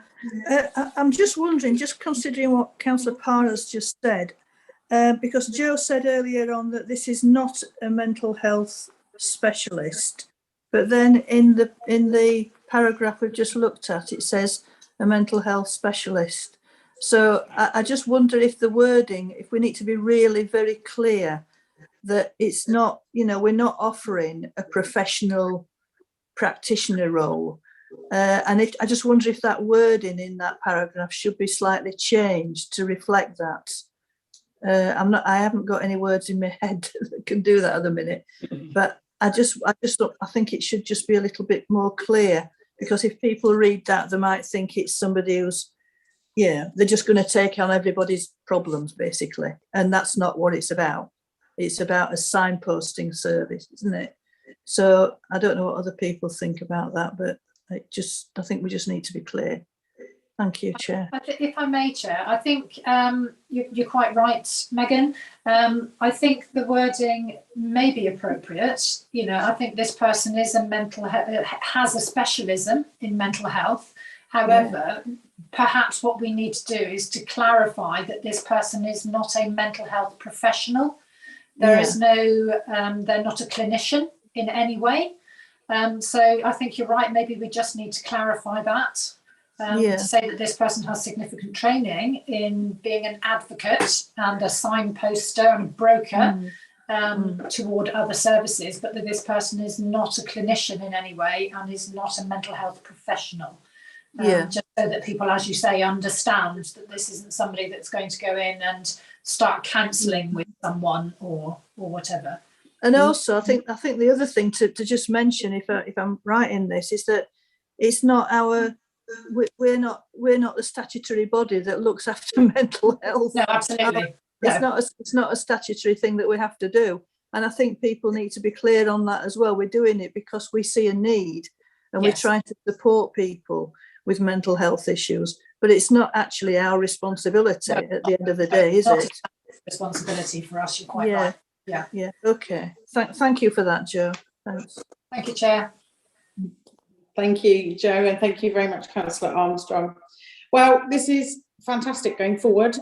I'm just wondering, just considering what Councillor Parr has just said, because Joe said earlier on that this is not a mental health specialist, but then in the paragraph we've just looked at, it says a mental health specialist. So I just wonder if the wording, if we need to be really very clear that it's not, we're not offering a professional practitioner role. And I just wonder if that wording in that paragraph should be slightly changed to reflect that. I haven't got any words in my head that can do that at the minute, but I think it should just be a little bit more clear, because if people read that, they might think it's somebody who's, they're just going to take on everybody's problems basically, and that's not what it's about. It's about a signposting service, isn't it? So I don't know what other people think about that, but I think we just need to be clear. Thank you, Chair. If I may, Chair, I think you're quite right, Megan. I think the wording may be appropriate. I think this person is has a specialism in mental health. However, perhaps what we need to do is to clarify that this person is not a mental health professional. There is no, they're not a clinician in any way. So I think you're right. Maybe we just need to clarify that. To say that this person has significant training in being an advocate and a signposter and a broker toward other services, but that this person is not a clinician in any way and is not a mental health professional. Just so that people, as you say, understand that this isn't somebody that's going to go in and start counselling with someone or whatever. And also, I think the other thing to just mention, if I'm right in this, is that it's not we're not the statutory body that looks after mental health. No, absolutely. It's not a statutory thing that we have to do, and I think people need to be clear on that as well. We're doing it because we see a need, and we're trying to support people with mental health issues. But it's not actually our responsibility at the end of the day, is it? Responsibility for us. You're quite right. Yeah. Okay. Thank you for that, Joe. Thanks. Thank you, Chair. Thank you, Joe, and thank you very much, Councillor Armstrong. Well, this is fantastic going forward.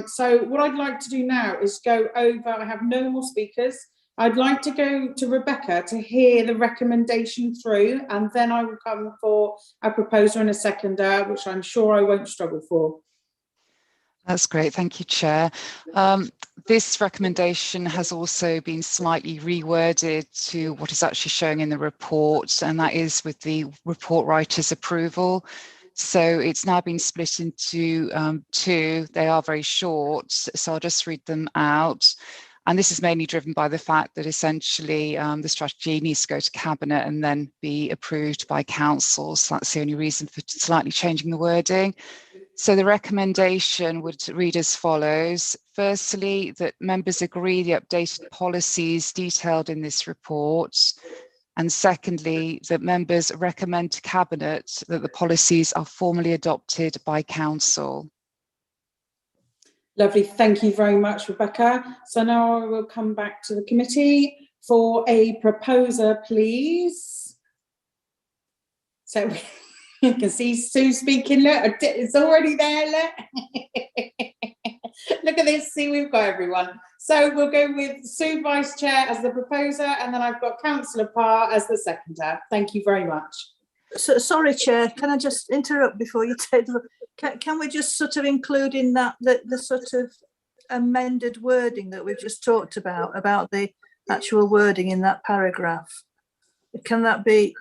So what I'd like to do now is go over, I have no more speakers. I'd like to go to Rebecca to hear the recommendation through, and then I will come for a proposer and a seconder, which I'm sure I won't struggle for. That's great, thank you, Chair. This recommendation has also been slightly reworded to what is actually showing in the report, and that is with the report writer's approval. So it's now been split into two. They are very short, so I'll just read them out. And this is mainly driven by the fact that essentially the strategy needs to go to Cabinet and then be approved by Council. So that's the only reason for slightly changing the wording. So the recommendation would read as follows. Firstly, that members agree the updated policies detailed in this report. And secondly, that members recommend to Cabinet that the policies are formally adopted by Council. Lovely, thank you very much, Rebecca. So now I will come back to the committee for a proposer, please. So you can see Sue speaking, look, it's already there, look. Look at this, see, we've got everyone. So we'll go with Sue Vice Chair as the proposer, and then I've got Councillor Parr as the seconder. Thank you very much. So, sorry, Chair, can I just interrupt before you take the... Can we just sort of include in that the sort of amended wording that we've just talked about the actual wording in that paragraph? Can that be,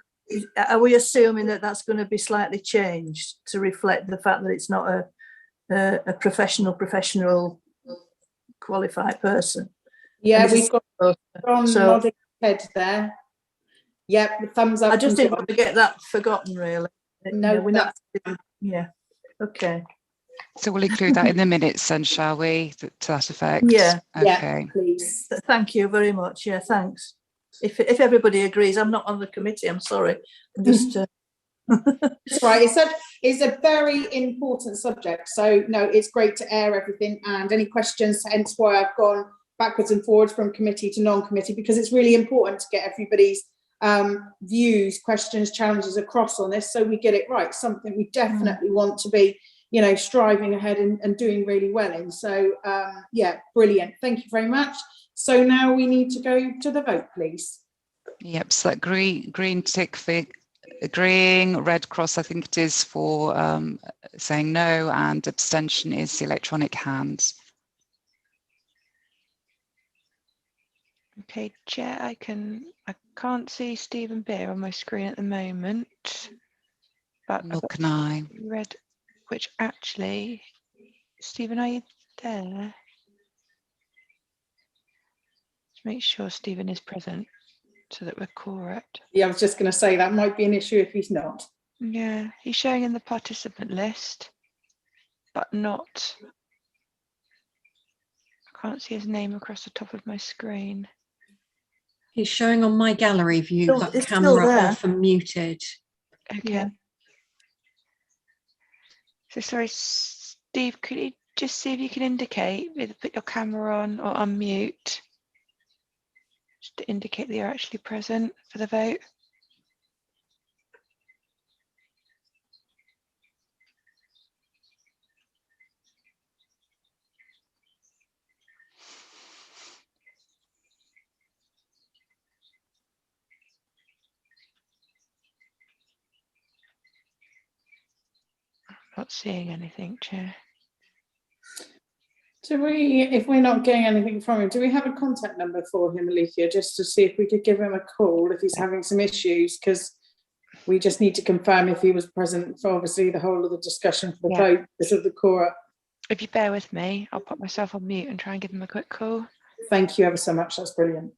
are we assuming that that's going to be slightly changed to reflect the fact that it's not a professional qualified person? Yeah, we've got Ron nodding head there. Yep, thumbs up. I just didn't want to get that forgotten, really. No, we're not. Yeah. Okay. So we'll include that in the minutes then, shall we, to that effect? Yeah. Okay. Yeah, please. Thank you very much. Yeah, thanks. If everybody agrees, I'm not on the committee. I'm sorry. I'm just. That's right. It's a very important subject. So no, it's great to air everything and any questions. Hence why I've gone backwards and forwards from committee to non-committee, because it's really important to get everybody's views, questions, challenges across on this, so we get it right. Something we definitely want to be, you know, striving ahead and doing really well in. So yeah, brilliant. Thank you very much. So now we need to go to the vote, please. Yep. So that green tick for agreeing, red cross I think it is for saying no, and abstention is the electronic hands. Okay, Chair, I can't see Stephen Beer on my screen at the moment, but nor can I. Red, which actually, Stephen, are you there? Let's make sure Stephen is present so that we're correct. Yeah, I was just going to say that might be an issue if he's not. Yeah, he's showing in the participant list, but not. I can't see his name across the top of my screen. He's showing on my gallery view, but it's camera off and muted. Okay. Yeah. So sorry, Steve, could you just see if you can indicate, either put your camera on or unmute, just to indicate that you're actually present for the vote? Not seeing anything, Chair. Do we, if we're not getting anything from him, do we have a contact number for him, Alethea, just to see if we could give him a call if he's having some issues? Because we just need to confirm if he was present for obviously the whole of the discussion for the vote, because of the quorum. If you bear with me, I'll put myself on mute and try and give him a quick call. Thank you ever so much. That's brilliant.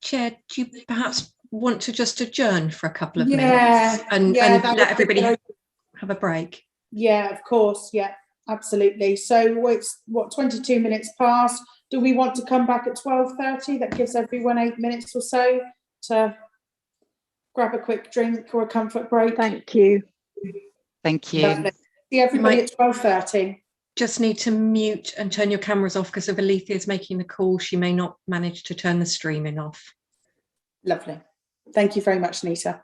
Chair, do you perhaps want to just adjourn for a couple of minutes and let everybody have a break? Yeah, of course. Yeah, absolutely. So it's what, 22 minutes past. Do we want to come back at 12:30? That gives everyone 8 minutes or so to grab a quick drink or a comfort break. Thank you. Thank you. Lovely. See everybody at 12:30. just need to mute and turn your cameras off, because if Alethea is making the call, she may not manage to turn the streaming off. Lovely. Thank you very much, Nita.